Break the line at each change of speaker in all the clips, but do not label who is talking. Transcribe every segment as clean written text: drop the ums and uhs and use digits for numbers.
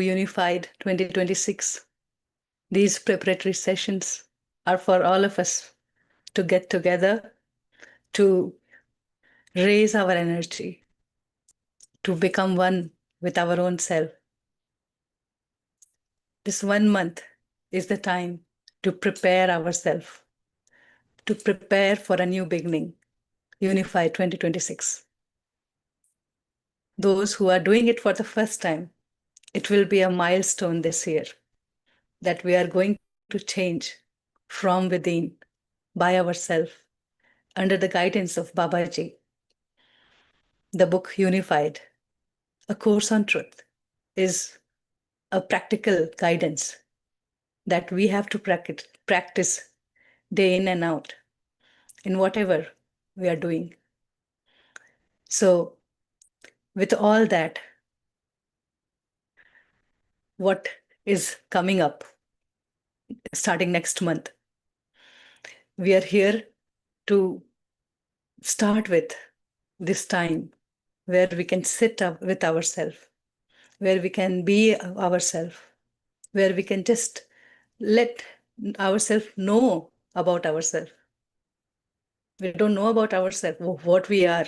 Unified 2026. These preparatory sessions are for all of us to get together, to raise our energy, to become one with our own self. This 1 month is the time to prepare ourselves, to prepare for a new beginning, Unified 2026. Those who are doing it for the first time, it will be a milestone this year that we are going to change from within by ourselves under the guidance of Babaji. The book Unified, A Course on Truth, is a practical guidance that we have to practice day in and out in whatever we are doing. So, with all that, what is coming up starting next month? We are here to start with this time where we can sit up with ourselves, where we can be ourselves, where we can just let ourselves know about ourselves. We don't know about ourselves, what we are.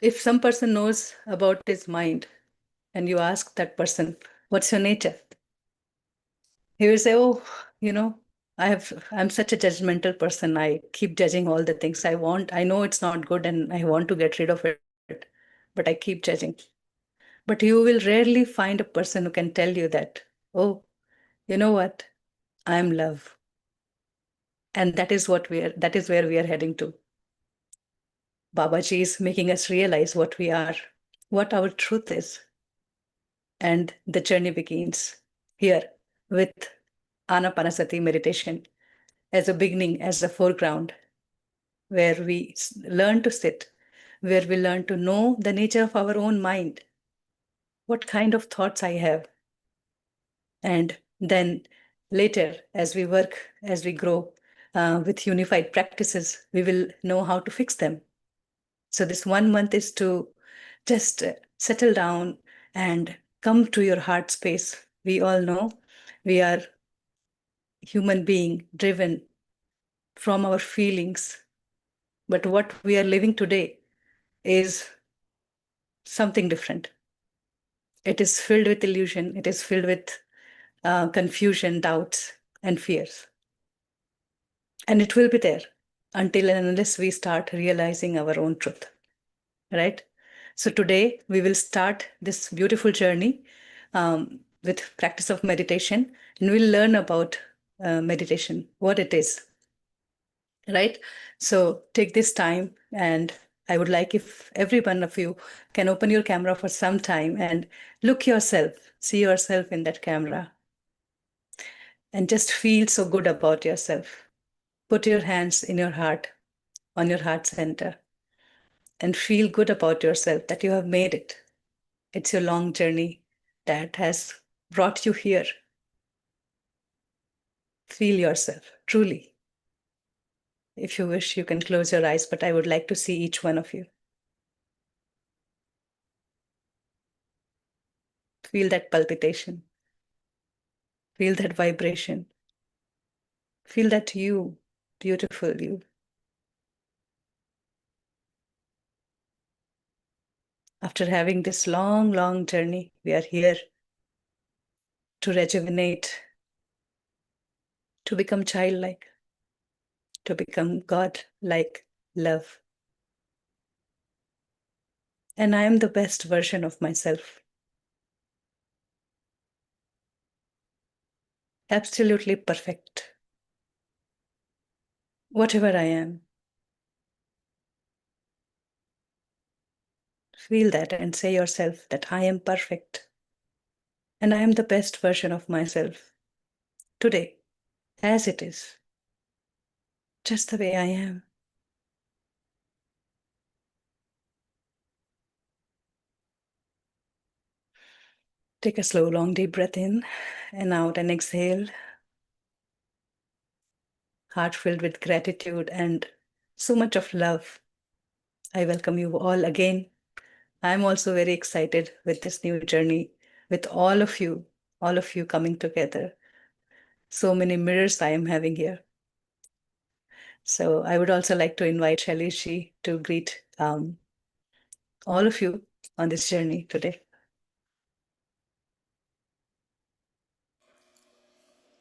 If some person knows about his mind and you ask that person, what's your nature? He will say, oh, I'm such a judgmental person. I keep judging all the things I know it's not good and I want to get rid of it, but I keep judging. But you will rarely find a person who can tell you that, oh, you know what? I'm love. And that is where we are heading to. Babaji is making us realize what we are, what our truth is. And the journey begins here with Anapanasi meditation as a beginning, as a foreground, where we learn to sit, where we learn to know the nature of our own mind, what kind of thoughts I have. And then later, as we work, as we grow with unified practices, we will know how to fix them. So this 1 month is to just settle down and come to your heart space. We all know we are human being driven from our feelings. But what we are living today is something different. It is filled with illusion. It is filled with confusion, doubts, and fears. And it will be there until and unless we start realizing our own truth, right? So today we will start this beautiful journey with practice of meditation, and we'll learn about meditation, what it is, right? So take this time, and I would like if every one of you can open your camera for some time and look yourself, see yourself in that camera, and just feel so good about yourself. Put your hands in your heart, on your heart center, and feel good about yourself that you have made it. It's your long journey that has brought you here. Feel yourself, truly. If you wish, you can close your eyes, but I would like to see each one of you. Feel that palpitation. Feel that vibration. Feel that you, beautiful you. After having this long, long journey, we are here to rejuvenate, to become childlike, to become God-like love. And I am the best version of myself. Absolutely perfect. Whatever I am. Feel that and say yourself that I am perfect. And I am the best version of myself. Today, as it is. Just the way I am. Take a slow, long, deep breath in and out and exhale. Heart filled with gratitude and so much of love. I welcome you all again I'm also very excited with this new journey, with all of you coming together. So many mirrors I am having here. So I would also like to invite Shalishi to greet all of you on this journey today.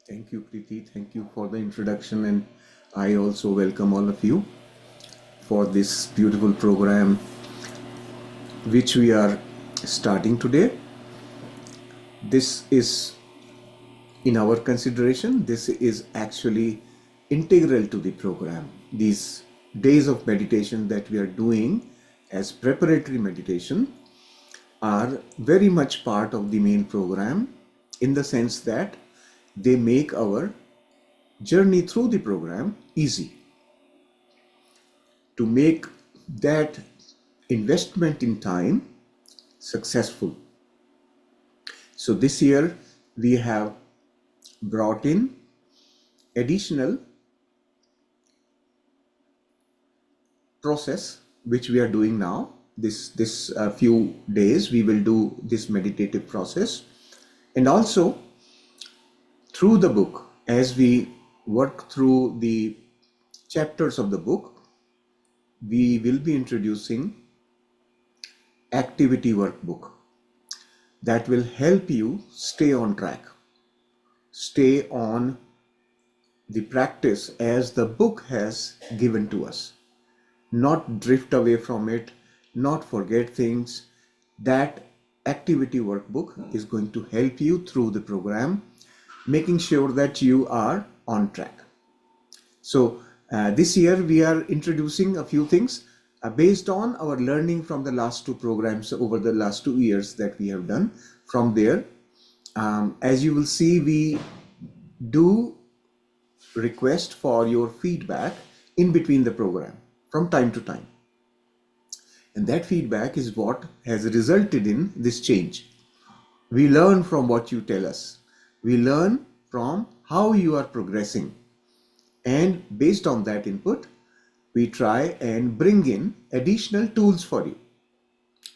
Thank you, Preeti. Thank you for the introduction, and I also welcome all of you for this beautiful program which we are starting today. This is, in our consideration, this is actually integral to the program. These days of meditation that we are doing as preparatory meditation are very much part of the main program, in the sense that they make our journey through the program easy. To make that investment in time successful. So this year we have brought in additional process which we are doing now. This few days we will do this meditative process, and also through the book, as we work through the chapters of the book, we will be introducing activity workbook that will help you stay on track, stay on the practice as the book has given to us, not drift away from it, not forget things. That activity workbook is going to help you through the program, making sure that you are on track. So this year we are introducing a few things based on our learning from the last two programs over the last 2 years that we have done. From there, as you will see, we do request for your feedback in between the program from time to time. And that feedback is what has resulted in this change. We learn from what you tell us. We learn from how you are progressing. And based on that input, we try and bring in additional tools for you,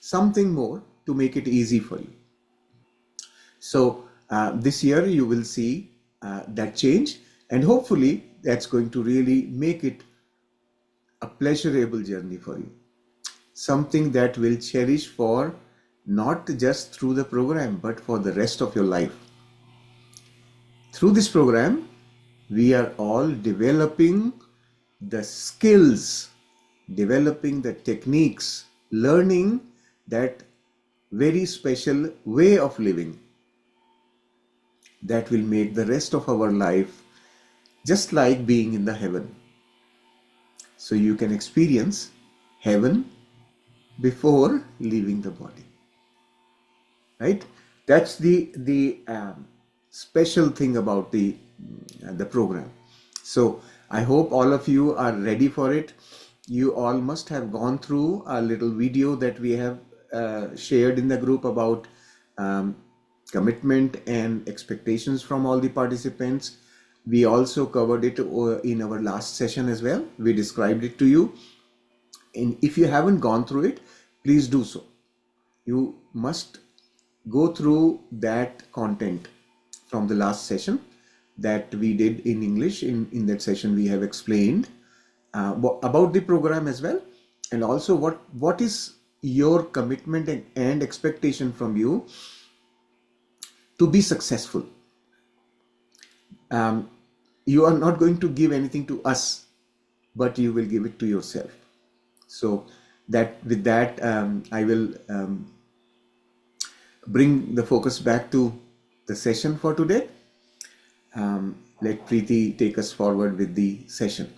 something more to make it easy for you. So this year you will see that change, and hopefully that's going to really make it a pleasurable journey for you, something that will cherish for not just through the program but for the rest of your life. Through this program, we are all developing the skills, developing the techniques, learning that very special way of living that will make the rest of our life just like being in the heaven. So you can experience heaven before leaving the body, right? That's the special thing about the program. So I hope all of you are ready for it. You all must have gone through a little video that we have shared in the group about um, commitment and expectations from all the participants. We also covered it in our last session as well. We described it to you. And if you haven't gone through it, please do so. You must go through that content from the last session that we did in English. In that session, we have explained about the program as well, and also what is your commitment and expectation from you to be successful. You are not going to give anything to us, but you will give it to yourself. So that with that, I will bring the focus back to the session for today. Let Preeti take us forward with the session.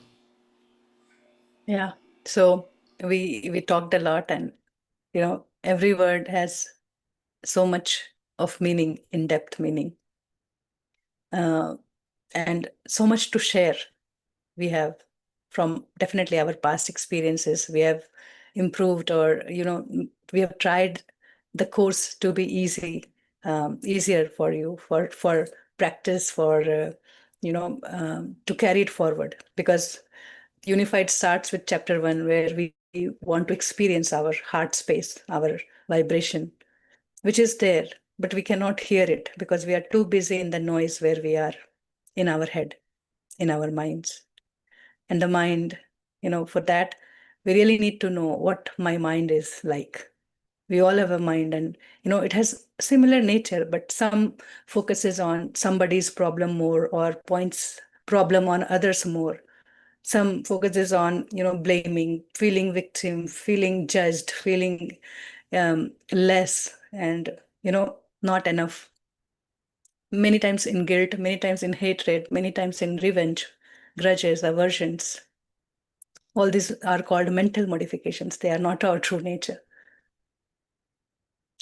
Yeah. So we talked a lot, and every word has so much of meaning, in-depth meaning, and so much to share. We have from definitely our past experiences. We have improved, or we have tried the course to be easier for you, for practice, for to carry it forward, because Unified starts with chapter 1, where we want to experience our heart space, our vibration, which is there, but we cannot hear it because we are too busy in the noise where we are in our head, in our minds. And the mind, for that, we really need to know what my mind is like. We all have a mind, and it has similar nature, but some focuses on somebody's problem more or points problem on others more. Some focuses on blaming, feeling victim, feeling judged, feeling less, and not enough. Many times in guilt, many times in hatred, many times in revenge, grudges, aversions. All these are called mental modifications. They are not our true nature.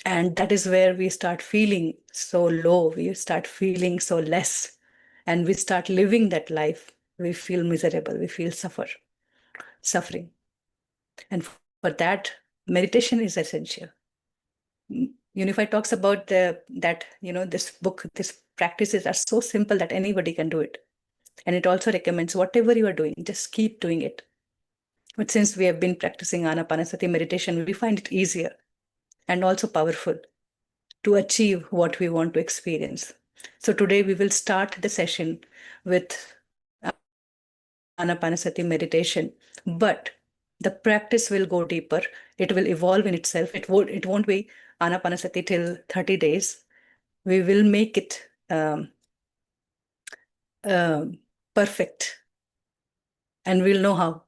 And that is where we start feeling so low, we start feeling so less, and we start living that life. We feel miserable, we feel suffering. And for that, meditation is essential. Unified talks about that this book, these practices are so simple that anybody can do it. And it also recommends whatever you are doing, just keep doing it. But since we have been practicing Anapanasati meditation, we find it easier and also powerful to achieve what we want to experience. So today we will start the session with Anapanasati meditation, but the practice will go deeper. It will evolve in itself. It won't be Anapanasati till 30 days. We will make it perfect, and we'll know how.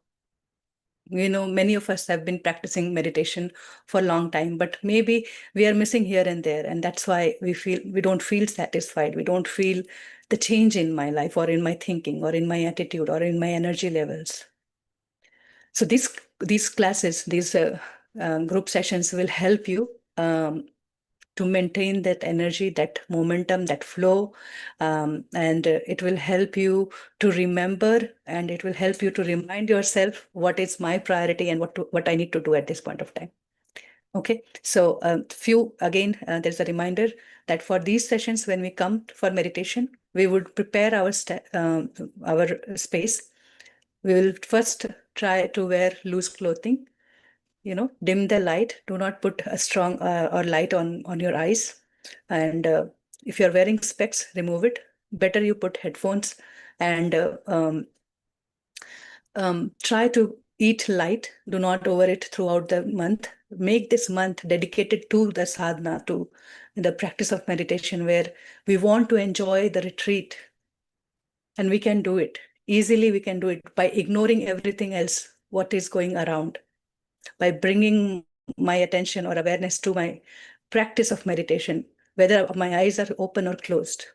Many of us have been practicing meditation for a long time, but maybe we are missing here and there, and that's why we don't feel satisfied. We don't feel the change in my life or in my thinking or in my attitude or in my energy levels. So these classes, these group sessions will help you to maintain that energy, that momentum, that flow, and it will help you to remember, and it will help you to remind yourself what is my priority and what I need to do at this point of time. Okay, so there's a reminder that for these sessions, when we come for meditation, we would prepare our space. We will first try to wear loose clothing, dim the light. Do not put a strong or light on your eyes. And if you're wearing specs, remove it. Better you put headphones, and try to eat light. Do not overeat throughout the month. Make this month dedicated to the sadhana, to the practice of meditation, where we want to enjoy the retreat. And we can do it. Easily we can do it by ignoring everything else, what is going around, by bringing my attention or awareness to my practice of meditation, whether my eyes are open or closed.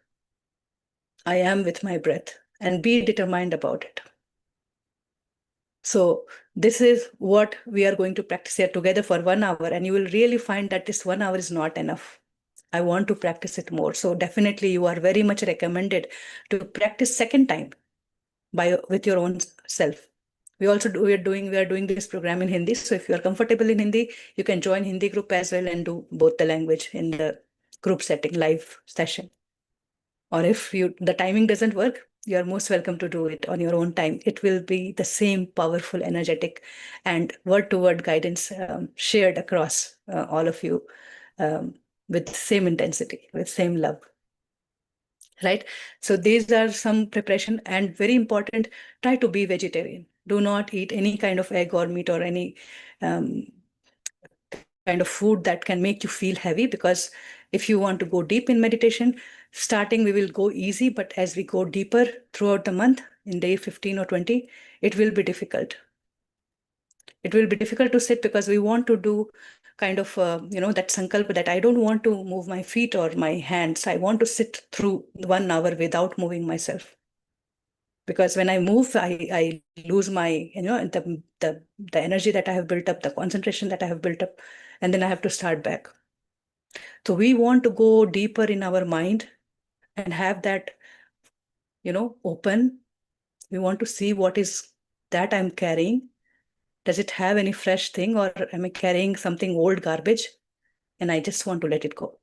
I am with my breath, and be determined about it. So this is what we are going to practice here together for 1 hour, and you will really find that this 1 hour is not enough. I want to practice it more. So definitely you are very much recommended to practice second time with your own self. We are doing this program in Hindi. So if you are comfortable in Hindi, you can join Hindi group as well and do both the language in the group setting, live session. Or if the timing doesn't work, you are most welcome to do it on your own time. It will be the same powerful, energetic, and word-to-word guidance shared across all of you with same intensity, with same love. Right? So these are some preparation, and very important, try to be vegetarian. Do not eat any kind of egg or meat or any kind of food that can make you feel heavy, because if you want to go deep in meditation, starting we will go easy, but as we go deeper throughout the month, in day 15 or 20, it will be difficult. It will be difficult to sit, because we want to do kind of, that sankalpa that I don't want to move my feet or my hands. I want to sit through 1 hour without moving myself. Because when I move, I lose my, the energy that I have built up, the concentration that I have built up, and then I have to start back. So we want to go deeper in our mind and have that, open. We want to see what is that I'm carrying. Does it have any fresh thing, or am I carrying something old garbage? And I just want to let it go.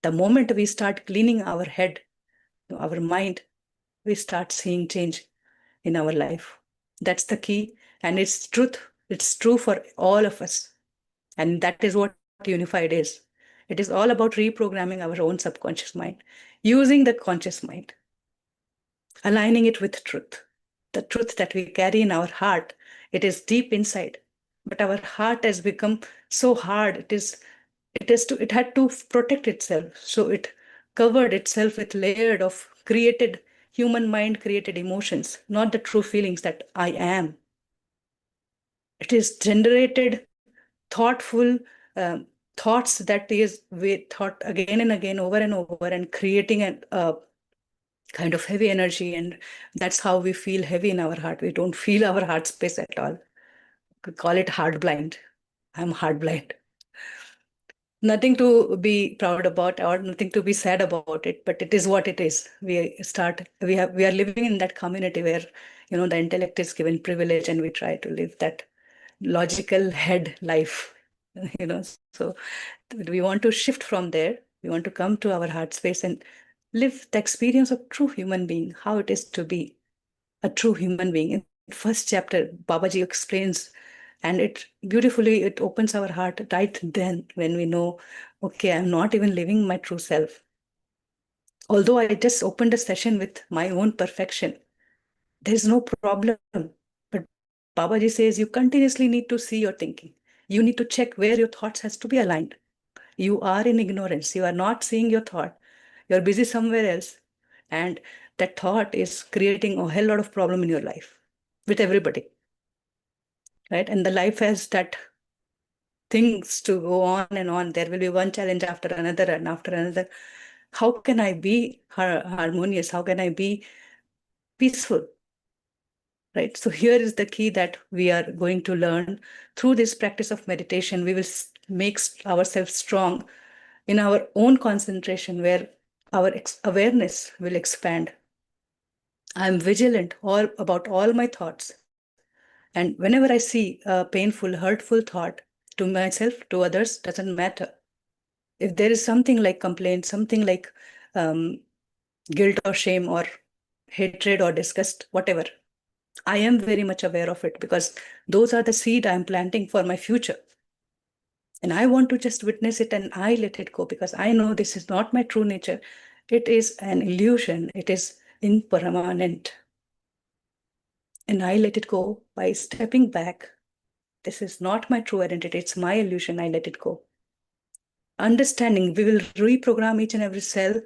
The moment we start cleaning our head, our mind, we start seeing change in our life. That's the key. And it's truth. It's true for all of us. And that is what unified is. It is all about reprogramming our own subconscious mind, using the conscious mind, aligning it with truth. The truth that we carry in our heart, it is deep inside. But our heart has become so hard. It had to protect itself. So it covered itself with layered of created human mind created emotions, not the true feelings that I am. It is generated thoughtful thoughts that is we thought again and again over and over and creating a kind of heavy energy, and that's how we feel heavy in our heart. We don't feel our heart space at all. We call it heart blind. I'm heart blind. Nothing to be proud about or nothing to be sad about it, but it is what it is. We are living in that community where the intellect is given privilege and we try to live that logical head life. So we want to shift from there. We want to come to our heart space and live the experience of true human being, how it is to be a true human being. In first chapter, Babaji explains, and it opens our heart right then when we know, okay, I'm not even living my true self. Although I just opened a session with my own perfection, there's no problem. But Babaji says you continuously need to see your thinking. You need to check where your thoughts has to be aligned. You are in ignorance. You are not seeing your thought. You're busy somewhere else. And that thought is creating a hell lot of problem in your life with everybody. Right? And the life has that things to go on and on. There will be one challenge after another and after another. How can I be harmonious? How can I be peaceful? Right? So here is the key that we are going to learn through this practice of meditation. We will make ourselves strong in our own concentration, where our awareness will expand. I'm vigilant about all my thoughts. And whenever I see a painful, hurtful thought to myself, to others, doesn't matter. If there is something like complaint, something like guilt or shame or hatred or disgust, whatever, I am very much aware of it because those are the seed I'm planting for my future. And I want to just witness it and I let it go because I know this is not my true nature. It is an illusion. It is impermanent. And I let it go by stepping back. This is not my true identity. It's my illusion. I let it go. Understanding, we will reprogram each and every cell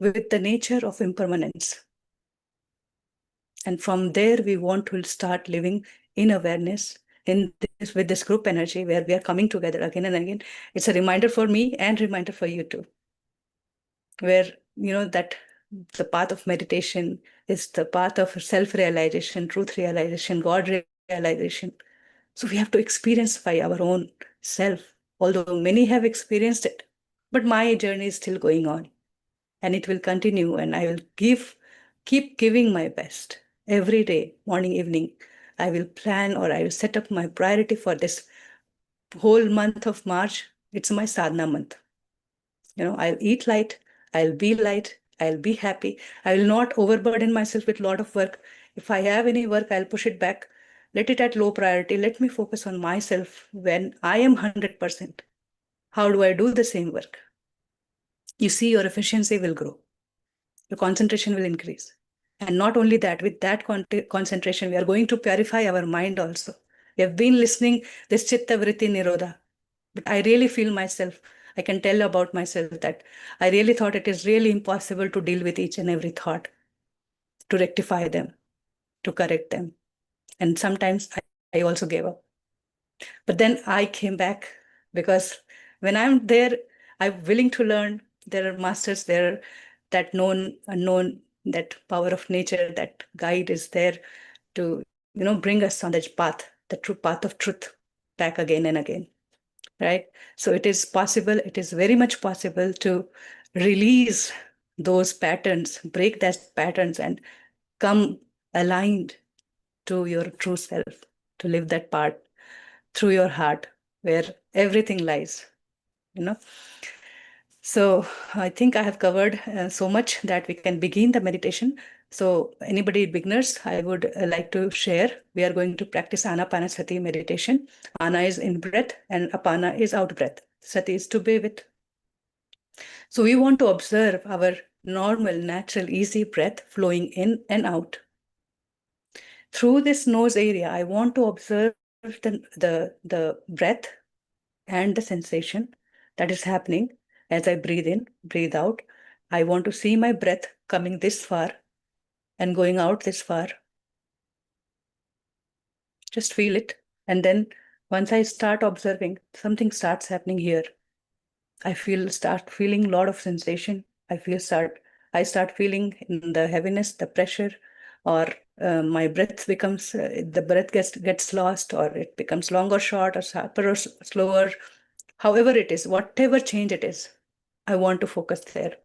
with the nature of impermanence. And from there, we want to start living in awareness with this group energy where we are coming together again and again. It's a reminder for me and reminder for you too, where that the path of meditation is the path of self-realization, truth realization, God realization. So we have to experience by our own self, although many have experienced it. But my journey is still going on and it will continue, and I will keep giving my best every day, morning, evening. I will plan or I will set up my priority for this whole month of March. It's my sadhana month. I'll eat light, I'll be light, I'll be happy. I will not overburden myself with a lot of work. If I have any work, I'll push it back. Let it at low priority. Let me focus on myself when I am 100%. How do I do the same work? You see, your efficiency will grow. Your concentration will increase. And not only that, with that concentration, we are going to purify our mind also. We have been listening this Chitta Vritti Nirodha, but I really feel myself, I can tell about myself that I really thought it is really impossible to deal with each and every thought, to rectify them, to correct them. And sometimes I also gave up. But then I came back because when I'm there, I'm willing to learn. There are masters there, that known, unknown, that power of nature, that guide is there to, bring us on that path, the true path of truth, back again and again, right? So it is possible, it is very much possible to release those patterns, break those patterns and come aligned to your true self, to live that part through your heart where everything lies, you know. So I think I have covered so much that we can begin the meditation. So anybody beginners, I would like to share. We are going to practice Anapanasati meditation. Ana is in breath and Apana is out breath. Sati is to be with. So we want to observe our normal, natural, easy breath flowing in and out. Through this nose area, I want to observe the breath and the sensation that is happening as I breathe in, breathe out. I want to see my breath coming this far and going out this far. Just feel it. And then once I start observing, something starts happening here. I start feeling a lot of sensation. I start feeling the heaviness, the pressure, or my breath becomes, the breath gets lost, or it becomes long or short, or sharper or slower. However it is, whatever change it is, I want to focus there.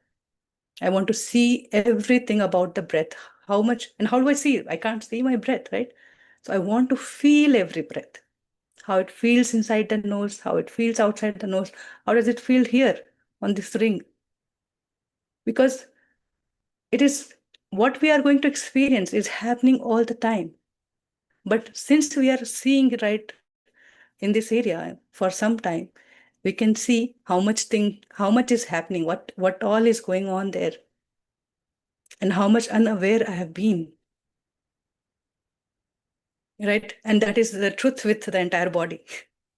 I want to see everything about the breath. How much, and how do I see it? I can't see my breath, right? So I want to feel every breath, how it feels inside the nose, how it feels outside the nose. How does it feel here on this ring? Because it is what we are going to experience is happening all the time. But since we are seeing right in this area for some time, we can see how much is happening, what all is going on there, and how much unaware I have been. Right? And that is the truth with the entire body.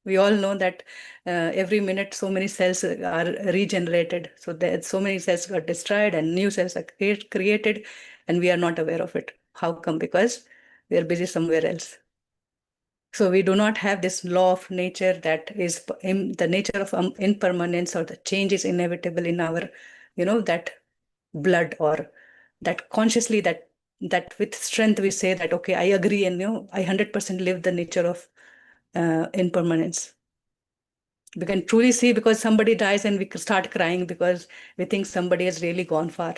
We all know that every minute so many cells are regenerated. So that so many cells got destroyed and new cells are created, and we are not aware of it. How come? Because we are busy somewhere else. So we do not have this law of nature that is in the nature of impermanence, or the change is inevitable in our, that blood, or that consciously, that with strength we say that, okay, I agree, and I 100% live the nature of impermanence. We can truly see because somebody dies and we start crying because we think somebody has really gone far.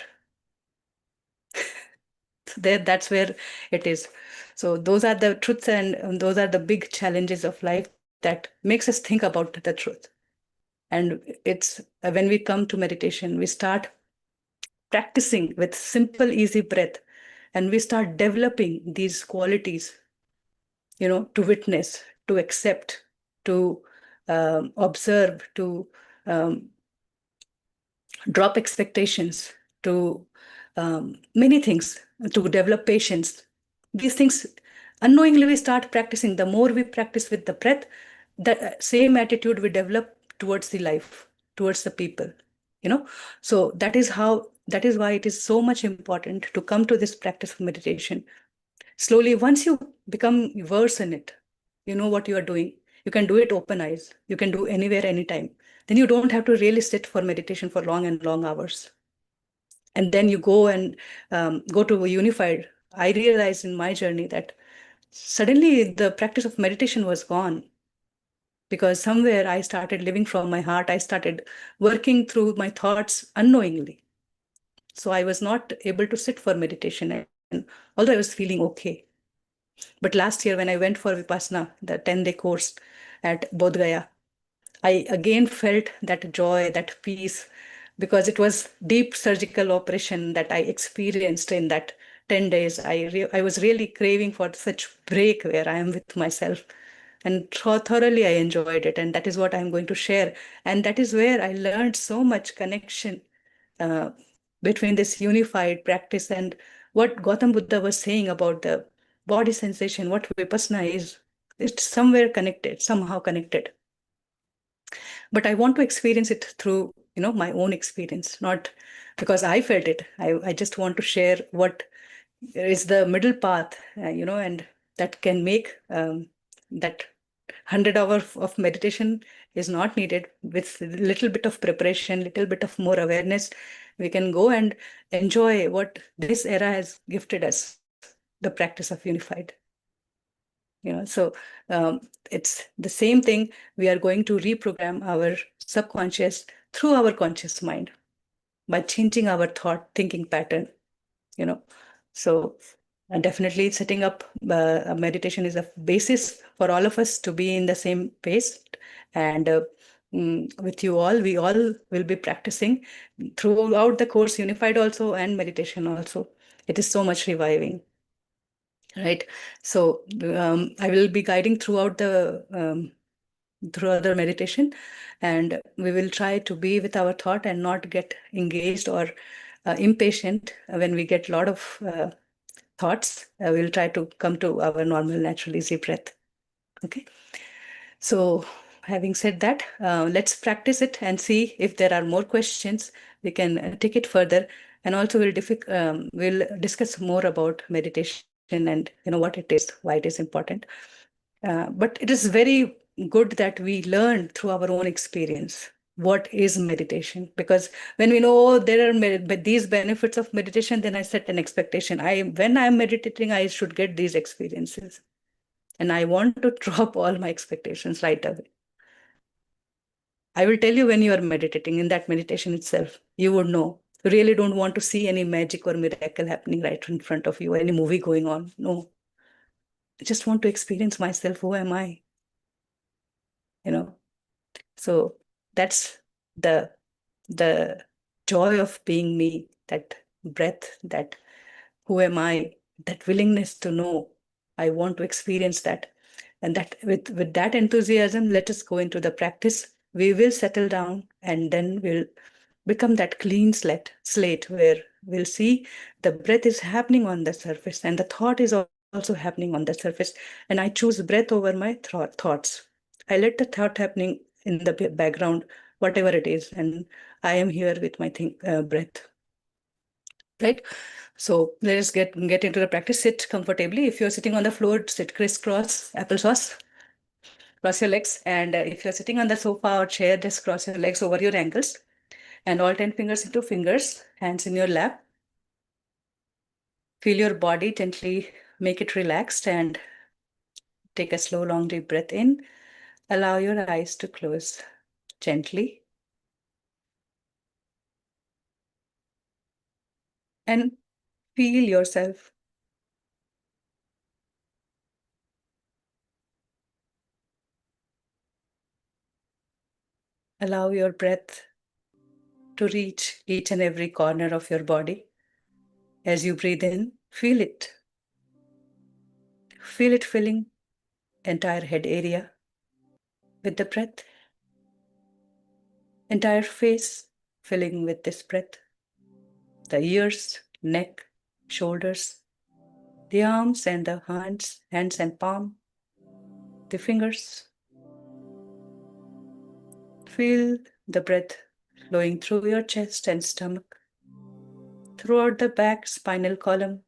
That's where it is. So those are the truths, and those are the big challenges of life that makes us think about the truth. And it's when we come to meditation, we start practicing with simple, easy breath, and we start developing these qualities, to witness, to accept, to observe, to um, drop expectations, to many things, to develop patience. These things, unknowingly, we start practicing. The more we practice with the breath, the same attitude we develop towards the life, towards the people. So that is why it is so much important to come to this practice of meditation. Slowly, once you become versed in it, you know what you are doing. You can do it open eyes. You can do anywhere, anytime. Then you don't have to really sit for meditation for long and long hours. And then you go and go to a unified. I realized in my journey that suddenly the practice of meditation was gone, because somewhere I started living from my heart. I started working through my thoughts unknowingly. So I was not able to sit for meditation, and although I was feeling okay. But last year, when I went for Vipassana, the 10-day course at Bodh Gaya, I again felt that joy, that peace, because it was deep surgical operation that I experienced in that 10 days. I was really craving for such break where I am with myself. And thoroughly I enjoyed it. And that is what I'm going to share. And that is where I learned so much connection uh, between this unified practice and what Gautam Buddha was saying about the body sensation, what Vipassana is. It's somewhere connected, somehow connected. But I want to experience it through, my own experience, not because I felt it. I just want to share what is the middle path, and that can make that 100 hours of meditation is not needed. With little bit of preparation, little bit of more awareness, we can go and enjoy what this era has gifted us, the practice of unified. So it's the same thing. We are going to reprogram our subconscious through our conscious mind by changing our thinking pattern. you know so definitely setting up a meditation is a basis for all of us to be in the same pace. And with you all, we all will be practicing throughout the course, unified also and meditation also. It is so much reviving, right? So I will be guiding throughout the meditation, and we will try to be with our thought and not get engaged or impatient when we get a lot of thoughts. We'll try to come to our normal, natural, easy breath. Okay. So, having said that, let's practice it and see if there are more questions. We can take it further, and also we'll discuss more about meditation and what it is, why it is important. But it is very good that we learn through our own experience what is meditation, because when we know, oh, there are these benefits of meditation, then I set an expectation. When I'm meditating, I should get these experiences, and I want to drop all my expectations right away. I will tell you, when you are meditating, in that meditation itself, you would know. You really don't want to see any magic or miracle happening right in front of you, or any movie going on. No. I just want to experience myself. Who am I? You know. So that's the the joy of being me, that breath, that who am I, that willingness to know. I want to experience that. And that with that enthusiasm, let us go into the practice. We will settle down, and then we'll become that clean slate where we'll see the breath is happening on the surface, and the thought is also happening on the surface. And I choose breath over my thoughts. I let the thought happening in the background, whatever it is, and I am here with my breath. Right? So let us get into the practice. Sit comfortably. If you're sitting on the floor, sit crisscross, applesauce. Cross your legs. And if you're sitting on the sofa or chair, just cross your legs over your ankles. And all 10 fingers into fingers, hands in your lap. Feel your body gently, make it relaxed, and take a slow, long, deep breath in. Allow your eyes to close gently. And feel yourself. Allow your breath to reach each and every corner of your body. As you breathe in, feel it. Feel it filling entire head area with the breath. Entire face filling with this breath. The ears, neck, shoulders, the arms and the hands and palm, the fingers. Feel the breath flowing through your chest and stomach, throughout the back spinal column,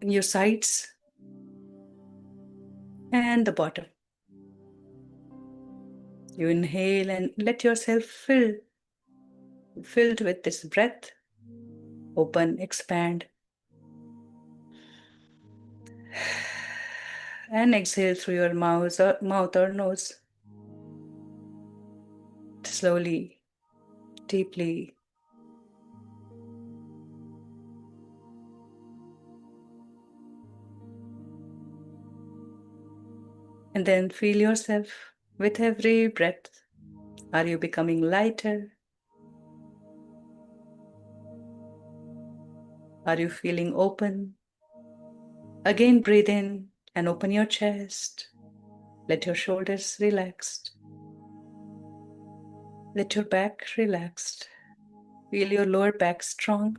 your sides, and the bottom. You inhale and let yourself filled with this breath. Open, expand. And exhale through your mouth or nose. Slowly, deeply. And then feel yourself with every breath. Are you becoming lighter? Are you feeling open? Again, breathe in and open your chest. Let your shoulders relaxed. Let your back relaxed. Feel your lower back strong.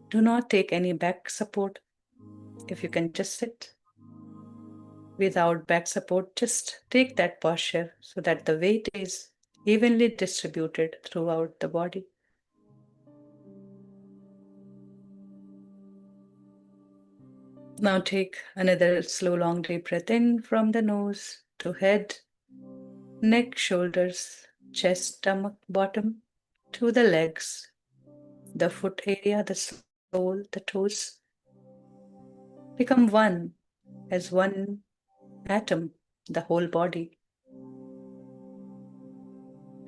Do not take any back support. If you can just sit without back support, just take that posture so that the weight is evenly distributed throughout the body. Now take another slow, long, deep breath in from the nose to head, neck, shoulders, chest, stomach, bottom, to the legs, the foot area, the sole, the toes. Become one as one atom, the whole body.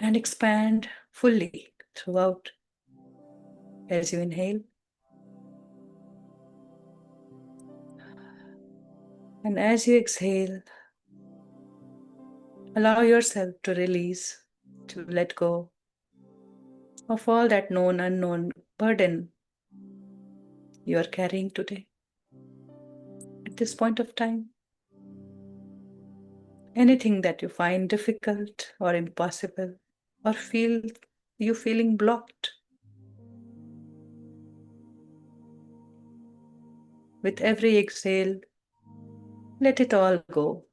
And expand fully throughout as you inhale. And as you exhale, allow yourself to release, to let go, of all that known, unknown burden you are carrying today. At this point of time, anything that you find difficult or impossible, or feel you feeling blocked, with every exhale, let it all go.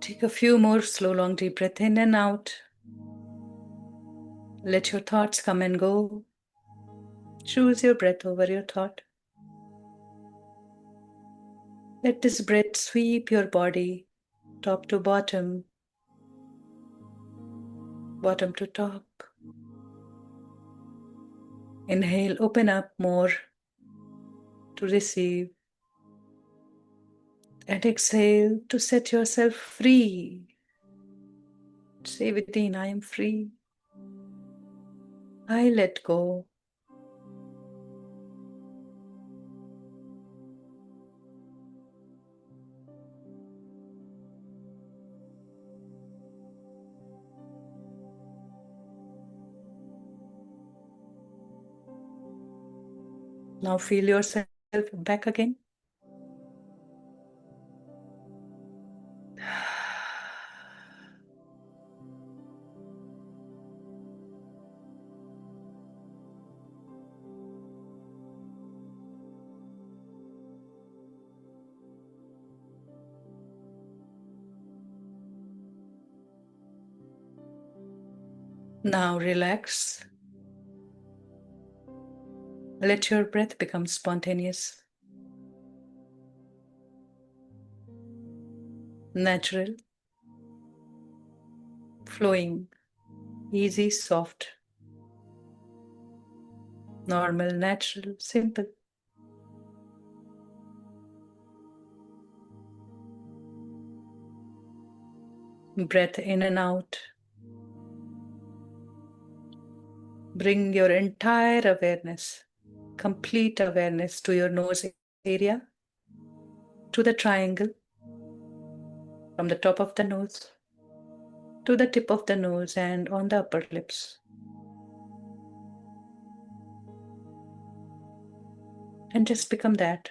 Take a few more slow, long, deep breaths in and out. Let your thoughts come and go. Choose your breath over your thought. Let this breath sweep your body, top to bottom, bottom to top. Inhale, open up more to receive. And exhale to set yourself free. Say within, I am free. I let go. Now feel yourself back again. Now relax. Let your breath become spontaneous, natural, flowing, easy, soft, normal, natural, simple. Breath in and out. Bring your entire awareness, complete awareness to your nose area, to the triangle, from the top of the nose to the tip of the nose and on the upper lips. And just become that.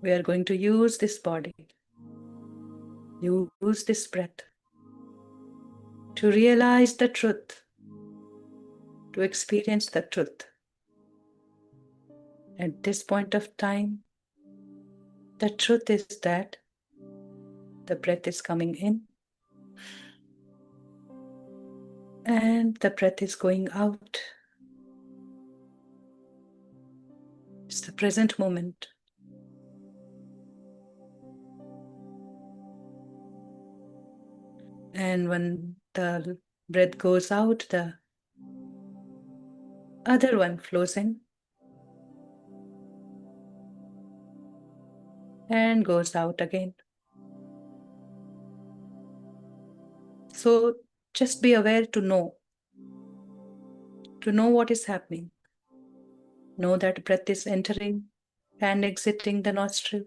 We are going to use this body, use this breath to realize the truth, to experience the truth. At this point of time, the truth is that the breath is coming in and the breath is going out. It's the present moment. And when the breath goes out, the other one flows in and goes out again. So just be aware to know what is happening. Know that breath is entering and exiting the nostril.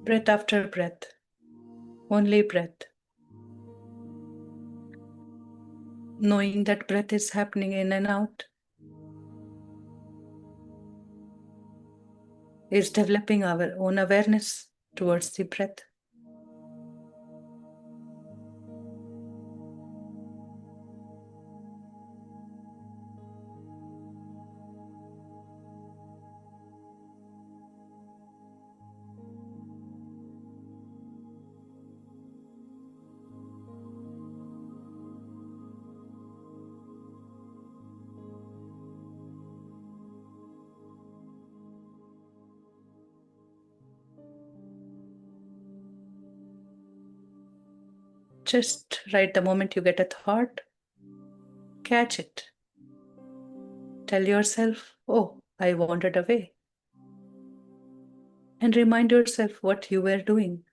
Breath after breath, only breath. Knowing that breath is happening in and out is developing our own awareness towards the breath. Just right the moment you get a thought, catch it. Tell yourself, oh, I wandered away. And remind yourself what you were doing.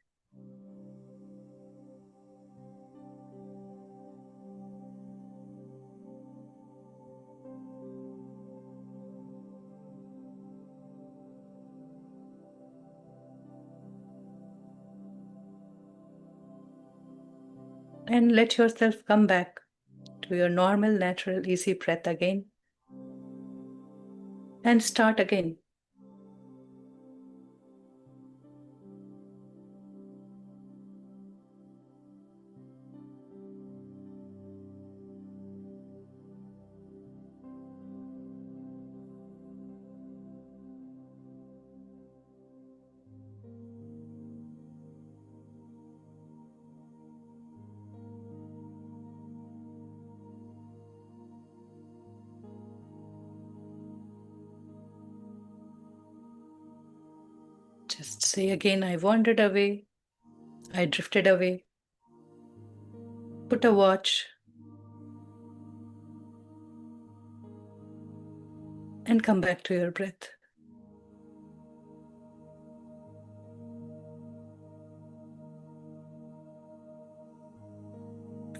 And let yourself come back to your normal, natural, easy breath again. And start again. Just say again, I wandered away. I drifted away. Put a watch. And come back to your breath.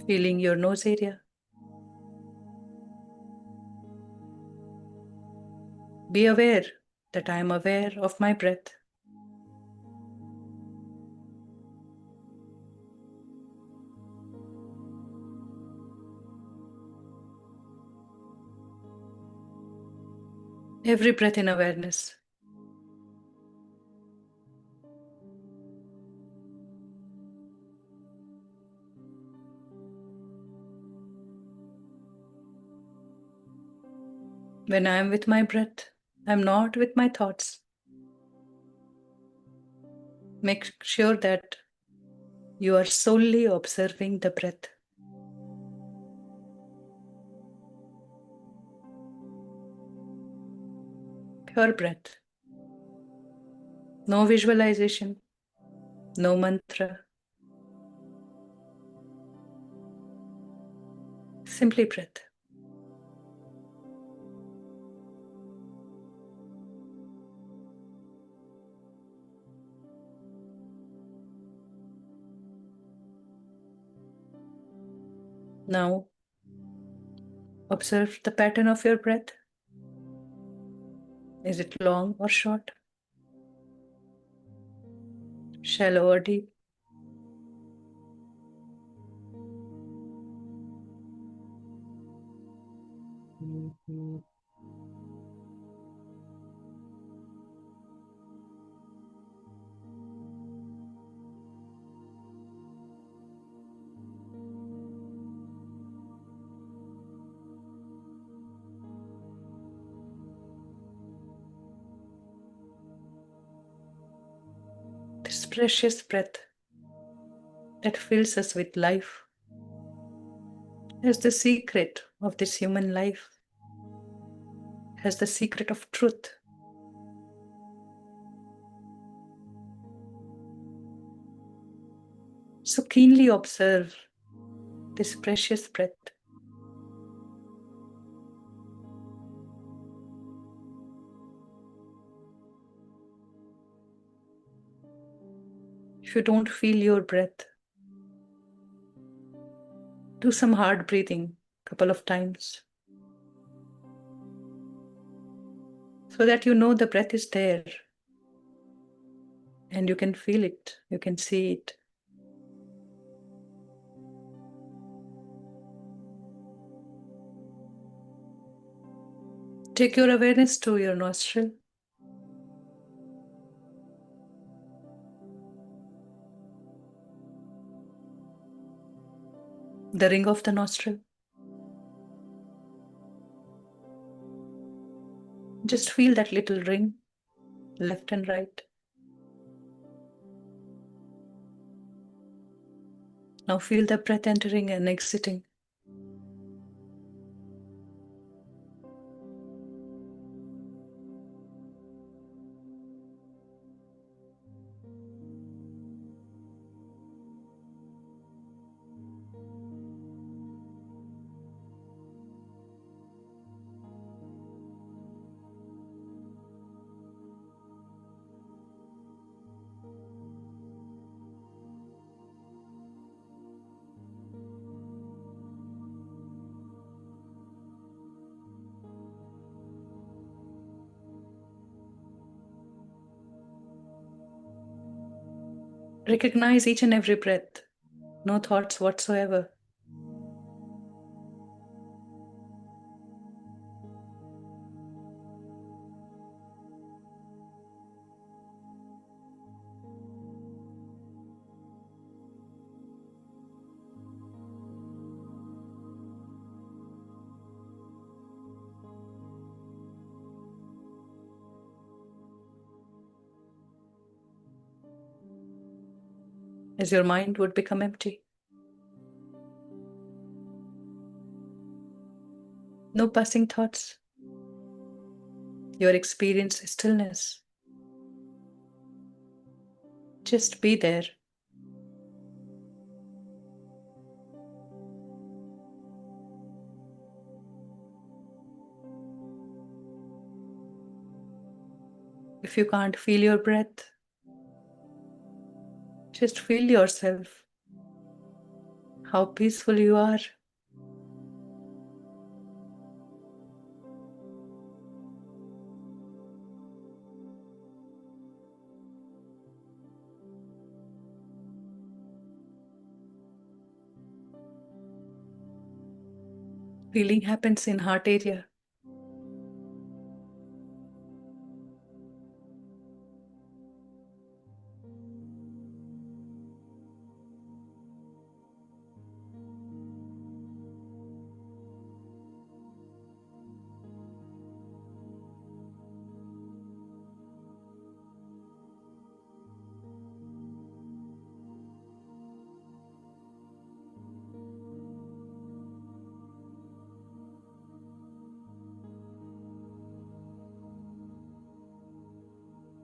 Feeling your nose area. Be aware that I am aware of my breath. Every breath in awareness. When I am with my breath, I am not with my thoughts. Make sure that you are solely observing the breath. Pure breath. No visualization, no mantra. Simply breath. Now, observe the pattern of your breath. Is it long or short? Shallow or deep? This precious breath that fills us with life is the secret of this human life, has the secret of truth. So keenly observe this precious breath. If you don't feel your breath, do some hard breathing a couple of times so that you know the breath is there and you can feel it, you can see it. Take your awareness to your nostril. The ring of the nostril. Just feel that little ring, left and right. Now feel the breath entering and exiting. Recognize each and every breath, no thoughts whatsoever. As your mind would become empty. No passing thoughts. Your experience is stillness. Just be there. If you can't feel your breath, just feel yourself, how peaceful you are. Feeling happens in heart area.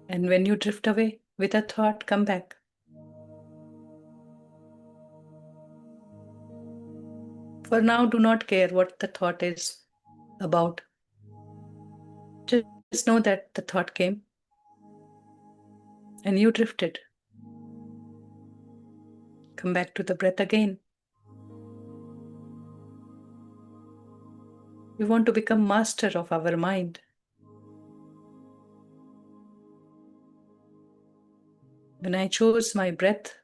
And when you drift away with a thought, come back. For now, do not care what the thought is about. Just know that the thought came and you drifted. Come back to the breath again. We want to become master of our mind. When I chose my breath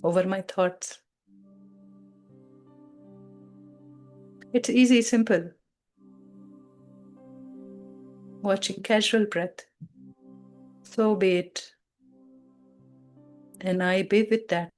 over my thoughts, it's easy, simple. Watching casual breath. So be it. And I be with that.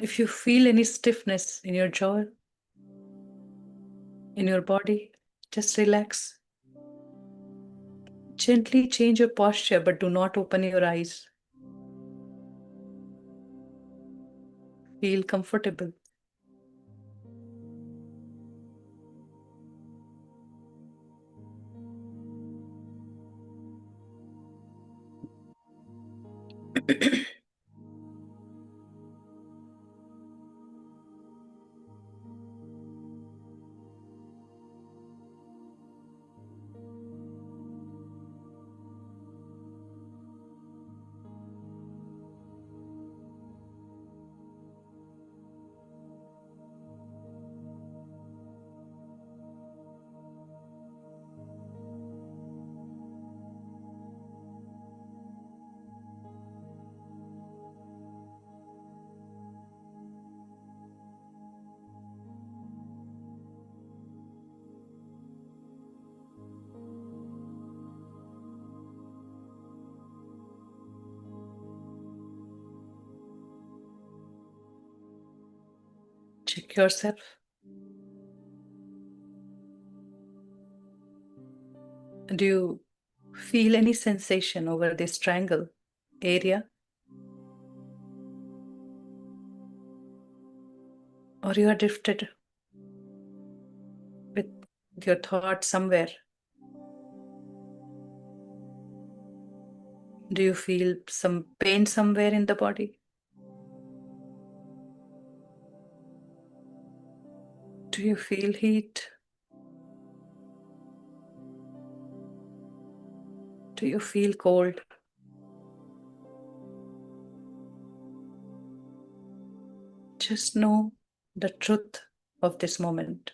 If you feel any stiffness in your jaw, in your body, just relax. Gently change your posture, but do not open your eyes. Feel comfortable. Check yourself. Do you feel any sensation over this triangle area? Or you are drifted with your thoughts somewhere? Do you feel some pain somewhere in the body? Do you feel heat? Do you feel cold? Just know the truth of this moment.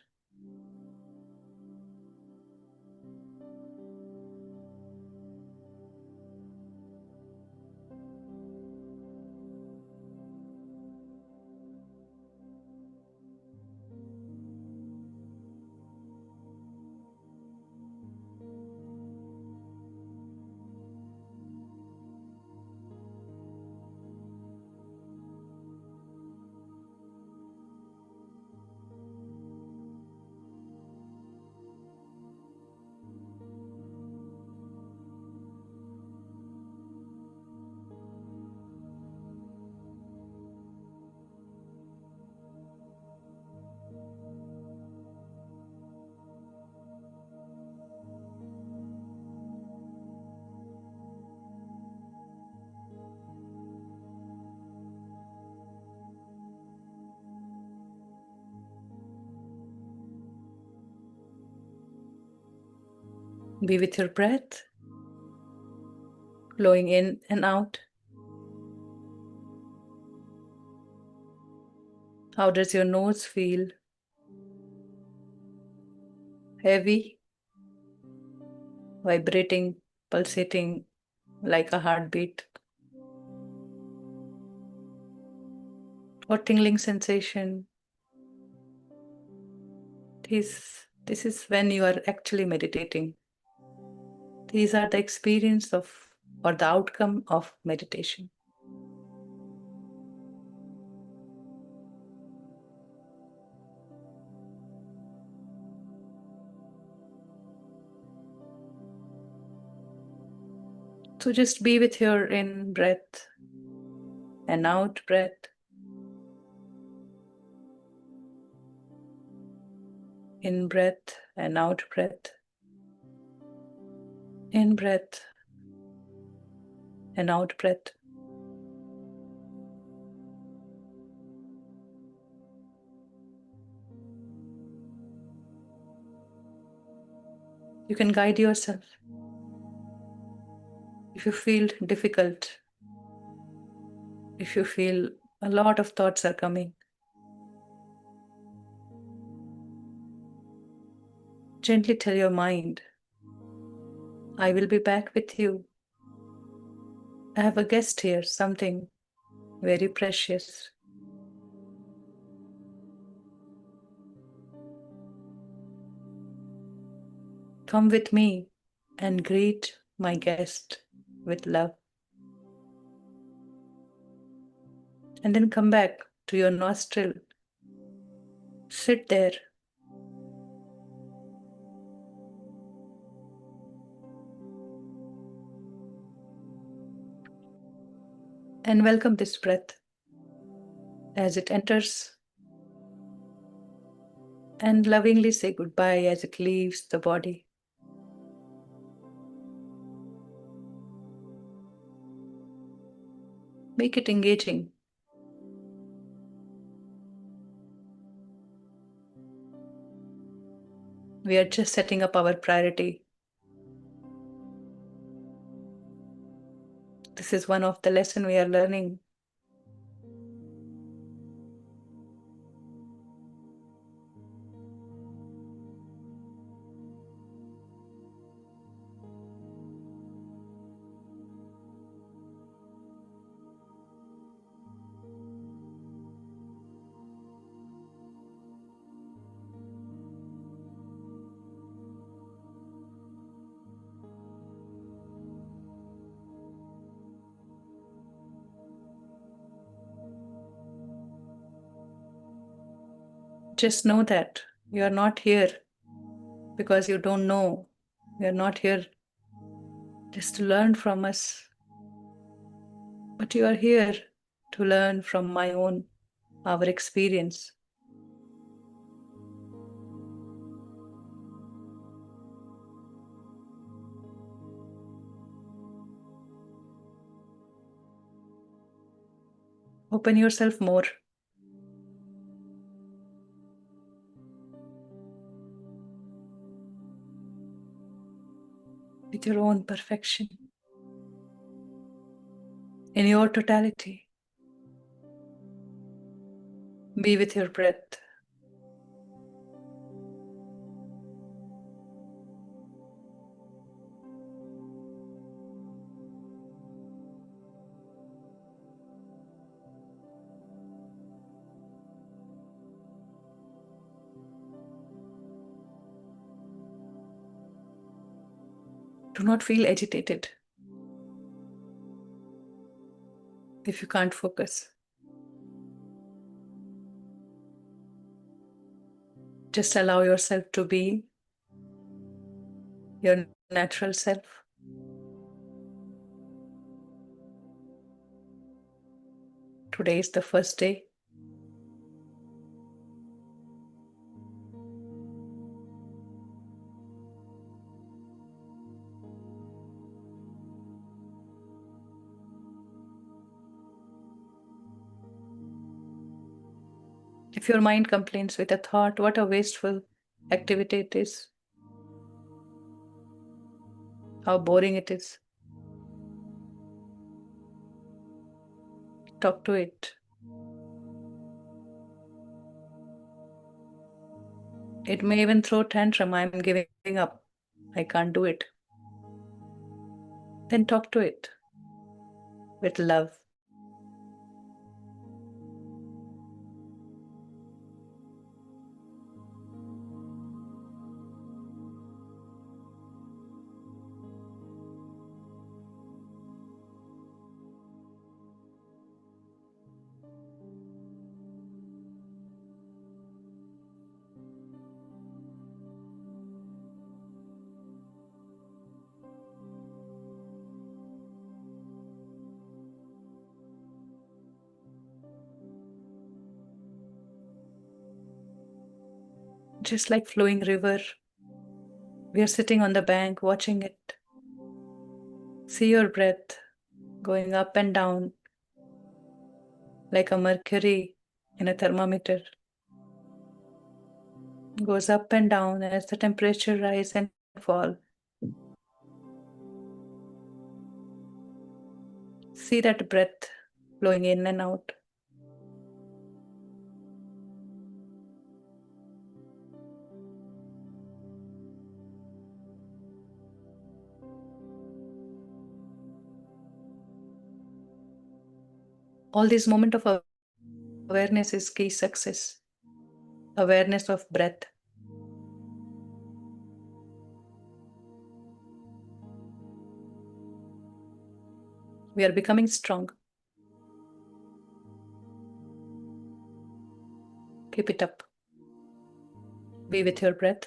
Be with your breath, flowing in and out. How does your nose feel? Heavy, vibrating, pulsating like a heartbeat, or tingling sensation? This is when you are actually meditating. These are the experience of or the outcome of meditation. So just be with your in breath and out breath. In breath and out breath. In breath and out breath. You can guide yourself. If you feel difficult, if you feel a lot of thoughts are coming, gently tell your mind, I will be back with you. I have a guest here, something very precious. Come with me and greet my guest with love. And then come back to your nostril. Sit there. And welcome this breath as it enters, and lovingly say goodbye as it leaves the body. Make it engaging. We are just setting up our priority. This is one of the lessons we are learning. Just know that you are not here because you don't know. You are not here just to learn from us, but you are here to learn from our experience. Open yourself more. with your own perfection, in your totality. Be with your breath. Do not feel agitated if you can't focus. Just allow yourself to be your natural self. Today is the first day. If your mind complains with a thought, what a wasteful activity it is, how boring it is, talk to it. It may even throw tantrum, I'm giving up, I can't do it. Then talk to it with love. Just like flowing river, we are sitting on the bank watching it. See your breath going up and down like a mercury in a thermometer. Goes up and down as the temperature rise and fall. See that breath flowing in and out. All this moment of awareness is key success. Awareness of breath. We are becoming strong. Keep it up. Be with your breath.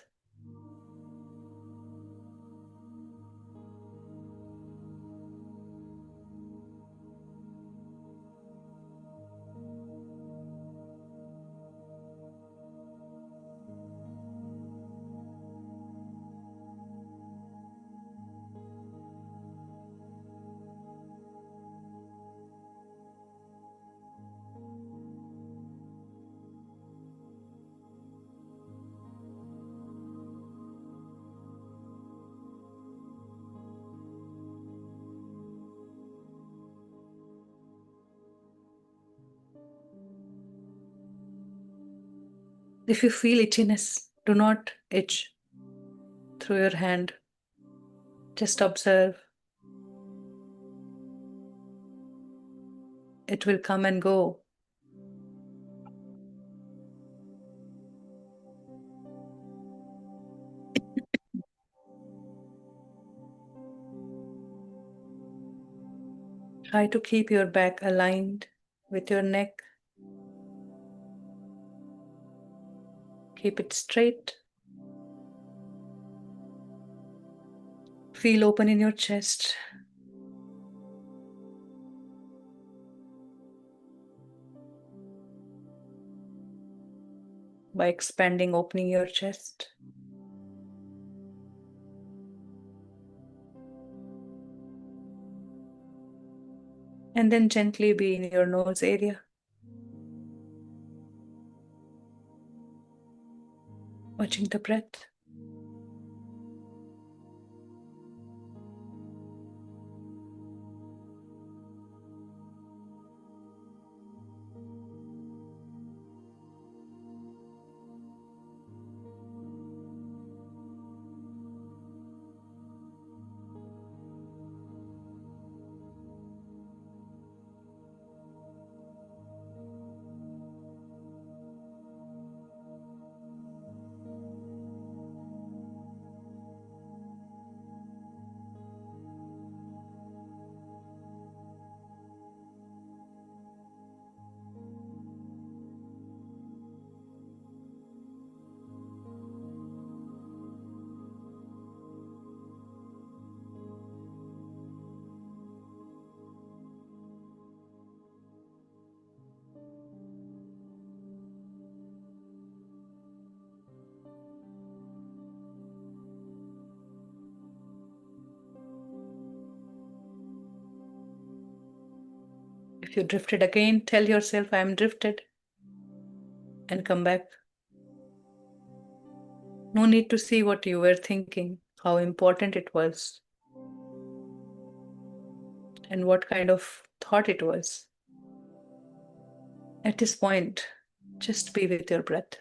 If you feel itchiness, do not itch through your hand. Just observe. It will come and go. Try to keep your back aligned with your neck. Keep it straight. Feel open in your chest. By expanding, opening your chest. And then gently be in your nose area. Watching the breath. If you drifted again, tell yourself, I am drifted, and come back. No need to see what you were thinking, how important it was, and what kind of thought it was. At this point, just be with your breath.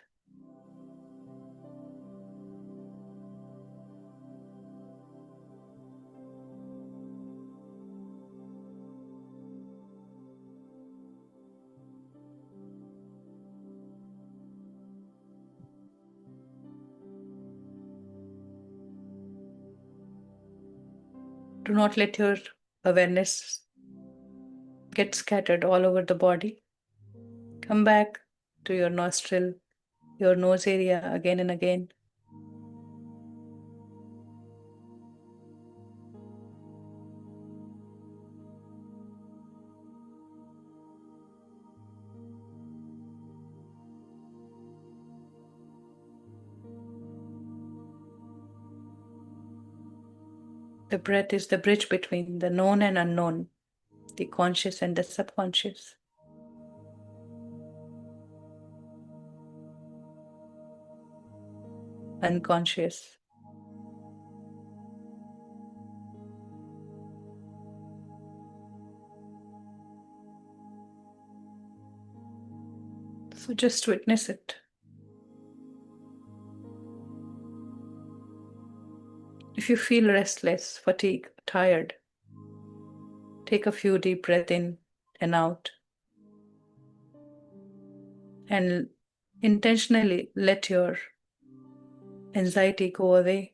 Do not let your awareness get scattered all over the body. Come back to your nostril, your nose area again and again. The breath is the bridge between the known and unknown, the conscious and the subconscious. Unconscious. So just witness it. If you feel restless, fatigued, tired, take a few deep breaths in and out, and intentionally let your anxiety go away.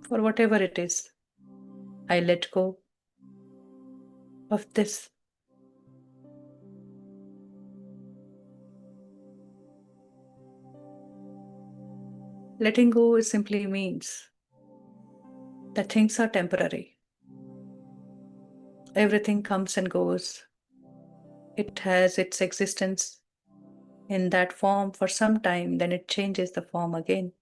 For whatever it is, I let go of this. Letting go simply means that things are temporary. Everything comes and goes. It has its existence in that form for some time, then it changes the form again.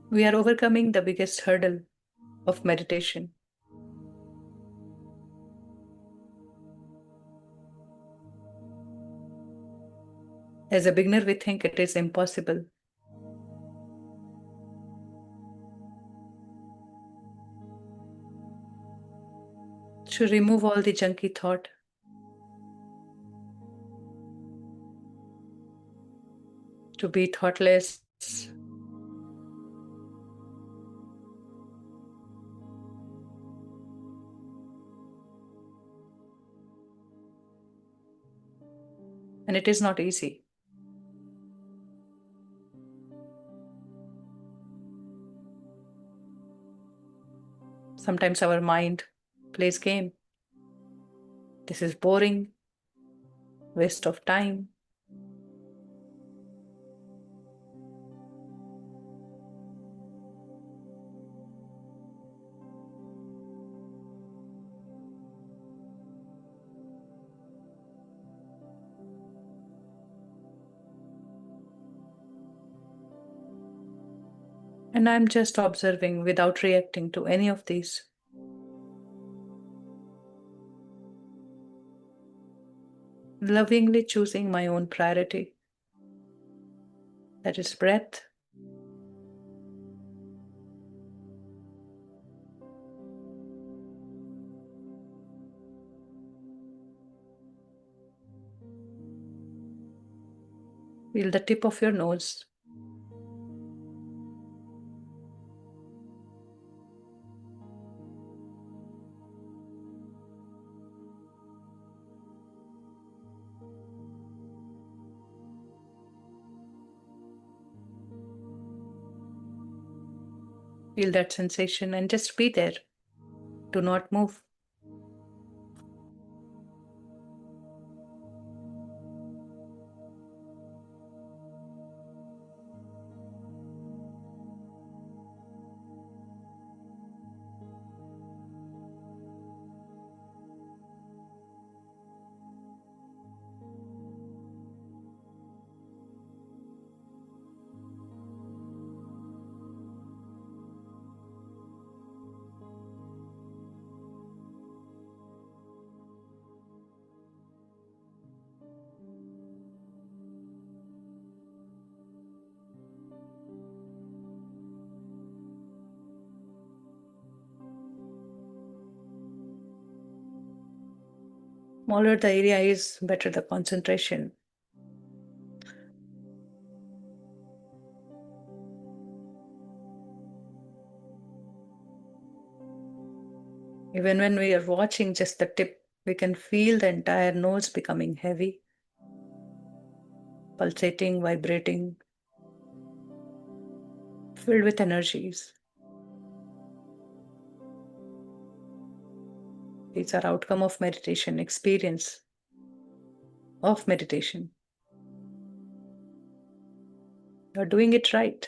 We are overcoming the biggest hurdle of meditation. As a beginner, we think it is impossible. To remove all the junky thought, to be thoughtless, and it is not easy. Sometimes our mind plays game. This is boring, waste of time. And I'm just observing without reacting to any of these. Lovingly choosing my own priority. That is breath. Feel the tip of your nose. Feel that sensation and just be there. Do not move. Smaller the area is, better the concentration. Even when we are watching just the tip, we can feel the entire nose becoming heavy, pulsating, vibrating, filled with energies. These are outcome of meditation, experience of meditation. You're doing it right.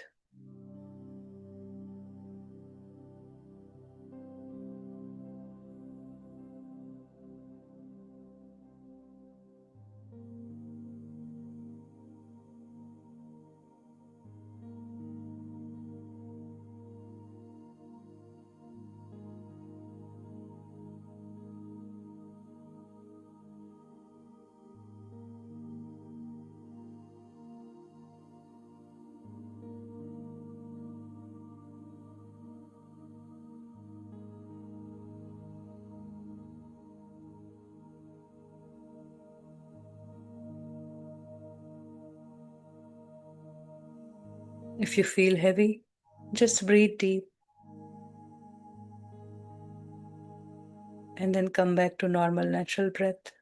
If you feel heavy, just breathe deep and then come back to normal, natural breath.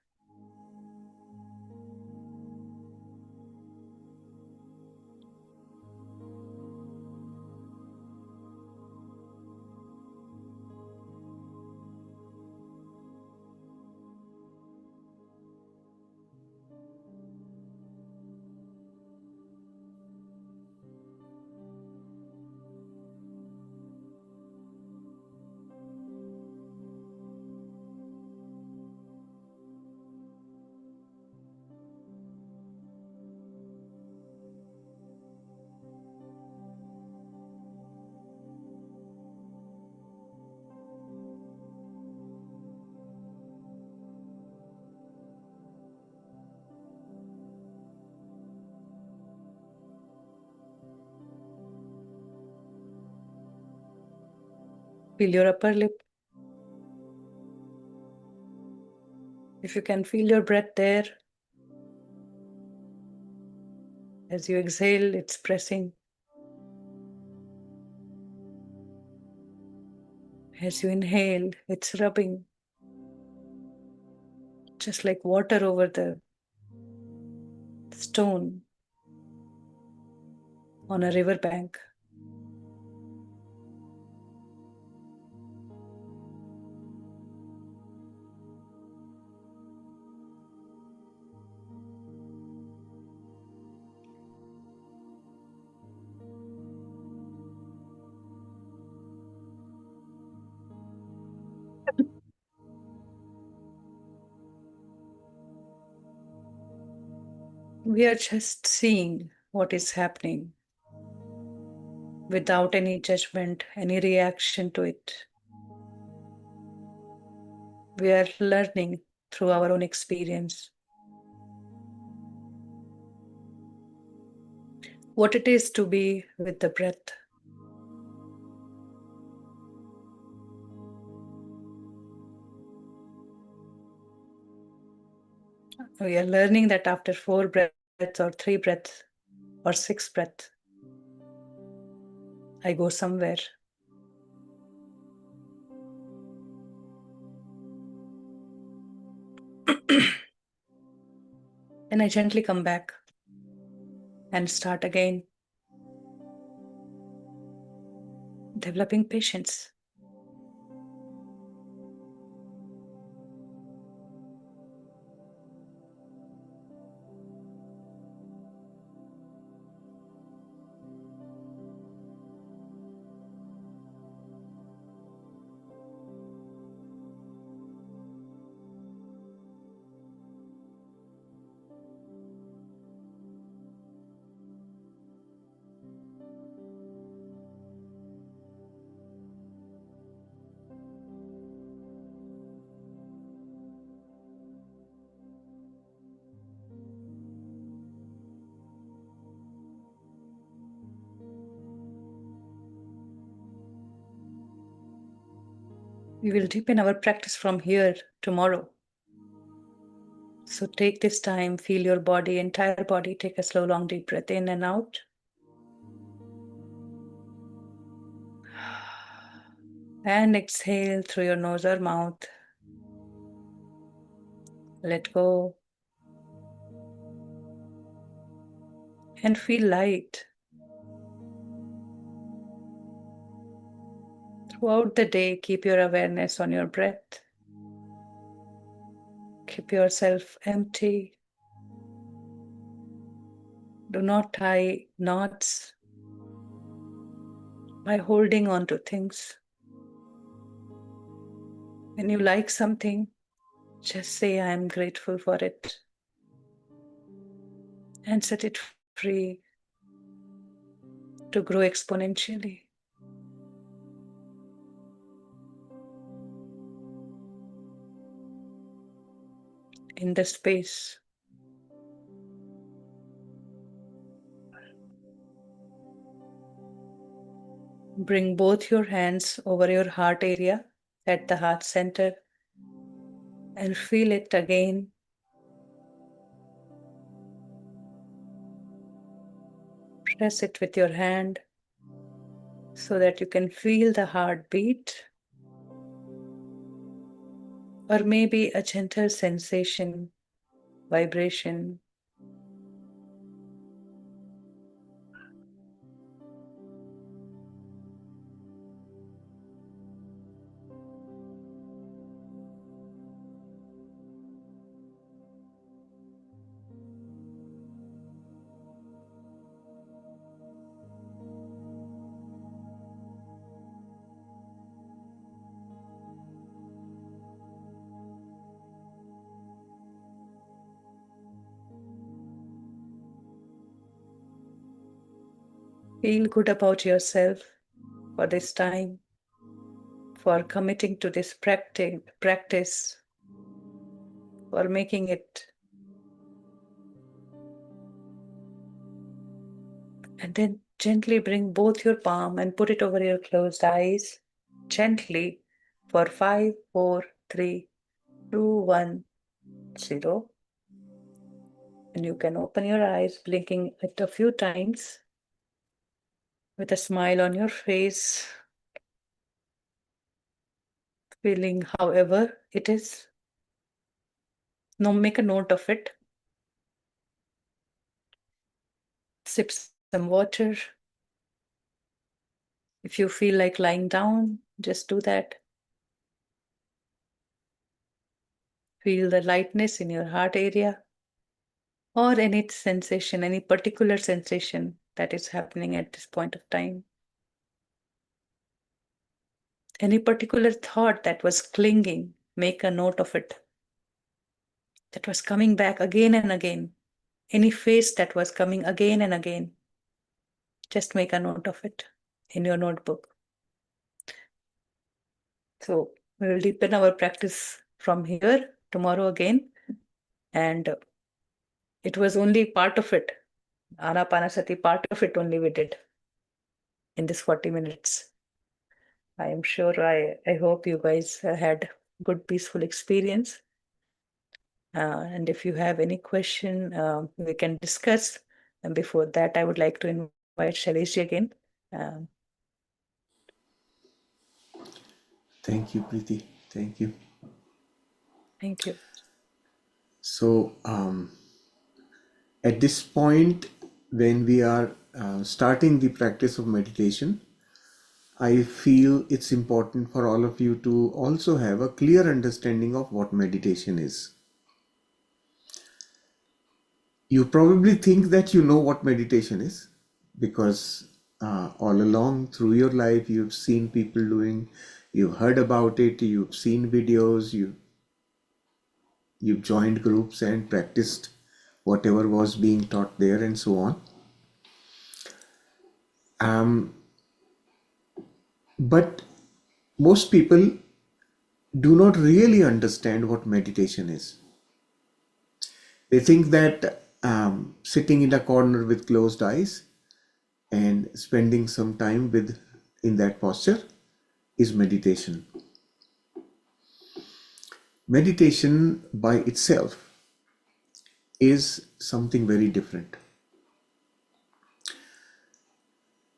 Feel your upper lip. If you can feel your breath there, as you exhale, it's pressing. As you inhale, it's rubbing. Just like water over the stone on a river bank. We are just seeing what is happening without any judgment, any reaction to it. We are learning through our own experience what it is to be with the breath. We are learning that after 4 breaths or 3 breaths or 6 breaths, I go somewhere. And I gently come back and start again. developing patience. We will deepen our practice from here tomorrow. So take this time, feel your body, entire body. Take a slow, long, deep breath in and out. And exhale through your nose or mouth. Let go. And feel light. Throughout the day, keep your awareness on your breath. Keep yourself empty. Do not tie knots by holding on to things. When you like something, just say, I am grateful for it. And set it free to grow exponentially. In the space. Bring both your hands over your heart area at the heart center and feel it again. Press it with your hand so that you can feel the heartbeat, or maybe a gentle sensation, vibration. Feel good about yourself for this time, for committing to this practice, for making it. And then gently bring both your palm and put it over your closed eyes. Gently for 5, 4, 3, 2, 1, 0. And you can open your eyes, blinking it a few times with a smile on your face, feeling however it is. Now make a note of it. Sip some water. If you feel like lying down, just do that. Feel the lightness in your heart area, or any sensation, any particular sensation that is happening at this point of time. Any particular thought that was clinging, make a note of it. That was coming back again and again. Any face that was coming again and again. Just make a note of it in your notebook. So we will deepen our practice from here tomorrow again. And it was only part of it. Anapanasati, part of it only we did in this 40 minutes. I am sure, I hope you guys had good, peaceful experience. And if you have any question, we can discuss. And before that, I would like to invite Shailesh again. Um,
Thank you, Preeti. Thank you.
Thank you.
So, at this point, when we are starting the practice of meditation, I feel it's important for all of you to also have a clear understanding of what meditation is. You probably think that you know what meditation is because all along through your life you've seen people doing, you've heard about it, you've seen videos, you've joined groups and practiced whatever was being taught there and so on. But most people do not really understand what meditation is. They think that sitting in a corner with closed eyes and spending some time in that posture is meditation. Meditation by itself is something very different.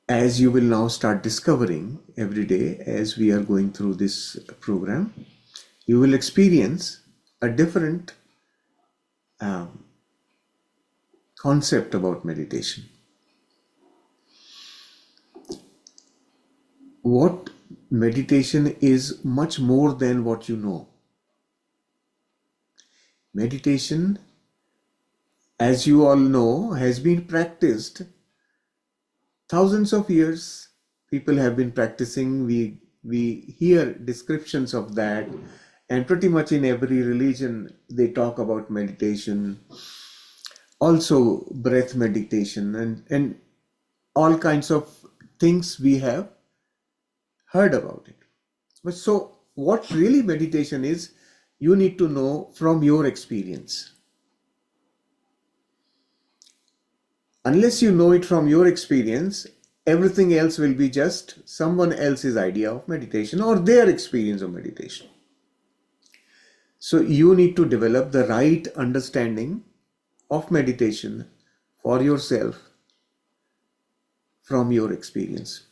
As you will now start discovering every day as we are going through this program, you will experience a different concept about meditation. What meditation is much more than what you know. Meditation, as you all know, has been practiced thousands of years. People have been practicing. We hear descriptions of that, and pretty much in every religion they talk about meditation. Also breath meditation and all kinds of things we have heard about it. But so what really meditation is, you need to know from your experience. Unless you know it from your experience, everything else will be just someone else's idea of meditation or their experience of meditation. So you need to develop the right understanding of meditation for yourself from your experience.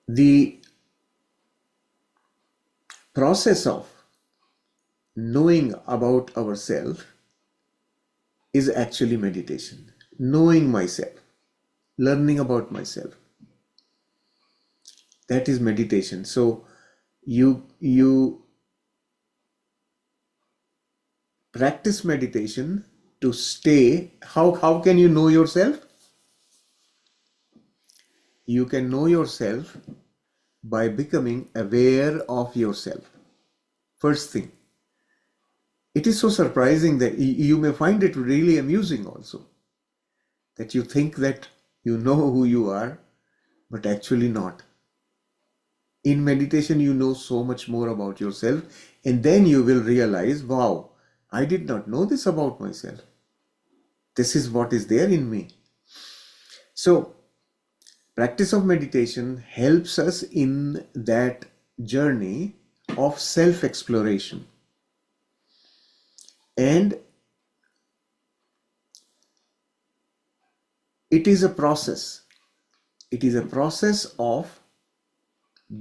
The process of knowing about ourselves is actually meditation. Knowing myself, learning about myself. That is meditation. So you practice meditation to stay. How can you know yourself? You can know yourself by becoming aware of yourself. First thing. It is so surprising that you may find it really amusing also, that you think that you know who you are, but actually not. In meditation, you know so much more about yourself, and then you will realize, wow, I did not know this about myself. This is what is there in me. So, practice of meditation helps us in that journey of self-exploration. And it is a process. It is a process of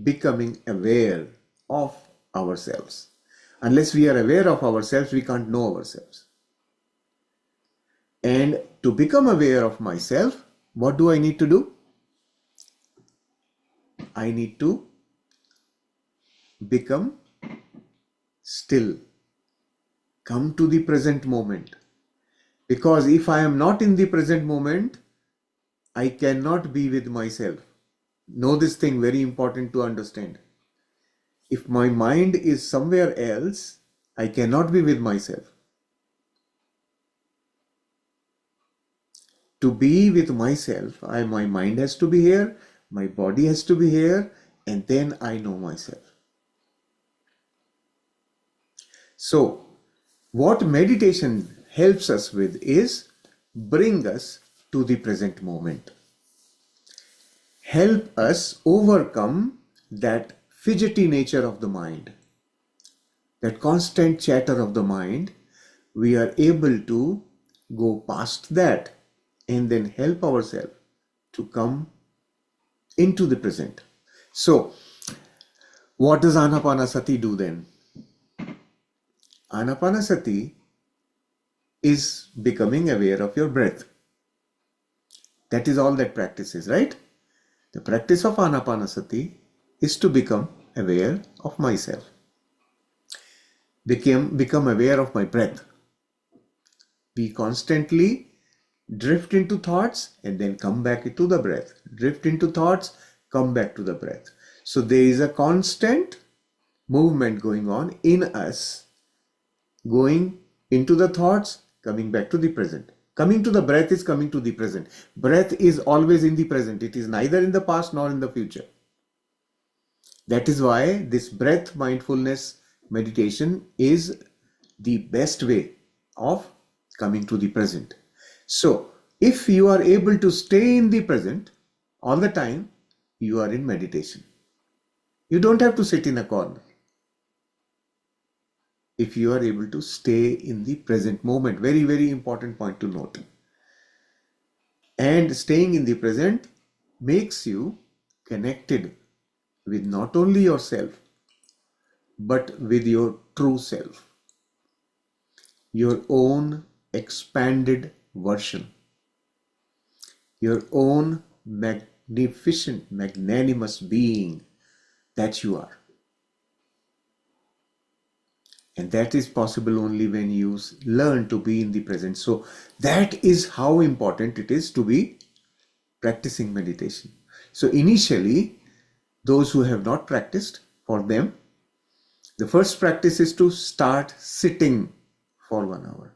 becoming aware of ourselves. Unless we are aware of ourselves, we can't know ourselves. And to become aware of myself, what do I need to do? I need to become still. Come to the present moment. Because if I am not in the present moment, I cannot be with myself. Know this thing, very important to understand. If my mind is somewhere else, I cannot be with myself. To be with myself, my mind has to be here, my body has to be here, and then I know myself. So, what meditation helps us with is bring us to the present moment. Help us overcome that fidgety nature of the mind, that constant chatter of the mind. We are able to go past that and then help ourselves to come into the present. So, what does Anapanasati do then? Anapanasati is becoming aware of your breath. That is all that practice is, right? The practice of Anapanasati is to become aware of myself, become aware of my breath. We constantly drift into thoughts and then come back into the breath. Drift into thoughts, come back to the breath. So there is a constant movement going on in us, going into the thoughts, coming back to the present. Coming to the breath is coming to the present. Breath is always in the present. It is neither in the past nor in the future. That is why this breath mindfulness meditation is the best way of coming to the present. So, if you are able to stay in the present all the time, you are in meditation. You don't have to sit in a corner. If you are able to stay in the present moment, very, very important point to note. And staying in the present makes you connected with not only yourself, but with your true self, your own expanded version, your own magnificent, magnanimous being that you are. And that is possible only when you learn to be in the present. So that is how important it is to be practicing meditation. So initially, those who have not practiced, for them, the first practice is to start sitting for 1 hour.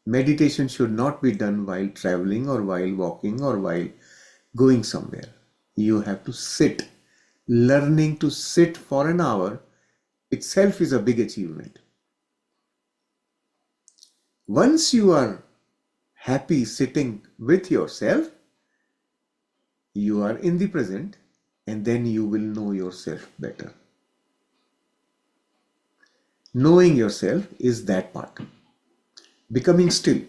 Meditation should not be done while traveling or while walking or while going somewhere. You have to sit. Learning to sit for an hour itself is a big achievement. Once you are happy sitting with yourself, you are in the present, and then you will know yourself better. Knowing yourself is that part. Becoming still.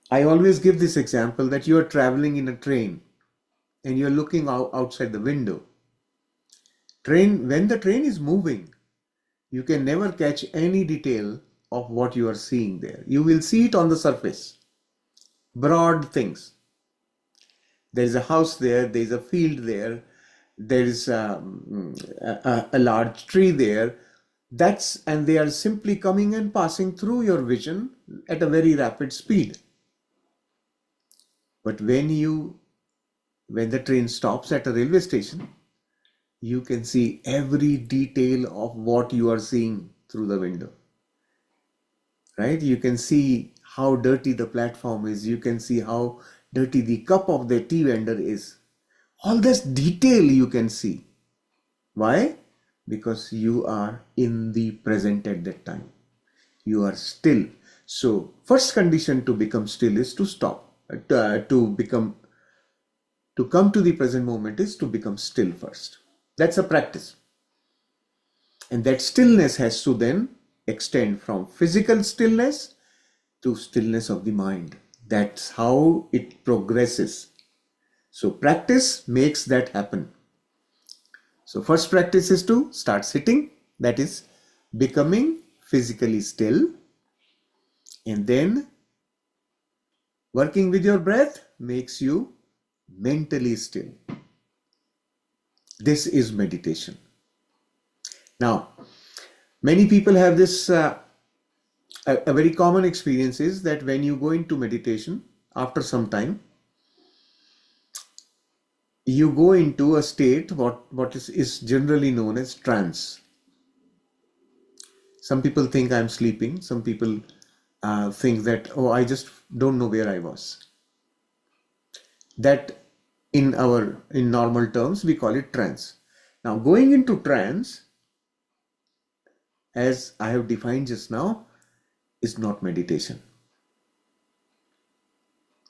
I always give this example that you are traveling in a train and you're looking outside the window. When the train is moving, you can never catch any detail of what you are seeing there. You will see it on the surface. Broad things. There is a house there, there is a field there, there is a large tree there. And they are simply coming and passing through your vision at a very rapid speed. But when the train stops at a railway station, you can see every detail of what you are seeing through the window. Right? You can see how dirty the platform is. You can see how dirty the cup of the tea vendor is. All this detail you can see. Why? Because you are in the present at that time. You are still. So, first condition to become still is to stop. To come to the present moment is to become still first. That's a practice. And that stillness has to then extend from physical stillness to stillness of the mind. That's how it progresses. So practice makes that happen. So first practice is to start sitting, that is becoming physically still, and then working with your breath makes you mentally still. This is meditation. Now, many people have this, a very common experience is that when you go into meditation, after some time, you go into a state, what is generally known as trance. Some people think I'm sleeping. Some people think that, oh, I just don't know where I was. That in normal terms, we call it trance. Now, going into trance, as I have defined just now, is not meditation.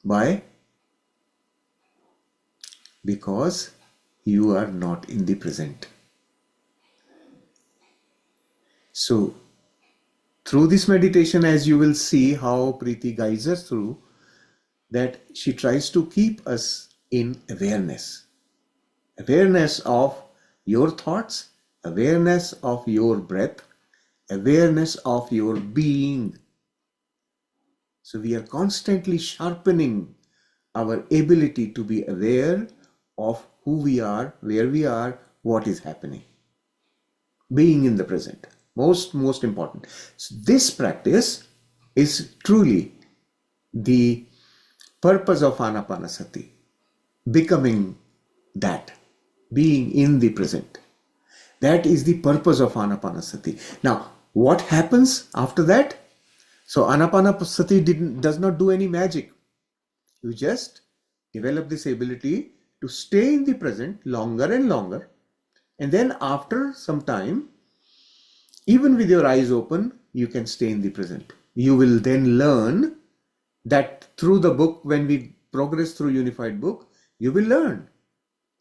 Why? Because you are not in the present. So, through this meditation, as you will see how Preeti guides us through, that she tries to keep us in awareness. Awareness of your thoughts, awareness of your breath, awareness of your being. So we are constantly sharpening our ability to be aware of who we are, where we are, what is happening. Being in the present. Most important. So this practice is truly the purpose of Anapanasati. Becoming that. Being in the present. That is the purpose of Anapanasati. Now, what happens after that? So Anapanasati does not do any magic. You just develop this ability to stay in the present longer and longer. And then after some time, even with your eyes open, you can stay in the present. You will then learn that through the book, when we progress through Unified Book, you will learn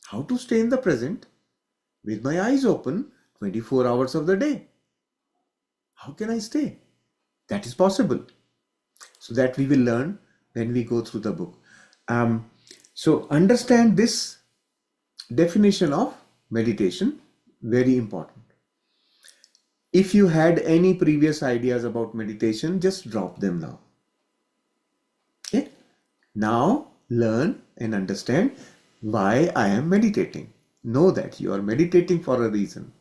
how to stay in the present with my eyes open 24 hours of the day. How can I stay? That is possible. So that we will learn when we go through the book. So understand this definition of meditation, very important. If you had any previous ideas about meditation, just drop them now. Okay? Now learn and understand why I am meditating. Know that you are meditating for a reason.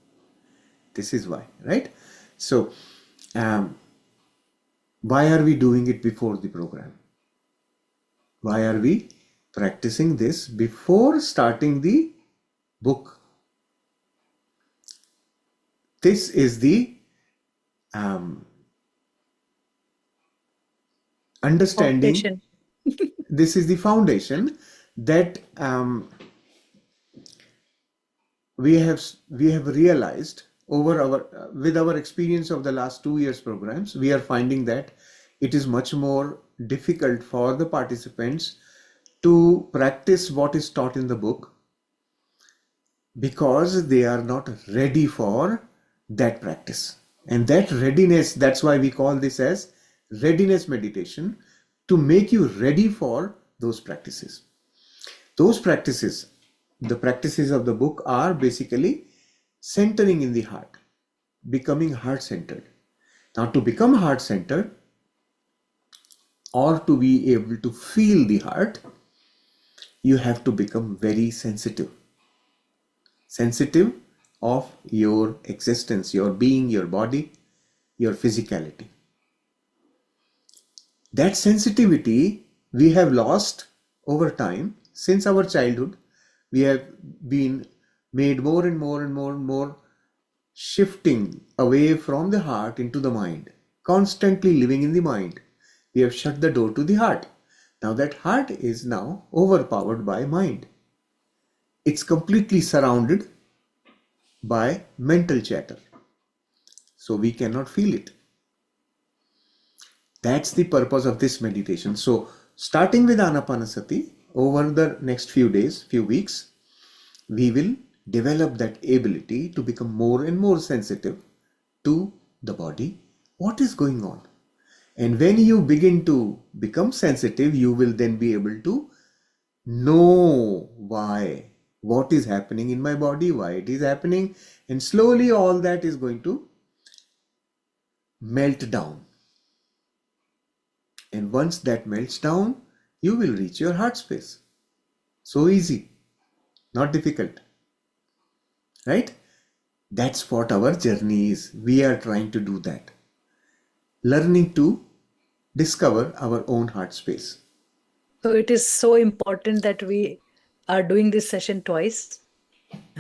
This is why, right? So, why are we doing it before the program? Why are we practicing this before starting the book? This is the understanding.
Foundation.
This is the foundation that we have realized over our with our experience of the last 2 years programs. We are finding that it is much more difficult for the participants to practice what is taught in the book because they are not ready for that practice. And that readiness, that's why we call this as readiness meditation, to make you ready for those practices. Those practices, the practices of the book, are basically centering in the heart, becoming heart centered. Now, to become heart centered or to be able to feel the heart, you have to become very sensitive. Sensitive of your existence, your being, your body, your physicality. That sensitivity we have lost over time. Since our childhood, we have been made more and more and more and more shifting away from the heart into the mind, constantly living in the mind. We have shut the door to the heart. Now that heart is now overpowered by mind. It's completely surrounded by mental chatter. So we cannot feel it. That's the purpose of this meditation. So starting with Anapanasati, over the next few days, few weeks, we will develop that ability to become more and more sensitive to the body, what is going on. And when you begin to become sensitive, you will then be able to know why, what is happening in my body, why it is happening, and slowly all that is going to melt down. And once that melts down, you will reach your heart space. So easy, not difficult, right? That's what our journey is. We are trying to do that. Learning to discover our own heart space.
So it is so important that we are doing this session twice.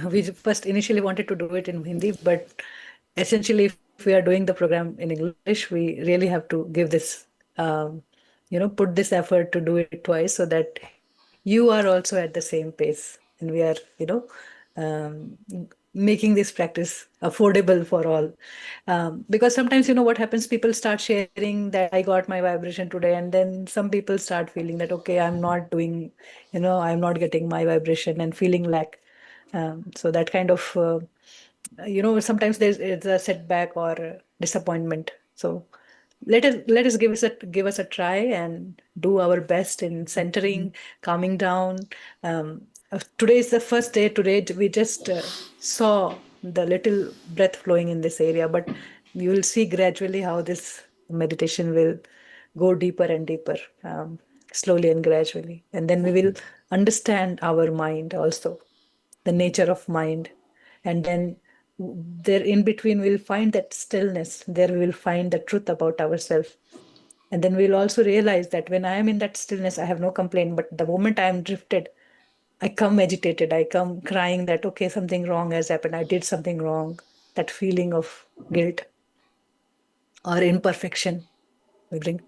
We first initially wanted to do it in Hindi, but essentially, if we are doing the program in English, we really have to give this, um, put this effort to do it twice so that you are also at the same pace, and we are, um, making this practice affordable for all. Because sometimes, what happens, people start sharing that I got my vibration today, and then some people start feeling that, okay, I'm not doing, I'm not getting my vibration and feeling lack. So that kind of, sometimes it's a setback or a disappointment. So let us give us a try and do our best in centering, calming down. Today is the first day. Today we just saw the little breath flowing in this area, but you will see gradually how this meditation will go deeper and deeper. slowly and gradually. And then we will understand our mind also, the nature of mind. And then there in between, we'll find that stillness. There we will find the truth about ourselves. And then we'll also realize that when I am in that stillness, I have no complaint. But the moment I am drifted, I come agitated, I come crying that, okay, something wrong has happened. I did something wrong. That feeling of guilt or imperfection we bring.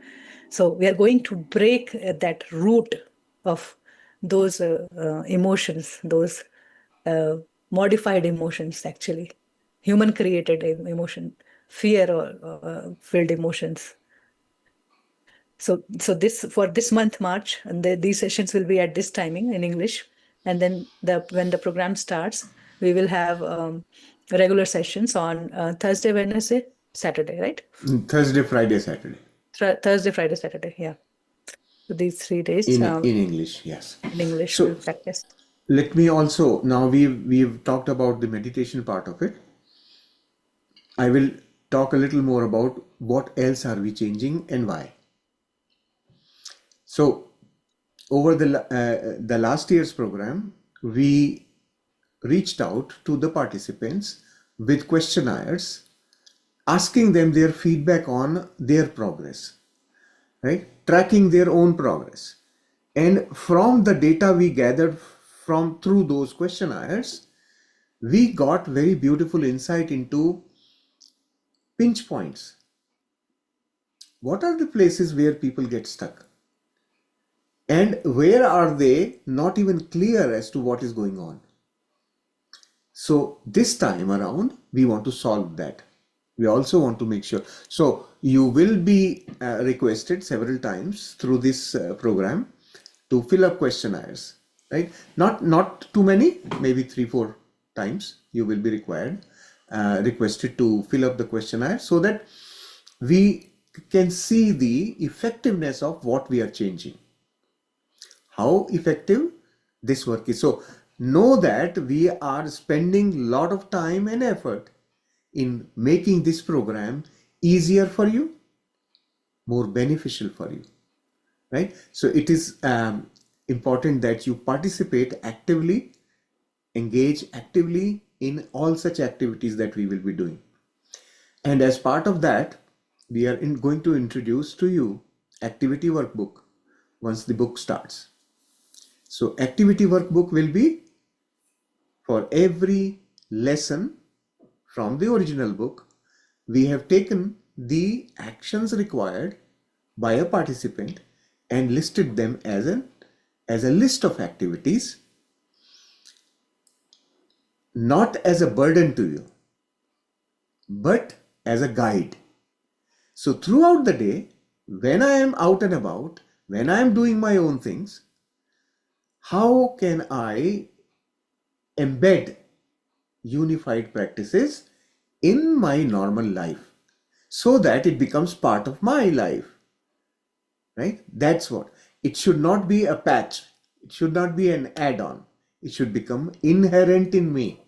So we are going to break that root of those emotions, those uh, modified emotions, actually, human created emotion, fear or filled emotions. So this for this month March, and these sessions will be at this timing in English, and then when the program starts, we will have regular sessions on Thursday, Wednesday, Saturday, right?
Thursday, Friday, Saturday.
Thursday, Friday, Saturday, yeah. So these 3 days
In English, yes.
in English we'll
So
practice.
let me also, now we've talked about the meditation part of it. I will talk a little more about what else are we changing and why. So over the last year's program, we reached out to the participants with questionnaires, asking them their feedback on their progress, right? Tracking their own progress. And from the data we gathered from through those questionnaires, we got very beautiful insight into pinch points. What are the places where people get stuck? And where are they not even clear as to what is going on? So this time around, we want to solve that. We also want to make sure. So you will be requested several times through this program to fill up questionnaires, right? Not too many, maybe 3-4 times you will be requested to fill up the questionnaire so that we can see the effectiveness of what we are changing. How effective this work is. So know that we are spending a lot of time and effort in making this program easier for you, more beneficial for you, right? So it is important that you participate actively, engage actively in all such activities that we will be doing. And as part of that, we are going to introduce to you activity workbook once the book starts. So activity workbook will be for every lesson from the original book. We have taken the actions required by a participant and listed them as a list of activities, not as a burden to you, but as a guide. So throughout the day, when I am out and about, when I am doing my own things, how can I embed unified practices in my normal life so that it becomes part of my life, right? That's what. It should not be a patch. It should not be an add-on. It should become inherent in me.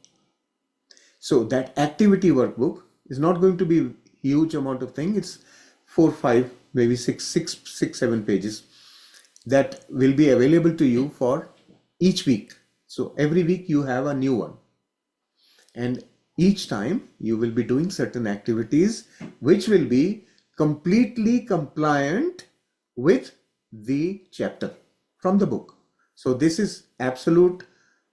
So that activity workbook is not going to be a huge amount of thing. It's 4, 5, maybe 6, 7 pages that will be available to you for each week. So every week you have a new one. And each time you will be doing certain activities which will be completely compliant with the chapter from the book. So this is absolute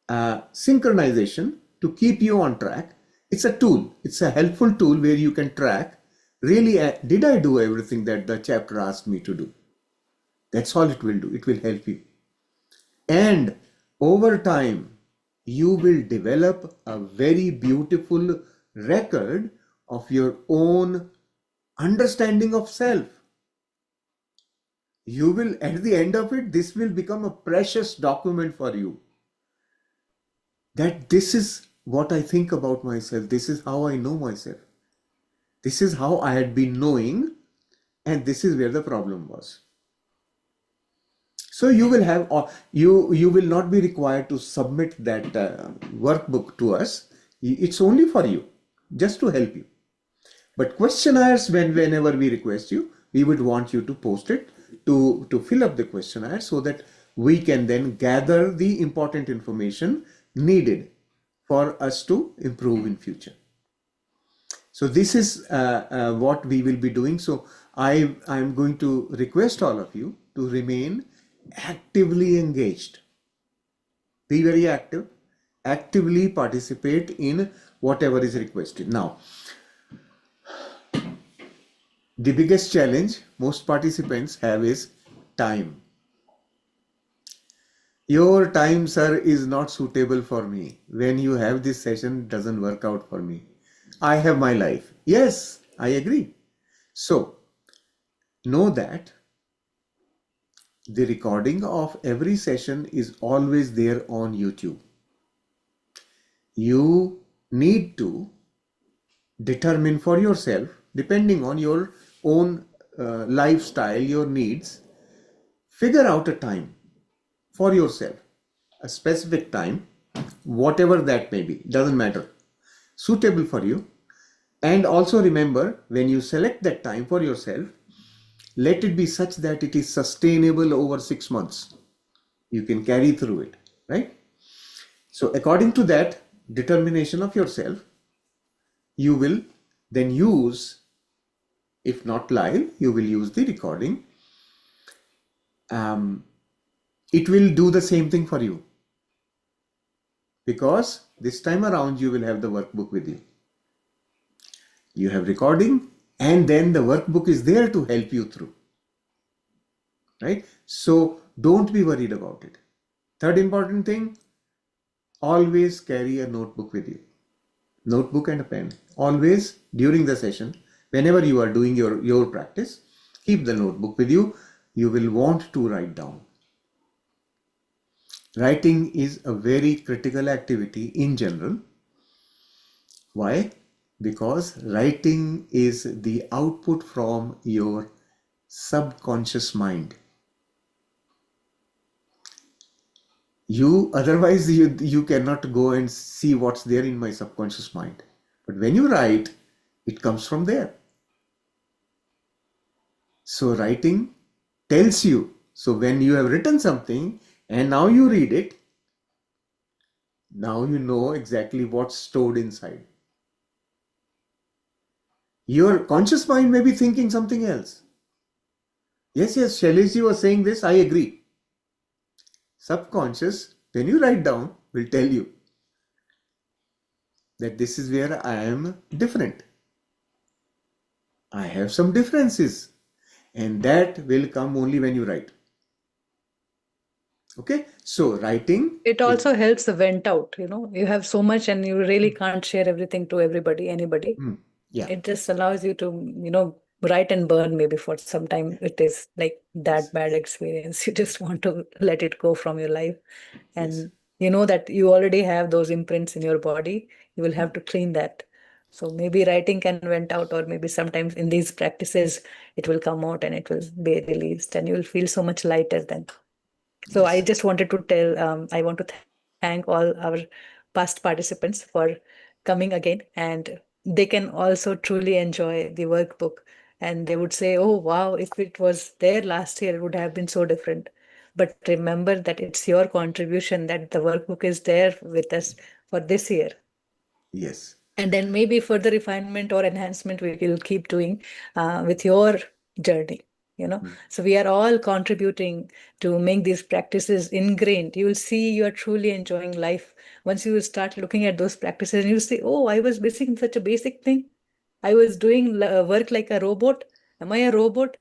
synchronization to keep you on track. It's a tool. It's a helpful tool where you can track, really, did I do everything that the chapter asked me to do? That's all it will do. It will help you. And over time, you will develop a very beautiful record of your own understanding of self. You will, at the end of it, this will become a precious document for you. That this is what I think about myself. This is how I know myself. This is how I had been knowing, and this is where the problem was. So you will have, you will not be required to submit that workbook to us. It's only for you, just to help you. But questionnaires, whenever we request you, we would want you to post it to fill up the questionnaire so that we can then gather the important information needed for us to improve in future. So this is what we will be doing. So I'm going to request all of you to remain actively engaged. Be very active, actively participate in whatever is requested. Now, the biggest challenge most participants have is time. Your time, sir, is not suitable for me. When you have this session, doesn't work out for me. I have my life. Yes, I agree. So, know that the recording of every session is always there on YouTube. You need to determine for yourself, depending on your own lifestyle, your needs, figure out a time for yourself, a specific time, whatever that may be, doesn't matter, suitable for you. And also remember, when you select that time for yourself, let it be such that it is sustainable over 6 months. You can carry through it, right? So according to that determination of yourself, you will then use, if not live, you will use the recording. It will do the same thing for you, because this time around you will have the workbook with you. You have recording, and then the workbook is there to help you through, right? So don't be worried about it. Third important thing, always carry a notebook with you. Notebook and a pen. Always during the session, whenever you are doing your practice, keep the notebook with you. You will want to write down. Writing is a very critical activity in general. Why? Because writing is the output from your subconscious mind. Otherwise you cannot go and see what's there in my subconscious mind. But when you write, it comes from there. So writing tells you. So when you have written something and now you read it, now you know exactly what's stored inside. Your conscious mind may be thinking something else. Yes, Shaileshji was saying this, I agree. Subconscious, when you write down, will tell you that this is where I am different. I have some differences, and that will come only when you write. Okay, so writing
It
is,
also helps the vent out, you have so much and you really can't share everything to anybody.
yeah,
It just allows you to, write and burn. Maybe for some time it is like
yes,
that bad experience. You just want to let it go from your life.
yes,
And you know that you already have those imprints in your body. You will have to clean that. So maybe writing can vent out, or maybe sometimes in these practices, it will come out and it will be released, and you will feel so much lighter then. So I
yes,
just wanted to tell, I want to thank all our past participants for coming again. And they can also truly enjoy the workbook. And they would say, oh, wow, if it was there last year, it would have been so different. But remember that it's your contribution that the workbook is there with us for this year.
yes,
And then maybe further refinement or enhancement we will keep doing with your journey. So we are all contributing to make these practices ingrained. You will see you are truly enjoying life once you start looking at those practices, and you say, oh, I was missing such a basic thing. I was doing work like a robot. Am I a robot?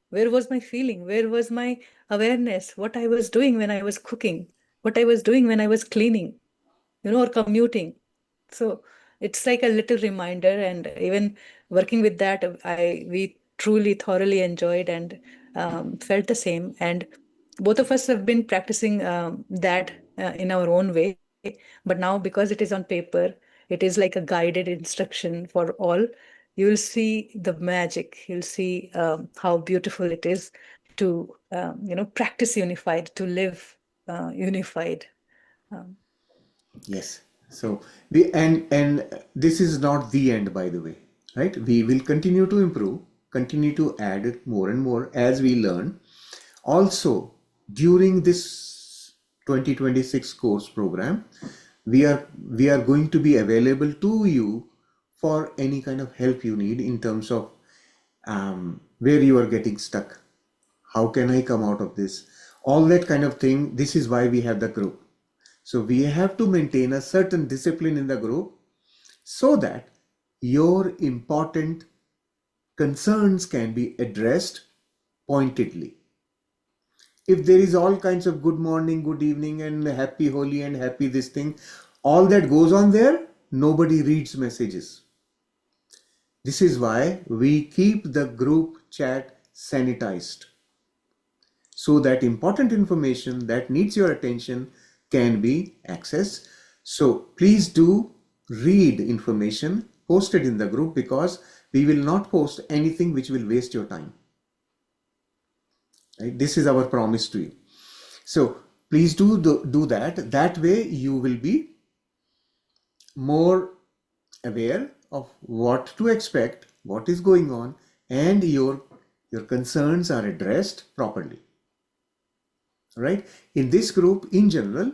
Where was my feeling? Where was my awareness? What I was doing when I was cooking? What I was doing when I was cleaning, or commuting? So it's like a little reminder. And even working with that, we truly thoroughly enjoyed and felt the same. And both of us have been practicing that in our own way. But now, because it is on paper, it is like a guided instruction for all. You will see the magic. You'll see how beautiful it is to practice unified, to live unified. Um,
yes. So and this is not the end, by the way, right? We will continue to improve, continue to add more and more as we learn. Also, during this 2026 course program, we are going to be available to you for any kind of help you need in terms of where you are getting stuck. How can I come out of this? All that kind of thing. This is why we have the group. So we have to maintain a certain discipline in the group so that your important concerns can be addressed pointedly. If there is all kinds of good morning, good evening, and happy Holi and happy this thing, all that goes on there, nobody reads messages. This is why we keep the group chat sanitized so that important information that needs your attention can be accessed. So please do read information posted in the group, because we will not post anything which will waste your time. Right? This is our promise to you. So please do that. That way you will be more aware of what to expect, what is going on, and your concerns are addressed properly. Right? In this group, in general,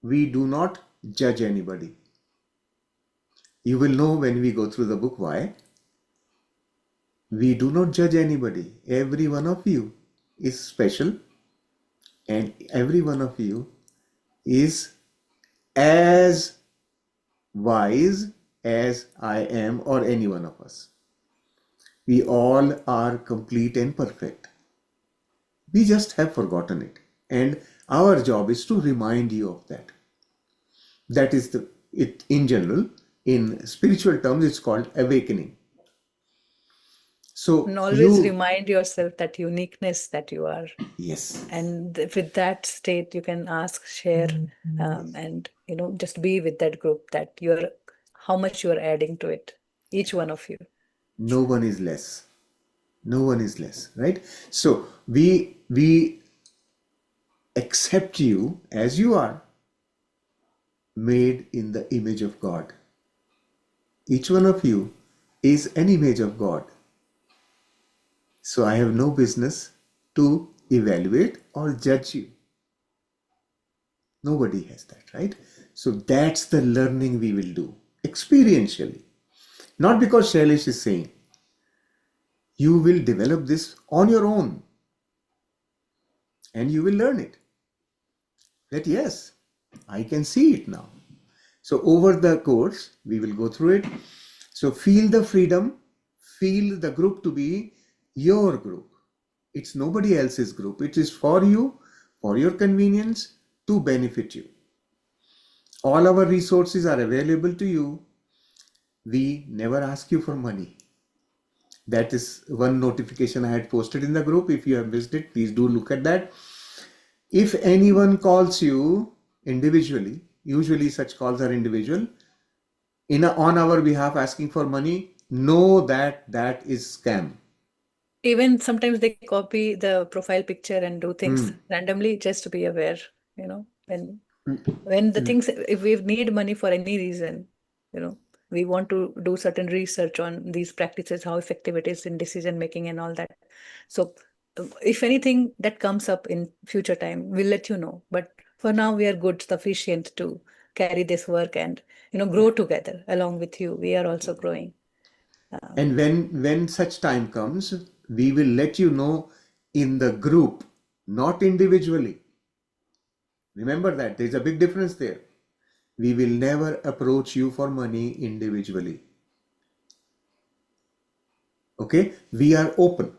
we do not judge anybody. You will know when we go through the book why. We do not judge anybody. Every one of you is special, and every one of you is as wise as I am or any one of us. We all are complete and perfect. We just have forgotten it. And our job is to remind you of that. That is it in general. In spiritual terms, it's called awakening. So
And always
you,
remind yourself that uniqueness that you are.
yes,
And with that state, you can ask, share, and just be with that group, that you're how much you are adding to it, each one of you.
no one is less. No one is less, right? So we accept you as you are, made in the image of God. Each one of you is an image of God. So I have no business to evaluate or judge you. Nobody has that, right? So that's the learning we will do experientially. Not because Shailesh is saying. You will develop this on your own and you will learn it. That yes, I can see it now. So over the course, we will go through it. So feel the freedom, feel the group to be your group. It's nobody else's group. It is for you, for your convenience, to benefit you. All our resources are available to you. We never ask you for money. That is one notification I had posted in the group. If you have missed it, please do look at that. If anyone calls you individually, usually such calls are individual, on our behalf asking for money, know that that is scam.
Even sometimes they copy the profile picture and do things randomly, just to be aware, when the things, if we need money for any reason, you know we want to do certain research on these practices, how effective it is in decision making and all that. So if anything that comes up in future time, we'll let you know. But for now, we are good, sufficient to carry this work and grow together along with you. We are also growing.
And when such time comes, we will let you know in the group, not individually. Remember that there's a big difference there. We will never approach you for money individually. Okay? We are open.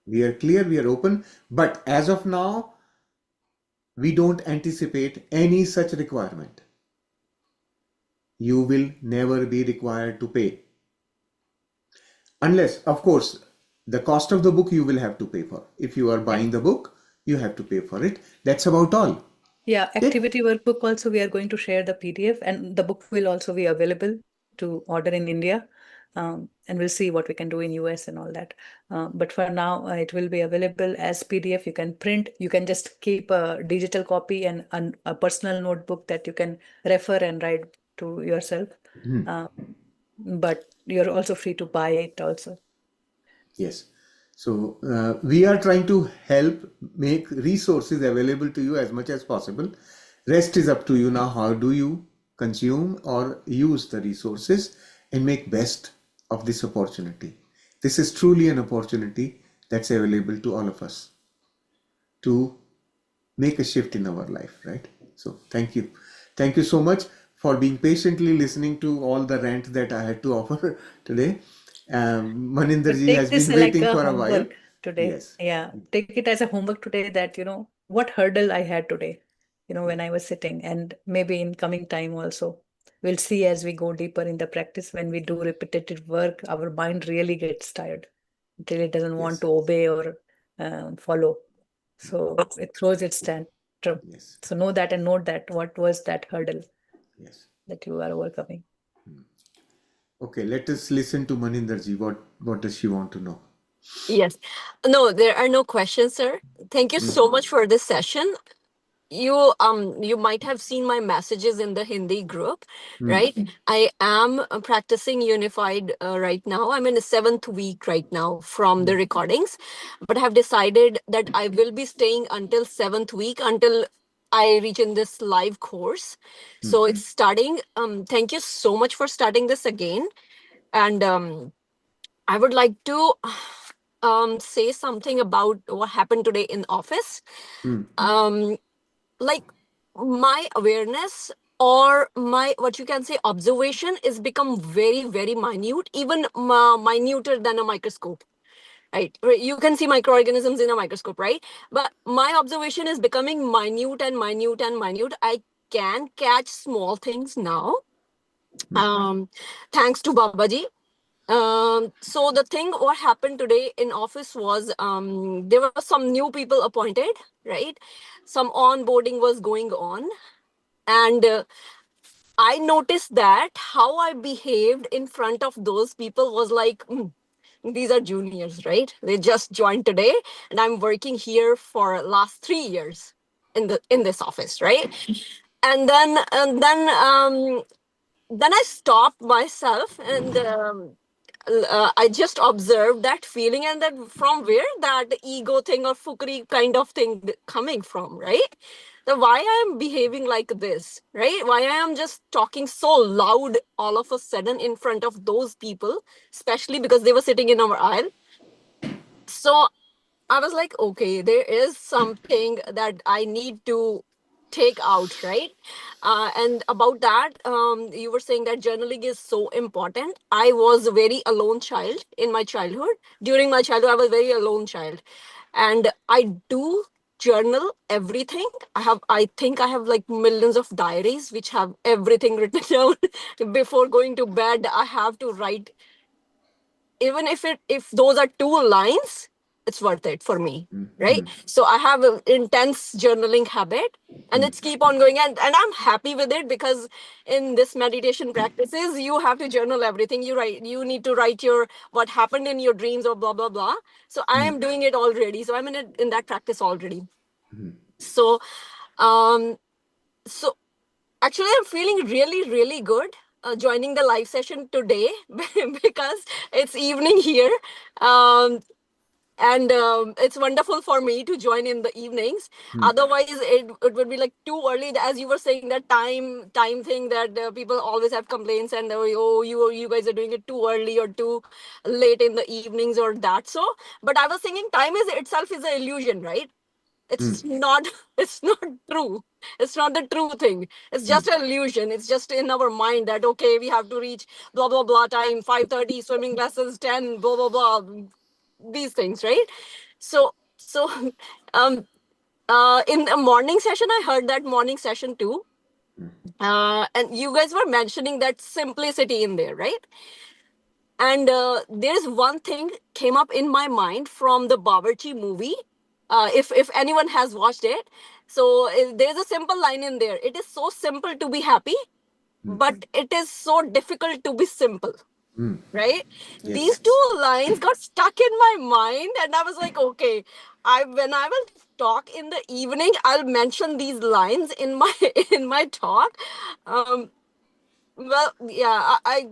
We are clear, we are open. But as of now, we don't anticipate any such requirement. You will never be required to pay. Unless, of course, the cost of the book you will have to pay for. If you are buying the book, you have to pay for it. That's about all.
Yeah,
Okay?
activity workbook also, we are going to share the PDF, and the book will also be available to order in India. And we'll see what we can do in US and all that. But for now, it will be available as PDF. You can print, you can just keep a digital copy and a personal notebook that you can refer and write to yourself. But you're also free to buy it also.
Yes. So we are trying to help make resources available to you as much as possible. Rest is up to you now. How do you consume or use the resources and make best of this opportunity? This is truly an opportunity that's available to all of us to make a shift in our life, right? So thank you. Thank you so much for being patiently listening to all the rant that I had to offer today. Maninder
But
ji
take
has
this
been
like
waiting
a
for a while.
homework today.
Yes.
Yeah, take it as a homework today that, what hurdle I had today, when I was sitting, and maybe in coming time also. We'll see as we go deeper in the practice. When we do repetitive work, our mind really gets tired. It really doesn't want
Yes.
to obey or follow. So it throws its tantrum.
Yes.
So know that and note that what was that hurdle
Yes.
that you are overcoming.
Okay, let us listen to Maninder ji. What does she want to know?
Yes. No, there are no questions, sir. Thank you
Hmm.
so much for this session. You might have seen my messages in the Hindi group,
Hmm.
right? I am practicing unified right now. I'm in the 7th week right now from the recordings, but have decided that I will be staying until 7th week, until I reach in this live course. So it's starting. Thank you so much for starting this again. And I would like to say something about what happened today in office.
Hmm.
Um, like my awareness, or my, what you can say, observation is become very very minute, even minuter than a microscope, right? You can see microorganisms in a microscope, right? But my observation is becoming minute and minute and minute. I can catch small things now, um thanks to Babaji. So the thing what happened today in office was, there were some new people appointed, right? Some onboarding was going on, and I noticed that how I behaved in front of those people was like, these are juniors, right? They just joined today, and I'm working here for last 3 years in this office, right? And then I stopped myself, and I just observed that feeling, and that from where that ego thing or fukri kind of thing coming from, right? The why I am behaving like this, right? Why I am just talking so loud all of a sudden in front of those people, especially because they were sitting in our aisle. So I was like, okay, there is something that I need to take out, right? And about that, you were saying that journaling is so important. I was a very alone child in my childhood. During my childhood, I was a very alone child, and I do journal everything. I think I have like millions of diaries which have everything written down. Before going to bed, I have to write, even if those are 2 lines, it's worth it for me, right? So I have an intense journaling habit, and it's keep on going, and I'm happy with it, because in this meditation practices you have to journal everything. You need to write your what happened in your dreams or blah blah blah. So I am doing it already, so I'm in that practice already. So um so actually, I'm feeling really, really good joining the live session today because it's evening here. Um, and it's wonderful for me to join in the evenings. Otherwise, it would be like too early. As you were saying, that time thing that people always have complaints, and oh, you guys are doing it too early or too late in the evenings or that. So, but I was thinking time is itself is an illusion, right? It's not it's not true. It's not the true thing. It's just an illusion. It's just in our mind that okay, we have to reach blah blah blah time, 5:30 swimming lessons, 10 blah blah blah, these things, right? So um in the morning session, I heard that morning session too. And you guys were mentioning that simplicity in there, right? And there's one thing came up in my mind from the Bawarchi movie. If anyone has watched it, so there's a simple line in there. It is so simple to be happy, but it is so difficult to be simple, right? These
Yes.
two lines got stuck in my mind, and I was like, okay, I when I will talk in the evening, I'll mention these lines in my in my talk. Um, well, yeah, I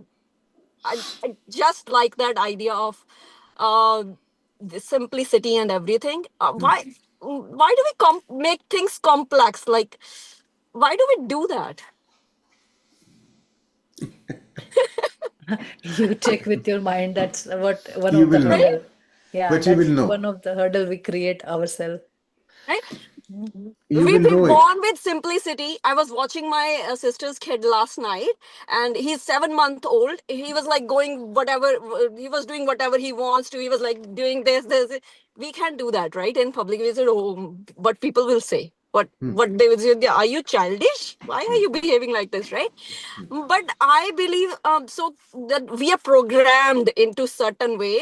just like that idea of uh, the simplicity and everything. Why do we make things complex? Like, why do we do that?
You check with your mind. That's what one
You
of the
will know,
Right?
hurdle. Yeah,
but you will
that's
know.
one of the hurdle we create ourselves.
Right?
You
We've
will
been
know it.
born with simplicity. I was watching my sister's kid last night, and he's 7 month old. He was like going whatever, he was doing whatever he wants to. He was like doing this. We can't do that, right? In public, we said, oh, what people will say. What they will say, are you childish? Why are you behaving like this, right? But I believe so that we are programmed into certain way,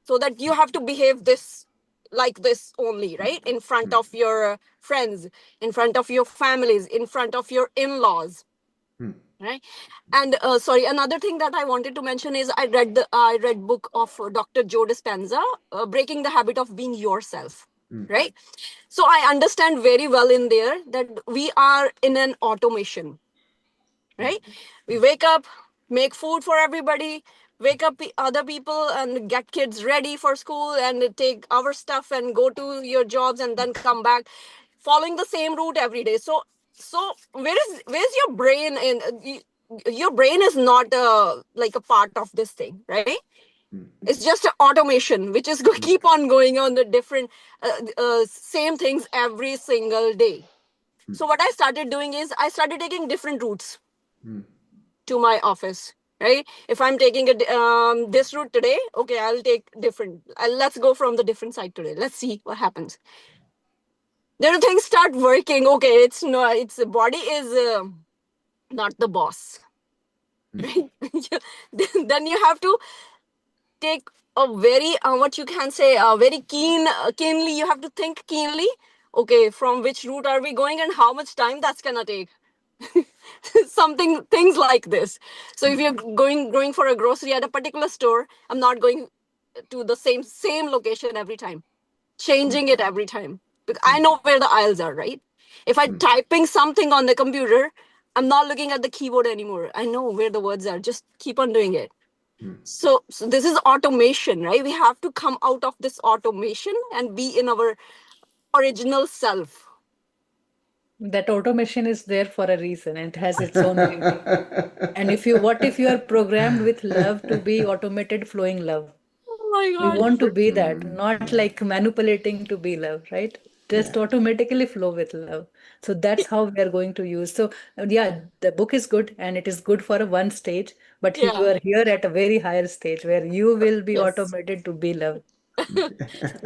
so that you have to behave this like this only, right? In front of your friends, in front of your families, in front of your in-laws, right? And sorry, another thing that I wanted to mention is I read book of Dr. Joe Dispenza, Breaking the Habit of Being Yourself, right? So I understand very well in there that we are in an automation, right? We wake up, make food for everybody, wake up other people and get kids ready for school and take our stuff and go to your jobs and then come back, following the same route every day. So where's your brain in your brain is not like a part of this thing, right? It's just an automation which is going to keep on going on the different same things every single day. So what I started doing is I started taking different routes to my office, right? If I'm taking this route today, okay, I'll take different, let's go from the different side today, let's see what happens. Then things start working. Okay, it's no, it's the body is not the boss, right? Then you have to take a very what you can say very keenly, you have to think keenly, okay, from which route are we going and how much time that's gonna take. Something things like this. So if you're going for a grocery at a particular store, I'm not going to the same location every time, changing it every time, because I know where the aisles are, right? If I'm typing something on the computer, I'm not looking at the keyboard anymore. I know where the words are, just keep on doing it. So this is automation, right? We have to come out of this automation and be in our original self.
That automation is there for a reason and it has its own beauty. And what if you are programmed with love to be automated flowing love?
Oh my
We
god.
want to be that, not like manipulating to be love, right? Just
Yeah.
automatically flow with love. So that's how we are going to use. So yeah, the book is good and it is good for a one stage, but you
Yeah.
are here at a very higher stage where you will be
Yes.
automated to be love.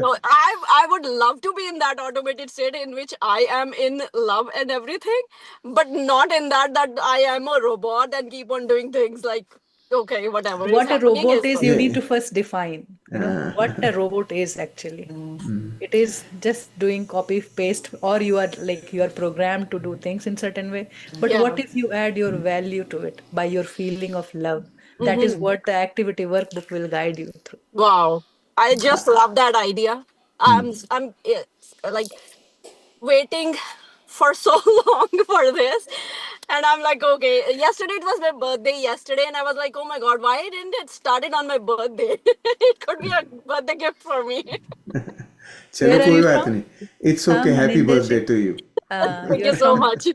No, I would love to be in that automated state in which I am in love and everything, but not in that I am a robot and keep on doing things like, okay, whatever is
What a
happening
robot
is
is,
good.
you
Yeah.
need to first define, what a robot is actually. It is just doing copy paste, or you are programmed to do things in certain way. But
Yeah.
what if you add your value to it by your feeling of love? That is what the activity workbook will guide you through.
Wow. I just love that idea. I'm like waiting for so long for this. And I'm like, okay, yesterday it was my birthday yesterday, and I was like, oh my god, why didn't it started on my birthday? It could be a birthday gift for me.
चलो
Where are
कोई
you
बात
from?
नहीं. It's okay. Happy
Anindya
birthday
ji?
to you.
Thank you
You're
so
from,
much.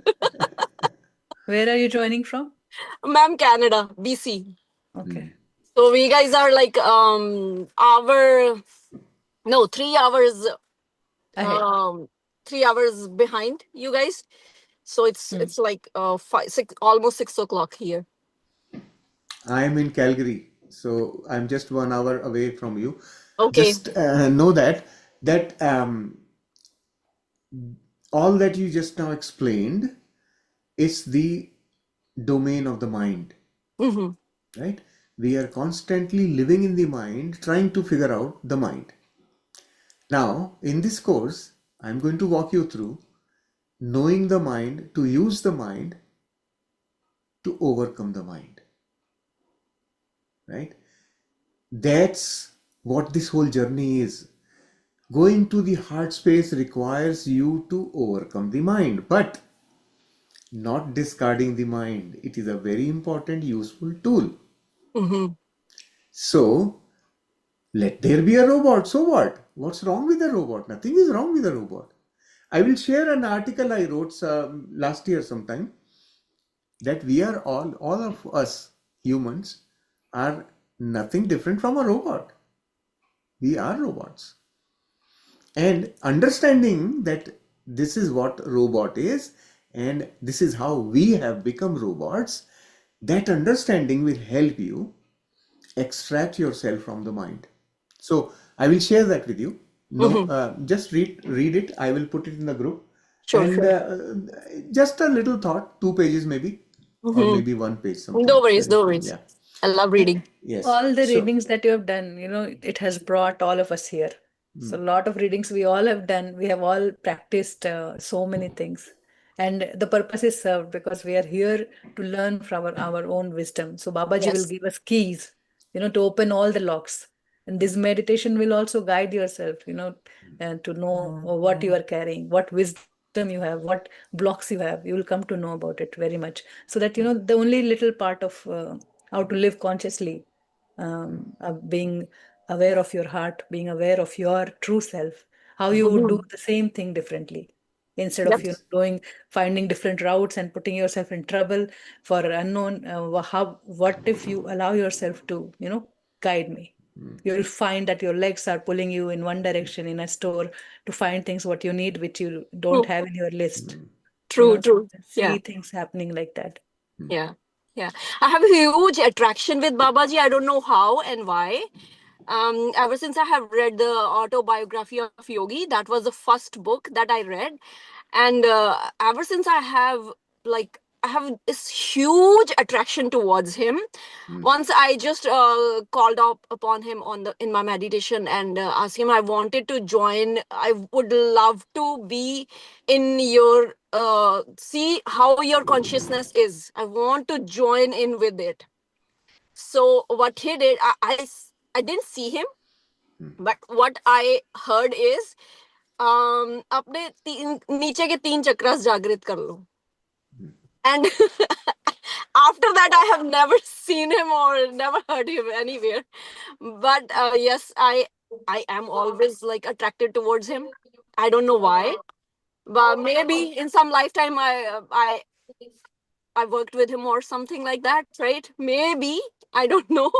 where are you joining from?
Ma'am, Canada, BC.
Okay.
So we guys are like hour no 3 hours
Ahead.
um 3 hours behind you guys. So
Hmm.
it's like 5 6 almost 6 o'clock here.
I'm in Calgary, so I'm just 1 hour away from you.
Okay.
Just know that all that you just now explained is the domain of the mind,
Mm-hmm.
right? We are constantly living in the mind, trying to figure out the mind. Now, in this course, I'm going to walk you through knowing the mind, to use the mind to overcome the mind, right? That's what this whole journey is. Going to the heart space requires you to overcome the mind, but not discarding the mind. It is a very important, useful tool.
Mm-hmm.
So, Let there be a robot. So what? What's wrong with a robot? Nothing is wrong with a robot. I will share an article I wrote last year sometime, that we are all of us humans are nothing different from a robot. We are robots. And understanding that this is what robot is and this is how we have become robots, that understanding will help you extract yourself from the mind. So I will share that with you. No,
Mm-hmm.
just read it. I will put it in the group,
Sure,
and
sure.
just a little thought, 2 pages maybe, or
Mm-hmm.
maybe 1 page,
No
something
worries,
very
no
small.
worries.
Yeah.
I love
And
reading.
yes.
All the
So
readings that you have done, it has brought all of us here. So, a lot of readings we all have done. We have all practiced so many things. And the purpose is served because we are here to learn from our own wisdom. So, Babaji will
Yes.
give us keys, to open all the locks. And this meditation will also guide yourself, and to know what you are carrying, what wisdom you have, what blocks you have. You will come to know about it very much. So that, the only little part of how to live consciously, being aware of your heart, being aware of your true self, how you would do
Mm-hmm.
the same thing differently instead of
Yep.
yes.
doing finding different routes and putting yourself in trouble for unknown. What if you allow yourself to guide me? You will find that your legs are pulling you in one direction in a store to find things what you need which you don't
True,
have in your list.
true,
So
true.
see
Yeah.
things happening like that.
Yeah. Yeah. I have a huge attraction with Babaji. I don't know how and why. Ever since I have read the autobiography of Yogi, that was the first book that I read, and ever since I have this huge attraction towards him. Once I just called up upon him on the in my meditation and asked him I wanted to join. I would love to be in your see how your consciousness is. I want to join in with it. So what he did, I didn't see him, but what I heard is अपने नीचे के 3 चक्रास जागृत कर लो. And after that I have never seen him or never heard him anywhere. But yes, I am always like attracted towards him. I don't know why, but maybe in some lifetime I worked with him or something like that, right? Maybe. I don't know.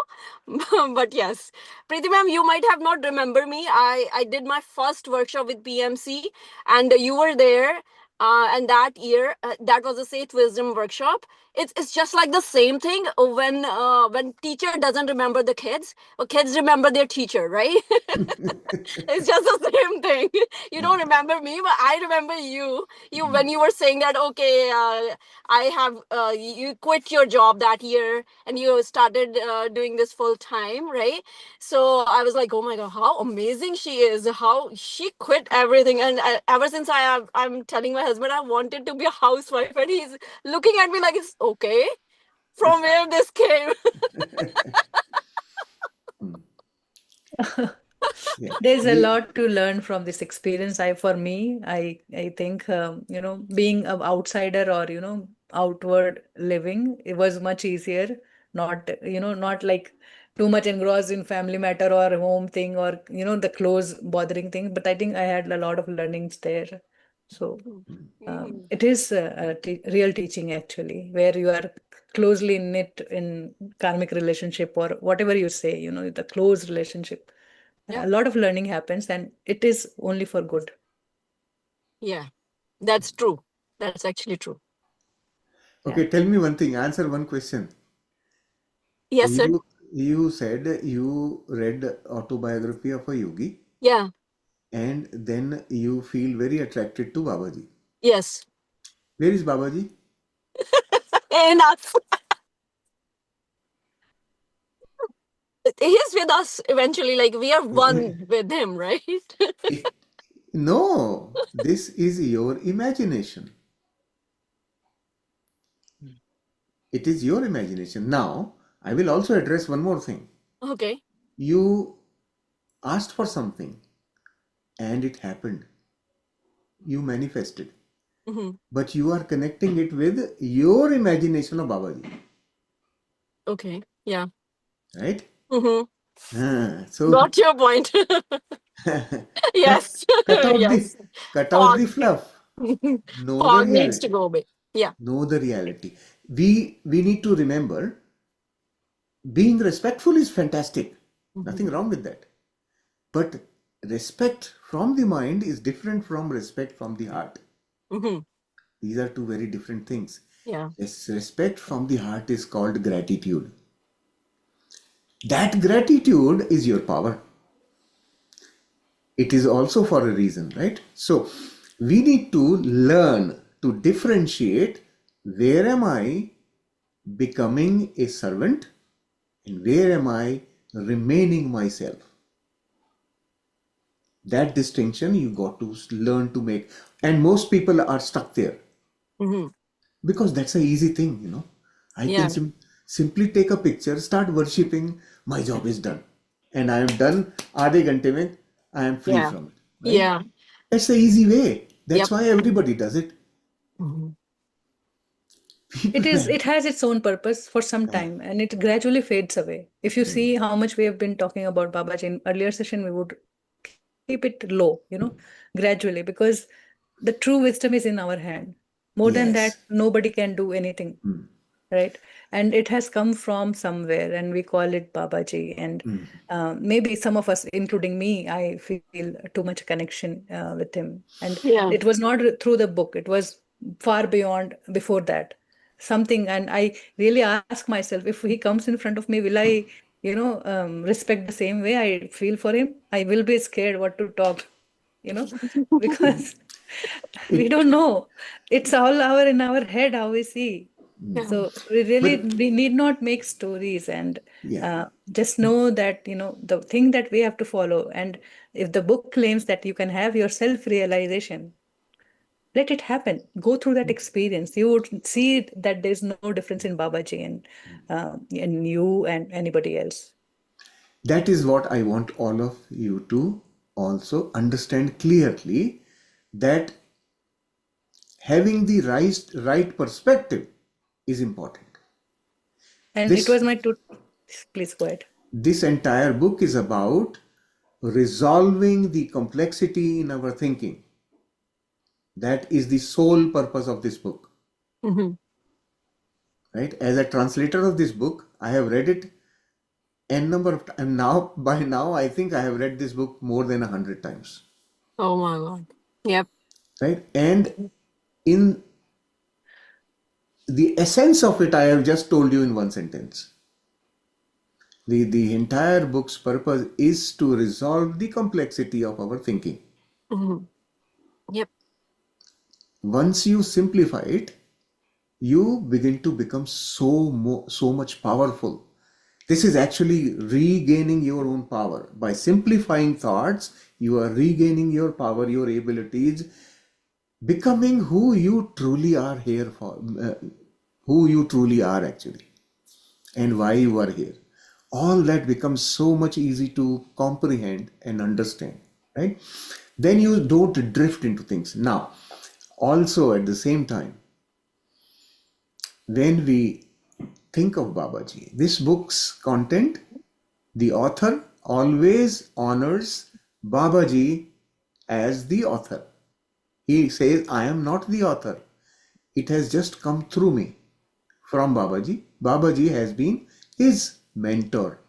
But yes. Preeti ma'am, you might have not remember me. I did my first workshop with PMC and you were there. And that year, that was a Sage Wisdom workshop. It's just like the same thing when teacher doesn't remember the kids, or kids remember their teacher, right? It's just the same thing. You don't remember me, but I remember you. You when you were saying that, okay, I have you quit your job that year and you started doing this full time, right? So I was like, oh my god, how amazing she is! How she quit everything, and ever since I'm telling my husband I wanted to be a housewife, and he's looking at me like it's okay. From where this came?
Yeah.
There's a
The
lot to learn from this experience. For me, I think, being an outsider or, outward living, it was much easier. Not like too much engrossed in family matter or home thing or, the close bothering thing. But I think I had a lot of learnings there. So it is a real teaching actually, where you are closely knit in karmic relationship or whatever you say, the close relationship.
Yeah,
A lot of learning happens and it is only for good.
yeah, that's true. That's actually true.
Yeah.
okay, tell me one thing. Answer one question.
Yes, sir.
You said you read autobiography of a yogi,
Yeah.
and then you feel very attracted to Babaji.
Yes.
Where is Babaji?
Enough. He's with us eventually. Like we are one with him, right?
It, no, this is your imagination. It is your imagination. Now, I will also address one more thing.
Okay.
You asked for something and it happened. You manifested.
Mm-hmm.
But you are connecting it with your imagination of Babaji.
Okay. Yeah.
Right?
Mm-hmm.
So
Got your point. Yes.
cut out the
Yes.
cut out
Fog.
the fluff. Know the
Fog needs to
reality.
go away. Yeah.
Know the reality. We need to remember being respectful is fantastic. Nothing wrong with that. But respect from the mind is different from respect from the heart.
Hmm.
These are two very different things.
Yeah.
Yes, respect from the heart is called gratitude. That gratitude is your power. It is also for a reason, right? So we need to learn to differentiate where am I becoming a servant and where am I remaining myself. That distinction you got to learn to make. And most people are stuck there
Hmm.
because that's an easy thing. I can
Yeah.
simply take a picture, start worshipping, my job is done. And I am done. आधे घंटे में I am free
Yeah.
from it, right?
Yeah.
That's the easy way. That's
Yep.
why everybody does it.
Mhm.
People
It has its own purpose for some
yeah.
time and it gradually fades away. If you see how much we have been talking about Babaji in earlier session, we would keep it low, gradually, because the true wisdom is in our hand. More than that,
Yes.
nobody can do anything, right? And it has come from somewhere, and we call it Babaji. And maybe some of us, including me, I feel too much connection with him. And
Yeah.
it was not through the book; it was far beyond before that. Something, and I really ask myself, if he comes in front of me, will I, respect the same way I feel for him? I will be scared what to talk, you know, because we
It
don't know. It's all in our head how we see.
Yeah.
So
but
we need not make stories, and
yeah.
just know that the thing that we have to follow. And if the book claims that you can have your self-realization, let it happen. Go through that experience. You would see that there's no difference in Babaji and you and anybody else.
That is what I want all of you to also understand clearly, that having the right perspective is important.
And it
This
was my two. Please go ahead.
this entire book is about resolving the complexity in our thinking. That is the sole purpose of this book,
Hmm.
right? As a translator of this book, I have read it n number of times. And now, by now, I think I have read this book more than 100 times,
Oh my God. Yep.
right? And in the essence of it, I have just told you in one sentence. The entire book's purpose is to resolve the complexity of our thinking.
Hmm. Yep.
Once you simplify it, you begin to become so much powerful. This is actually regaining your own power. By simplifying thoughts, you are regaining your power, your abilities, becoming who you truly are here for, who you truly are actually, and why you are here. All that becomes so much easy to comprehend and understand, right? Then you don't drift into things. Now, also at the same time, when we think of Babaji, this book's content, the author always honors Babaji as the author. He says, I am not the author. It has just come through me from Babaji. Babaji has been his mentor,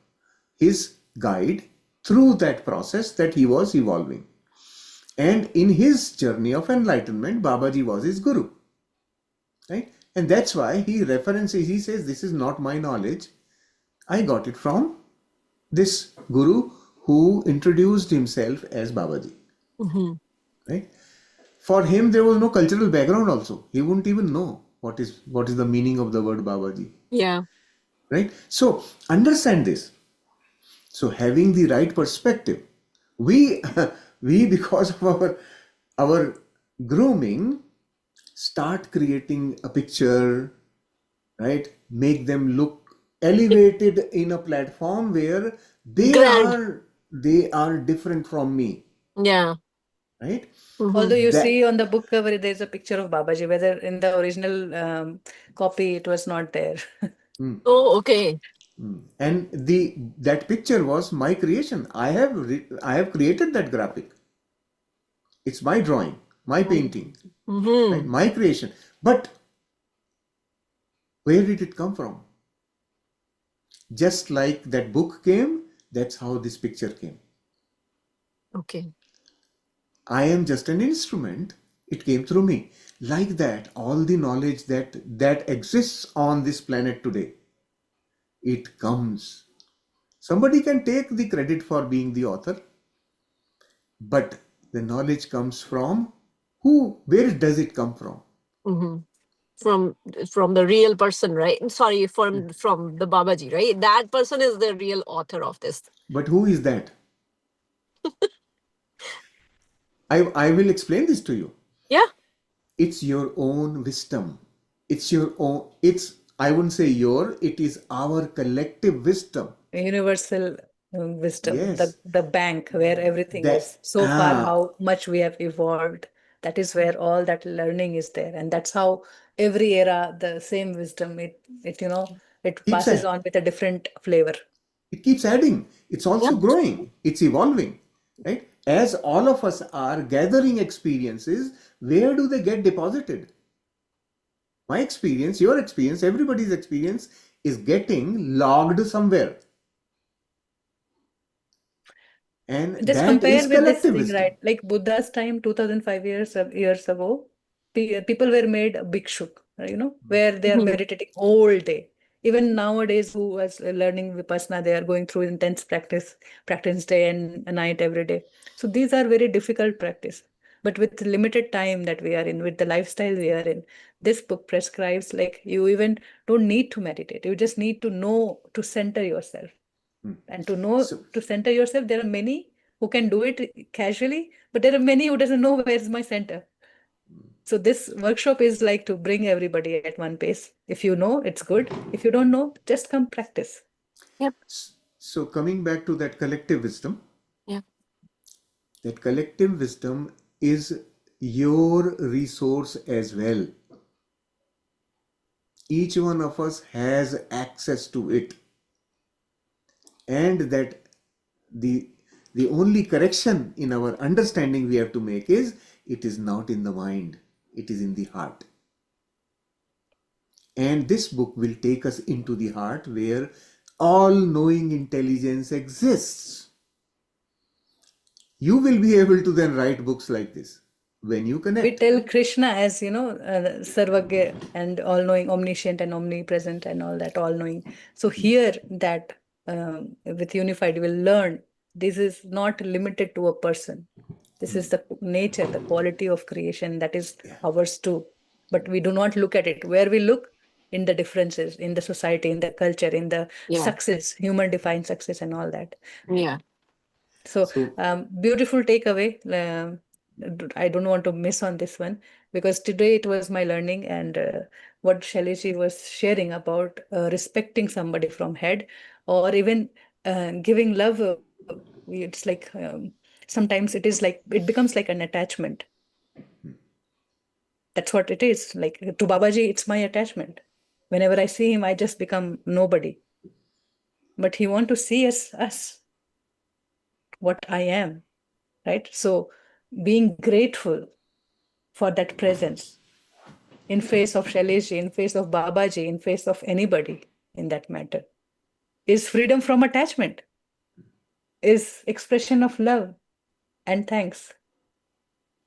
his guide through that process that he was evolving. And in his journey of enlightenment, Babaji was his guru. Right? And that's why he says, this is not my knowledge. I got it from this guru who introduced himself as Babaji.
Hmm.
Right? For him, there was no cultural background also. He wouldn't even know what is the meaning of the word Babaji.
Yeah.
Right? So understand this. So having the right perspective, we we because of our grooming start creating a picture, right? Make them look elevated in a platform where they
Grand.
are they are different from me,
Yeah.
right?
Hmm.
Although you
That
see on the book cover, there's a picture of Babaji, whether in the original copy it was not there.
Oh, okay.
And that picture was my creation. I have created that graphic. It's my drawing, my painting, right?
Mm-hmm.
My creation. But where did it come from? Just like that book came, that's how this picture came.
Okay.
I am just an instrument. It came through me. Like that, all the knowledge that exists on this planet today, it comes. Somebody can take the credit for being the author, but the knowledge comes from who? Where does it come from?
Mm-hmm. From the real person, right? Sorry, from the Babaji, right? That person is the real author of this.
But who is that? I will explain this to you.
Yeah.
It's your own wisdom. It's your own, it's, I wouldn't say your, it is our collective wisdom.
Universal wisdom,
Yes.
the bank where everything
That,
is. So far, how much we have evolved. That is where all that learning is there. And that's how every era, the same wisdom, it
keeps
passes
a,
on with a different flavor.
it keeps adding. It's also
Yep.
growing. It's evolving, right? As all of us are gathering experiences, where do they get deposited? My experience, your experience, everybody's experience is getting logged somewhere. And
Just
that is
compare with this
collective
thing, right?
wisdom.
Like Buddha's time, 2005 years ago, people were made bhikshuk, where they are
Mhm.
meditating all day. Even nowadays, who was learning Vipassana, they are going through intense practice day and night every day. So these are very difficult practice. But with the limited time that we are in, with the lifestyle we are in, this book prescribes like you even don't need to meditate. You just need to know to center yourself. And to know
So,
to center yourself, there are many who can do it casually, but there are many who doesn't know where's my center. So this workshop is like to bring everybody at one pace. If you know, it's good. If you don't know, just come practice.
Yep.
so coming back to
Yeah.
that collective wisdom is your resource as well. Each one of us has access to it, and that the the only correction in our understanding we have to make is it is not in the mind, it is in the heart. And this book will take us into the heart where all knowing intelligence exists. You will be able to then write books like this when you
We
connect.
tell Krishna as, Sarvagya and all-knowing, omniscient and omnipresent and all that, all-knowing. So here that with Unified, we'll learn this is not limited to a person. This is the nature, the quality of creation that is ours too. But we do not look at it. Where we look in the differences in the society, in the culture, in the
Yeah.
success, human defined success and all that.
Yeah.
So
So,
beautiful takeaway. I don't want to miss on this one because today it was my learning and what Shaileji was sharing about respecting somebody from head or even giving love. It's like sometimes it is like it becomes like an attachment. That's what it is. Like to Babaji, it's my attachment. Whenever I see him, I just become nobody. But he want to see us, what I am, right? So being grateful for that presence in face of Shailesh, in face of Babaji, in face of anybody in that matter, is freedom from attachment, is expression of love and thanks.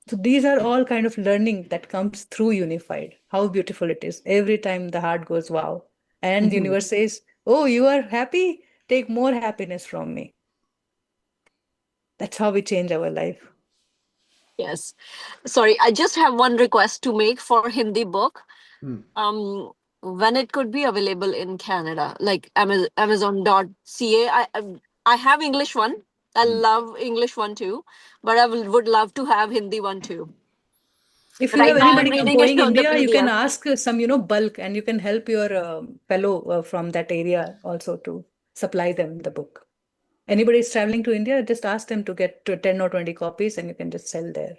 So these are all kind of learning that comes through Unified. How beautiful it is. Every time the heart goes, wow. And the
Mhm.
universe says, oh, you are happy? Take more happiness from me. That's how we change our life.
Yes. Sorry, I just have one request to make for Hindi book. Um, when it could be available in Canada, like Amazon.ca. I have English one. I love English one too, but would love to have Hindi one too.
If you
Right
have
now, I'm
anybody
reading it
going
on the
India, you can
PDF.
ask some, bulk, and you can help your fellow from that area also to supply them the book. Anybody is traveling to India, just ask them to get to 10 or 20 copies and you can just sell there.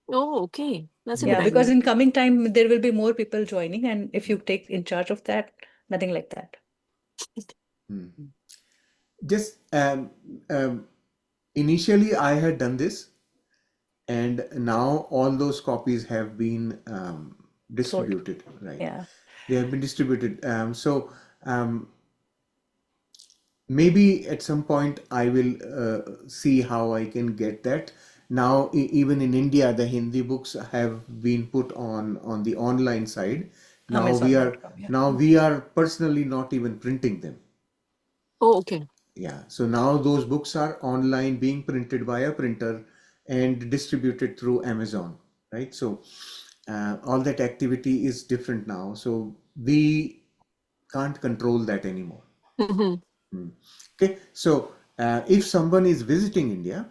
Oh, okay. That's a good
Yeah, because
idea.
in coming time, there will be more people joining. And if you take in charge of that, nothing like that.
Just initially, I had done this, and now all those copies have been
Sold.
distributed. Right?
Yeah.
They have been distributed. Um, maybe at some point I will see how I can get that. Now, even in India, the Hindi books have been put on the online side.
Amazon.com. Yeah.
Now we are personally not even printing them.
Oh, okay.
Yeah, so now those books are online, being printed by a printer and distributed through Amazon, right? So all that activity is different now. So we can't control that anymore.
Mhm.
Okay, so if someone is visiting India,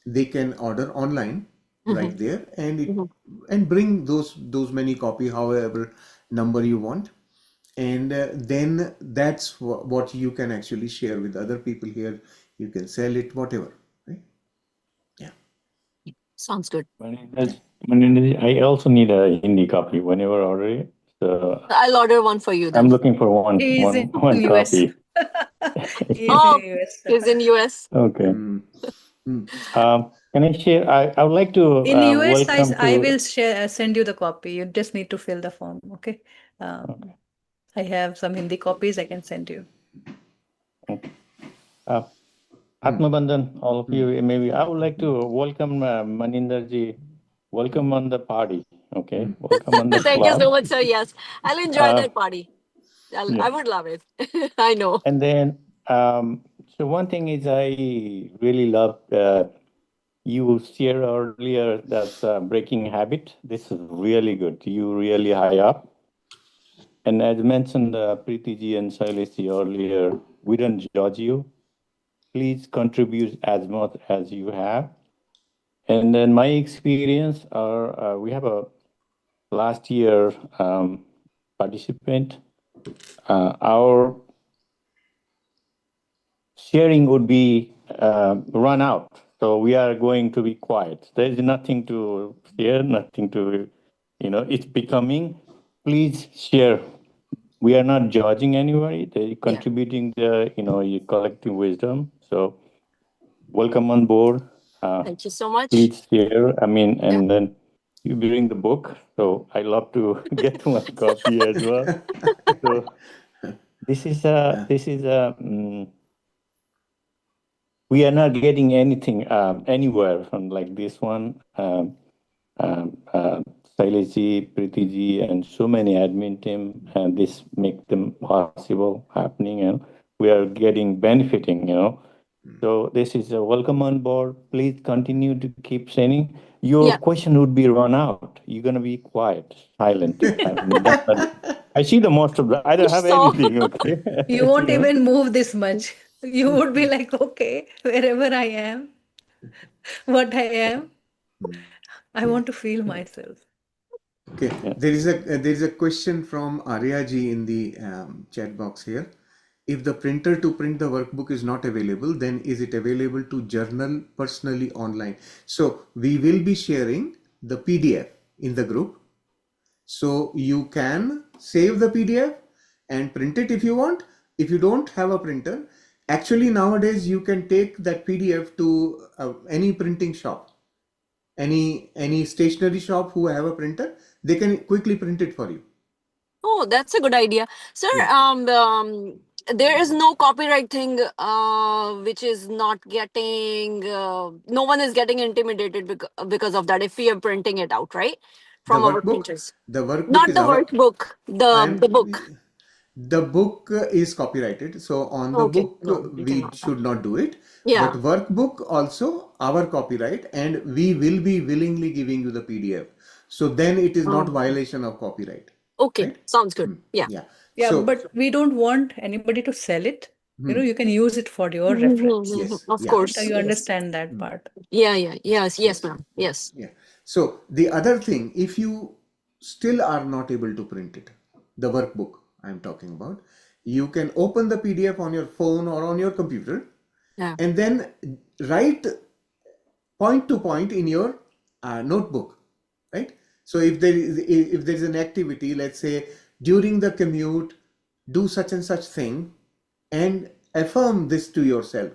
they can order online right
Mhm.
there,
Mhm.
and bring those many copy, however number you want, and then that's what you can actually share with other people here. You can sell it, whatever, right? Yeah.
Sounds good.
I also need a Hindi copy whenever I order it. So
I'll order one for you
I'm
then.
looking for
He is in
one
US.
copy.
He is in
Oh,
US.
he's in US.
Okay.
Mm, mm.
Can I share? I would like to
In US,
welcome
I
to.
will send you the copy. You just need to fill the form. Okay.
Okay.
I have some Hindi copies I can send you.
Okay. Atmabandhan, all of you, maybe I would like to welcome Maninderji. Welcome on the party. Okay. Welcome on the
Thank you so
club.
much, sir. Yes, I'll enjoy
Uh,
that party.
yeah.
I would love it. I know.
And then, so one thing is I really love you shared earlier that's breaking habit. This is really good. You really high up. And as mentioned, Preeti ji and Shailesh ji earlier, we don't judge you. Please contribute as much as you have. And then my experience are we have a last year participant. Our sharing would be run out. So we are going to be quiet. There is nothing to share, nothing to, it's becoming. Please share. We are not judging anybody. They're
Yeah.
contributing your collective wisdom. So welcome on board.
Thank you so much.
Please share. I mean,
Yeah.
and then you bring the book. So I love to get one copy as well. So this is we are not getting anything anywhere from like this one. Shailesh ji, Preeti ji, and so many admin team, and this make them possible happening, and we are getting benefiting. So this is a welcome on board. Please continue to keep sending. Your
Yeah.
question would be run out. You're gonna be quiet, silent. I mean, that's not, I see the most of the. I don't have
So
anything. Okay,
You won't
you know.
even move this much. You would be like, okay, wherever I am, what I am, I
Yeah.
want to feel myself.
Okay,
Yeah.
there is a question from Arya ji in the chat box here. If the printer to print the workbook is not available, then is it available to journal personally online? So we will be sharing the PDF in the group. So you can save the PDF and print it if you want. If you don't have a printer, actually nowadays you can take that PDF to any printing shop, any stationery shop who have a printer. They can quickly print it for you.
oh, that's a good idea. Sir,
Yeah.
there is no copyright thing which is not getting, no one is getting intimidated because of that if we are printing it out, right?
The
From our
workbook,
printers.
the workbook
Not
is
the
our,
workbook,
I'm,
the book.
the book is copyrighted. So on the
Okay,
book,
no, you
we
cannot.
should not do it. But
Yeah.
workbook also our copyright, and we will be willingly giving you the PDF. So then it is not violation of copyright,
Okay,
right?
sounds good. Yeah.
Yeah.
Yeah,
So
but we don't want anybody to sell it. You can use it for your reference.
yes,
Of
yeah.
Right?
course.
You
Yes.
understand that part.
Yeah, yeah, yes,
Yes.
ma'am. Yes.
Yeah. So the other thing, if you still are not able to print it, the workbook I'm talking about, you can open the PDF on your phone or on your computer,
Yeah.
and then write point to point in your notebook, right? So if there is an activity, let's say during the commute, do such and such thing, and affirm this to yourself.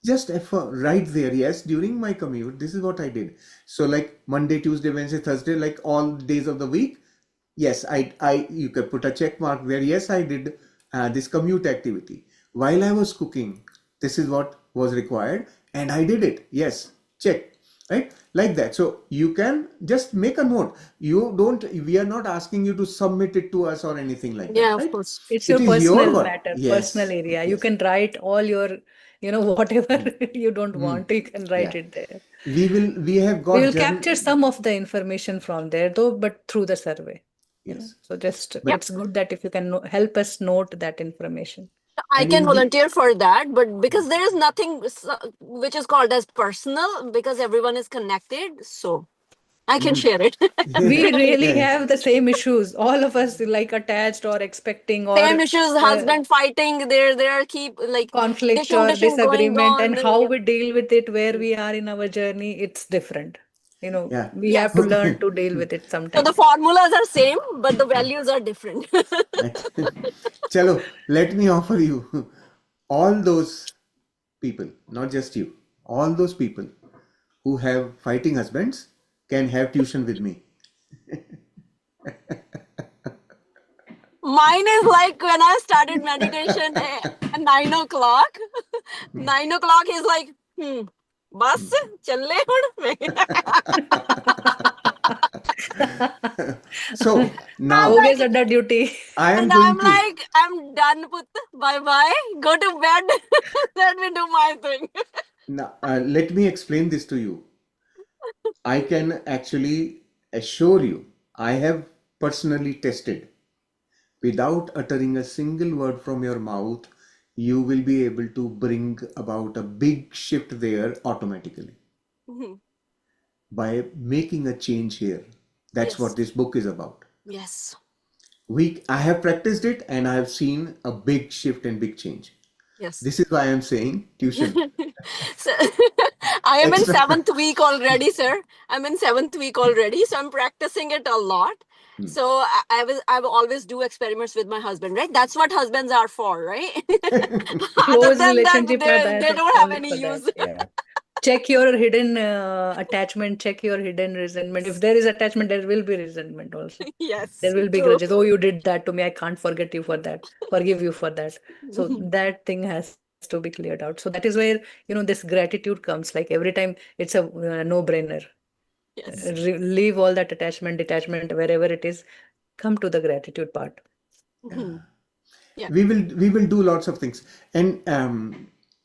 Just affirm right there. Yes, during my commute, this is what I did. So like Monday, Tuesday, Wednesday, Thursday, like all days of the week. Yes, you could put a check mark there. Yes, I did this commute activity while I was cooking. This is what was required, and I did it. Yes, check. Right, like that. So you can just make a note. You don't. We are not asking you to submit it to us or anything like that.
Yeah, of
Right?
course.
It's
It
your
is your
personal
work.
matter, personal
Yes,
area. You
yes.
can write all your, whatever you don't
Hmm.
want, you can write
Yeah.
it there.
We have
We
got
will
journal.
capture some of the information from there, though, but through the survey.
Yes,
So just
Yeah,
but
it's good that if you can help us note that information.
I
and
can
in the
volunteer for that, but because there is nothing which is called as personal, because everyone is connected, so I can share it.
We really
yeah,
have the same issues. All of us like attached or expecting
Same
or
issues,
uh,
husband fighting, there are keep like
conflict
dishing
or
dishing going
disagreement, and
on.
how
Yeah.
we deal with it, where we are in our journey, it's different.
yeah.
We have to
Yes.
learn to deal with it
So the
sometimes.
formulas are same, but the values are different.
Chalo, let me offer you all those people, not just you, all those people who have fighting husbands can have tuition with me.
Mine is like when I started meditation at 9 o'clock. 9 o'clock is like, bus, challe hun.
So
I'm
now
हो गया
like,
सड्डा duty.
I am
and I'm
going to,
like, I'm done, put. Bye bye. Go to bed. Let me do my thing.
now, let me explain this to you. I can actually assure you, I have personally tested. Without uttering a single word from your mouth, you will be able to bring about a big shift there automatically
Mhm.
by making a change here. That's what
Yes.
this book is about.
Yes.
I have practiced it and I have seen a big shift and big change.
Yes.
This is why I'm saying tuition.
So I am in
Extra.
seventh week already, sir. I'm in seventh week already, so I'm practicing it a lot. So I will always do experiments with my husband, right? That's what husbands are for, right? Other
Close
than that,
relationship are
they
that
don't have
only
any
for that.
use.
Yeah. Check your hidden attachment, check your hidden resentment. If there is attachment, there will be resentment also.
Yes,
There will be
true.
grudges. Oh, you did that to me. I can't forget you for that. Forgive you for that. So that thing has to be cleared out. So that is where, this gratitude comes. Like every time it's a no-brainer.
Yes.
Leave all that attachment, detachment, wherever it is. Come to the gratitude part.
Mhm. Yeah.
We will do lots of things, and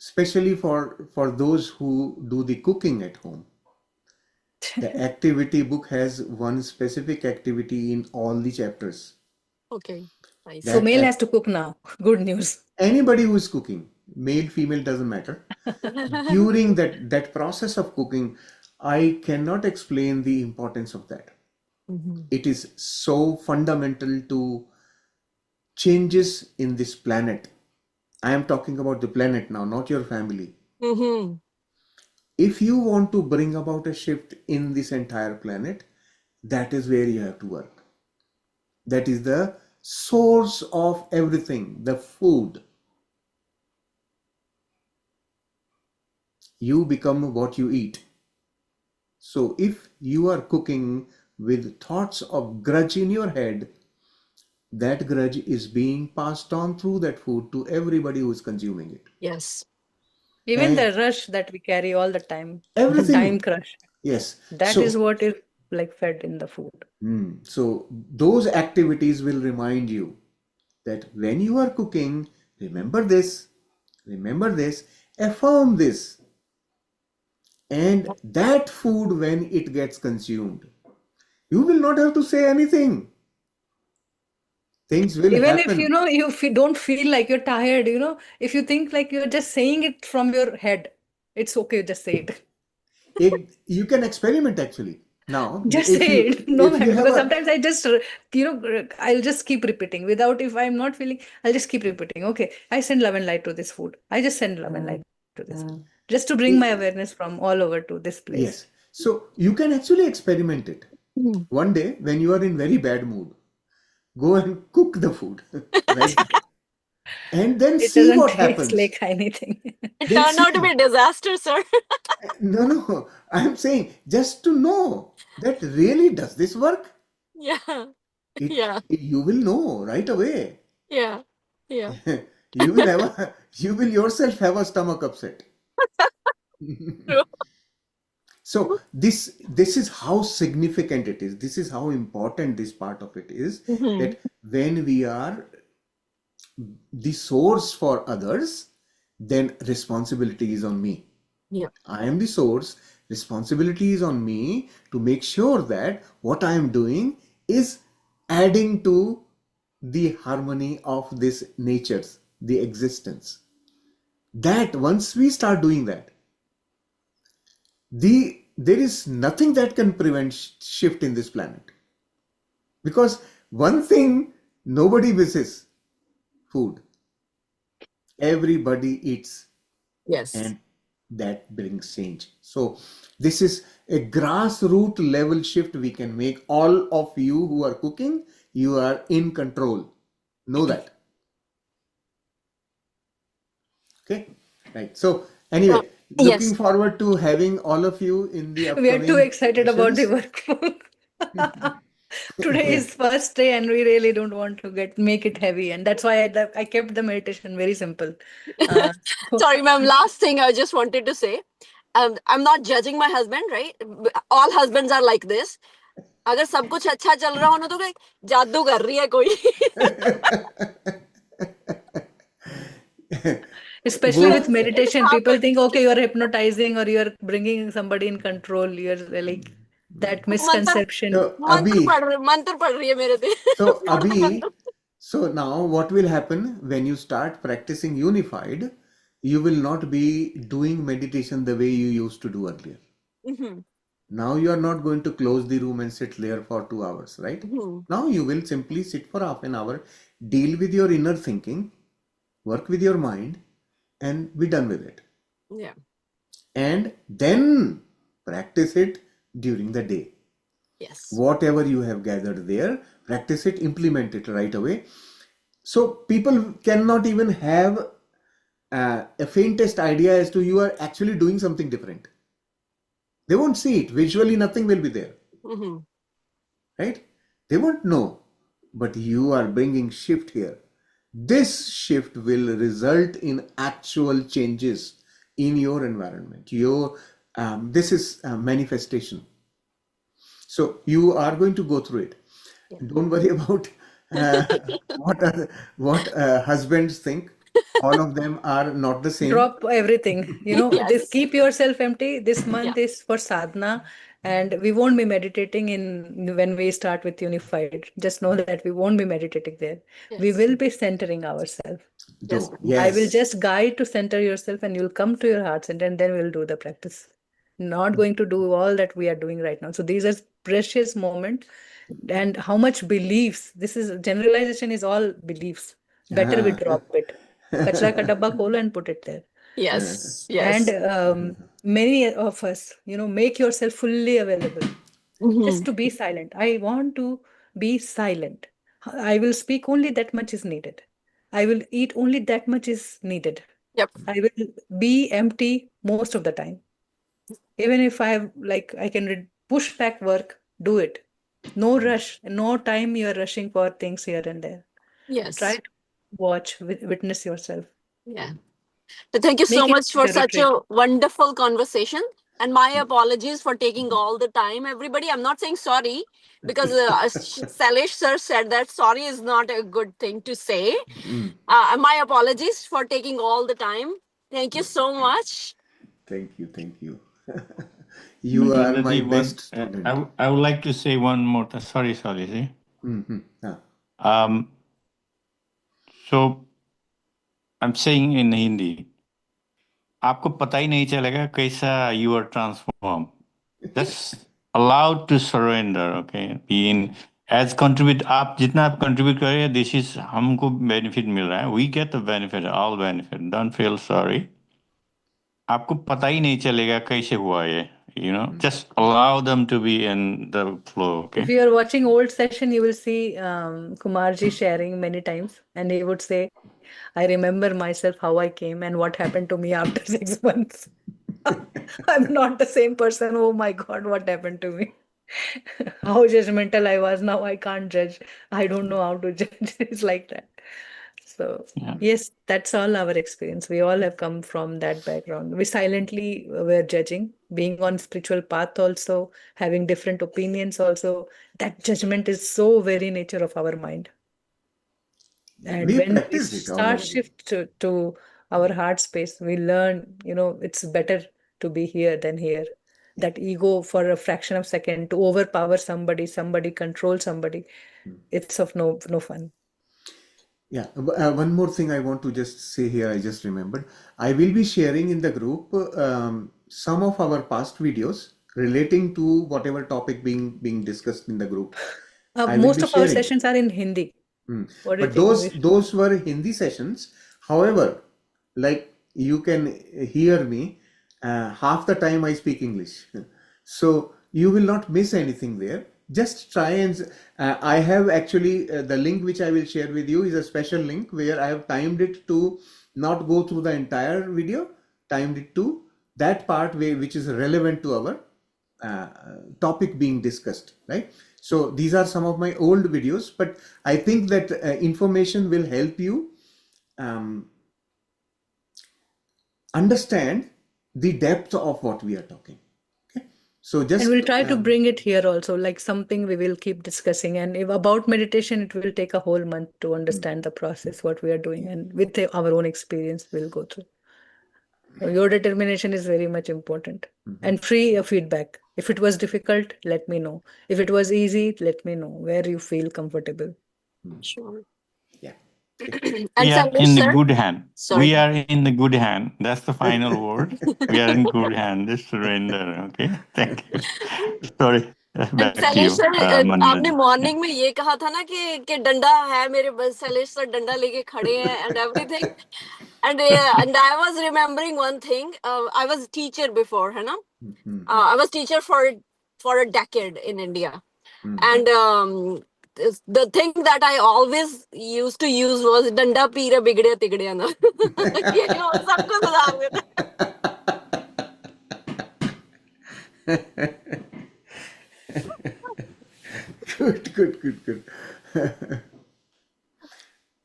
especially for those who do the cooking at home. The activity book has one specific activity in all the chapters
Okay. Nice.
So
that
male has to cook now. Good news.
anybody who is cooking, male, female, doesn't matter. During that process of cooking, I cannot explain the importance of that.
Mhm.
It is so fundamental to changes in this planet. I am talking about the planet now, not your family.
Mhm.
If you want to bring about a shift in this entire planet, that is where you have to work. That is the source of everything, the food. You become what you eat. So if you are cooking with thoughts of grudge in your head, that grudge is being passed on through that food to everybody who is consuming it.
Yes.
Even
And
the rush that we carry all the time, the time
everything,
crush,
yes.
that is what is like fed in the food.
So those activities will remind you that when you are cooking, remember this, affirm this, and that food, when it gets consumed, you will not have to say anything. Things will
Even if
happen.
you don't feel like you're tired, if you think like you're just saying it from your head, it's okay, just say it.
You can experiment actually. Now,
Just say it, no
if you
matter,
have
because
a
sometimes I just, I'll just keep repeating without, if I'm not feeling, I'll just keep repeating. Okay, I send love and light to this food. I just send love and light to this food. Just to bring my awareness from all over to this place.
yes, so you can actually experiment it.
Mhm.
One day, when you are in very bad mood, go and cook the food right there. and then
It
see
doesn't
what
taste
happens.
like anything.
It
Then
turned out to
see.
be a disaster, sir.
No, I'm saying just to know that really does this work?
Yeah.
It
Yeah.
you will know right away.
Yeah. Yeah.
You will yourself have a stomach upset.
True.
So this is how significant it is. This is how important this part of it is,
Hmm.
that when we are the source for others, then responsibility is on me.
Yeah.
I am the source. Responsibility is on me to make sure that what I am doing is adding to the harmony of this nature's, the existence. That once we start doing that, there is nothing that can prevent shift in this planet. Because one thing nobody misses: food. Everybody eats,
Yes.
and that brings change. So this is a grassroots level shift we can make. All of you who are cooking, you are in control. Know that. Okay, right. So
Uh,
anyway, looking
yes.
forward to having all of you in the
We are too
upcoming
excited about the
sessions.
workbook. Today is first day, and we really don't want to make it heavy, and that's why I kept the meditation very simple. Uh,
Sorry, ma'am. Last thing I just wanted to say. I'm not judging my husband, right? All husbands are like this. अगर सब कुछ अच्छा चल रहा हो ना तो कोई जादू कर रही है कोई.
Especially
वो
with
It
meditation, people think,
happens.
okay, you're hypnotizing or you're bringing somebody in control. You're like that
मंत्र
misconception.
तो अभी
मंत्र पढ़ रही है मेरे पे.
So,
छोटा
Abhi,
मंत्र.
so now what will happen when you start practicing unified? You will not be doing meditation the way you used to do earlier.
Mhm.
Now you are not going to close the room and sit there for 2 hours, right?
Mhm.
Now you will simply sit for half an hour, deal with your inner thinking, work with your mind, and be done with it.
Yeah.
And then practice it during the day.
Yes.
Whatever you have gathered there, practice it, implement it right away. So people cannot even have a faintest idea as to you are actually doing something different. They won't see it. Visually, nothing will be there,
Mhm.
right? They won't know. But you are bringing shift here. This shift will result in actual changes in your environment. This is a manifestation. So you are going to go through it.
Yeah.
Don't worry about uh, what husbands think. All of them are not the same.
Drop everything. This
Yes.
keep yourself empty. This
Yeah.
month is for sadhana, and we won't be meditating in when we start with unified. Just know that we won't be meditating there. We
Yes.
will be centering ourselves.
Yes,
Though,
ma'am.
I will
yes.
just guide to center yourself, and you'll come to your heart center, and then we'll do the practice. Not going to do all that we are doing right now. So these are precious moments, and how much beliefs. This is generalization is all beliefs. Better we drop it. Kachra ka dabba kholo and put it there.
Yes.
And
Yes.
many of us, make yourself fully available. Just
Mhm.
to be silent. I want to be silent. I will speak only that much is needed. I will eat only that much is needed.
Yep.
I will be empty most of the time. Even if I have, like, I can push back work, do it. No rush, no time you're rushing for things here and there. Try
Yes.
to watch, witness yourself.
Yeah. So thank you so
Make it
much for
a
such
retreat.
a wonderful conversation. And my apologies for taking all the time, everybody. I'm not saying sorry because Salish sir said that sorry is not a good thing to say.
Mm,
My apologies for taking all the time. Thank you so much.
thank you, thank you. You are my
Brindaji,
best student.
I would like to say one more thing. Sorry, see.
Ah,
Um, so I'm saying in Hindi, आपको पता ही नहीं चलेगा कैसा you are transformed. Just allowed to surrender, okay? Being as contribute, आप जितना आप contribute करें, this is हमको benefit मिल रहा है. We get the benefit, all benefit. Don't feel sorry. आपको पता ही नहीं चलेगा कैसे हुआ ये. Just allow them to be in the flow, okay?
If you are watching old session, you will see Kumarji sharing many times, and he would say, I remember myself how I came and what happened to me after 6 months. I'm not the same person. Oh my God, what happened to me? How judgmental I was. Now I can't judge. I don't know how to judge. It's like that. So,
Yeah.
yes, that's all our experience. We all have come from that background. We silently were judging, being on spiritual path also, having different opinions also. That judgment is so very nature of our mind. And
We
when we
practiced it all
start
along.
shift to our heart space, we learn, it's better to be here than here. That ego for a fraction of second to overpower somebody control somebody, it's of no fun.
Yeah, one more thing I want to just say here, I just remembered. I will be sharing in the group some of our past videos relating to whatever topic being discussed in the group. I will
Most
be
of our
sharing.
sessions are in Hindi. What do you
But
think?
those were Hindi sessions. However, like you can hear me, half the time I speak English, so you will not miss anything there. Just try and I have actually the link which I will share with you is a special link where I have timed it to not go through the entire video, timed it to that part which is relevant to our uh, topic being discussed, right? So these are some of my old videos, but I think that information will help you um, understand the depth of what we are talking. Okay, so
And we'll
just
try to bring it here also, like something we will keep discussing. And if about meditation, it will take a whole month to understand the process, what we are doing. And with our own experience, we'll go through. So your determination is very much important. And free feedback. If it was difficult, let me know. If it was easy, let me know where you feel comfortable.
Sure.
yeah.
And
We are
Sandesh,
in the
sir,
good hand.
sorry.
We are in the good hand. That's the final word. We are in good hand. Just surrender. Okay. Thank you. Sorry.
And
Back to
Shailesh
you,
sir आपने
Maniranjan.
Morning में ये कहा था ना कि डंडा है मेरे बस शैलेश सर डंडा लेके खड़े हैं and everything and I was remembering one thing. I was a teacher before, है ना? I was teacher for a decade in India, and the thing that I always used to use was डंडा पीरे बिगड़े तिगड़े ना ये सबको सुधार देता
Good.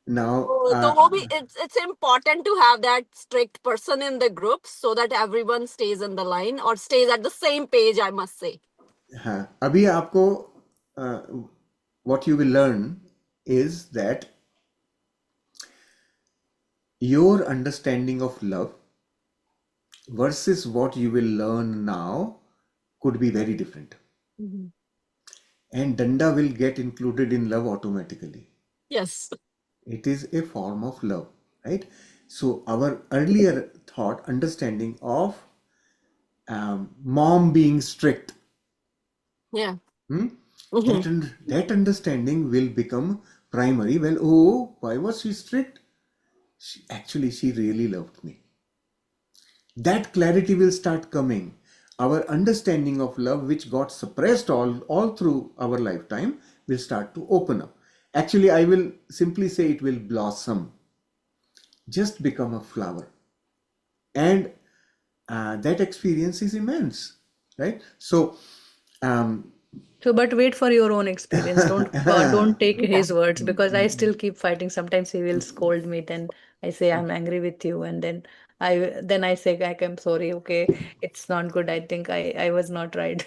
Now,
तो वो भी it's important to have that strict person in the group so that everyone stays in the line or stays at the same page, I must say.
हाँ, अभी आपको what you will learn is that your understanding of love versus what you will learn now could be very different. And danda will get included in love automatically.
Yes.
It is a form of love, right? So our earlier thought, understanding of mom being strict,
Yeah.
that understanding will become primary. Well, oh, why was she strict? She really loved me. That clarity will start coming. Our understanding of love, which got suppressed all through our lifetime, will start to open up. Actually, I will simply say it will blossom, just become a flower. And that experience is immense, right? So,
But wait for your own experience. Don't take
Yeah.
his words, because I still keep fighting. Sometimes he will scold me. Then I say I'm angry with you, and then I say I'm sorry. Okay, it's not good. I think I was not right.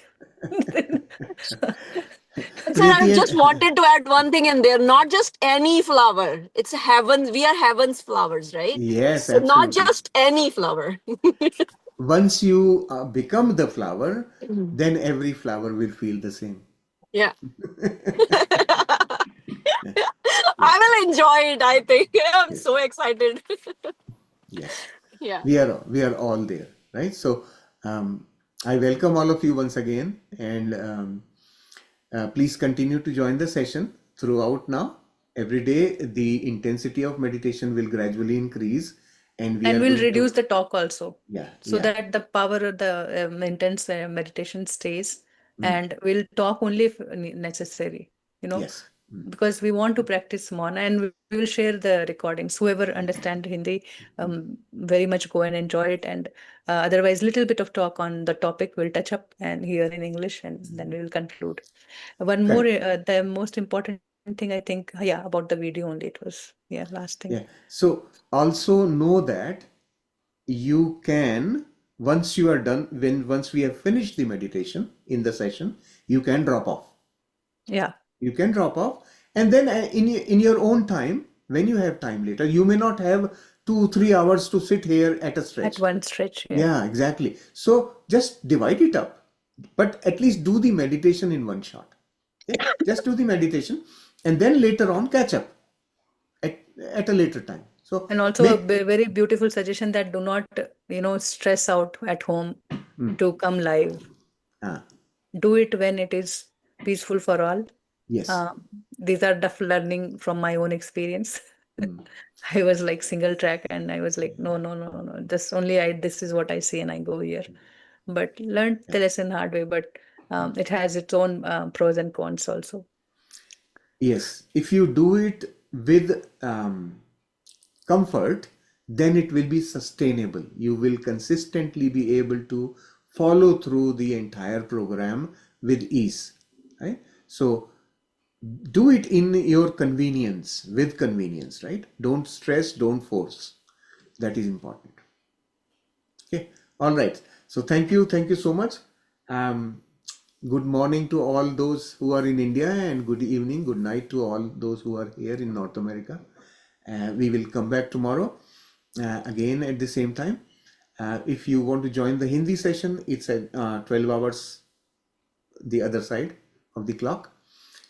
And sir, I
Preeti
just wanted to add one thing in there. Not just any flower. It's heaven. We are heaven's flowers, right?
yes,
So not
absolutely.
just any flower.
Once you become the flower, then every flower will feel the same.
Yeah. I will enjoy it, I think. I'm so excited.
Yes,
Yeah.
we are all there, right? So I welcome all of you once again, and please continue to join the session throughout now. Every day, the intensity of meditation will gradually increase, and we
And
are
we'll
going
reduce
to,
the talk also, so
yeah.
that the power of the intense meditation stays, and we'll talk only if necessary.
Yes.
because we want to practice more, and we will share the recordings. Whoever understand Hindi, very much go and enjoy it. And otherwise, little bit of talk on the topic will touch up and here in English, and then we will conclude. One more, the most important thing I think, yeah, about the video only. It was, yeah, last thing.
Yeah. So also know that you can, once you are done, once we have finished the meditation in the session, you can drop off.
Yeah.
You can drop off, and then in your own time, when you have time later, you may not have 2-3 hours to sit here at a stretch.
At one stretch. Yeah.
Yeah, exactly. So just divide it up, but at least do the meditation in one shot. Okay? Just do the meditation, and then later on catch up at a later time. So
And also a very beautiful suggestion that do not, stress out at home to come live. Do it when it is peaceful for all.
Yes.
These are the learning from my own experience. I was like single track, and I was like, no. This is what I see, and I go here. But learned the lesson hard way. But it has its own pros and cons also.
Yes, if you do it with comfort, then it will be sustainable. You will consistently be able to follow through the entire program with ease, right? So do it in your convenience, with convenience, right? Don't stress, don't force. That is important. Okay, all right. So thank you so much. Good morning to all those who are in India, and good evening, good night to all those who are here in North America. We will come back tomorrow again at the same time. If you want to join the Hindi session, it's at 12 hours the other side of the clock.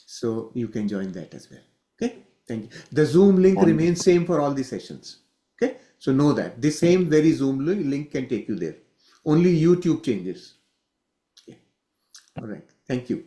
So you can join that as well. Okay, thank you. The Zoom link remains same for all the sessions. Okay, so know that the same very Zoom link can take you there. Only YouTube changes. Okay. All right. Thank you.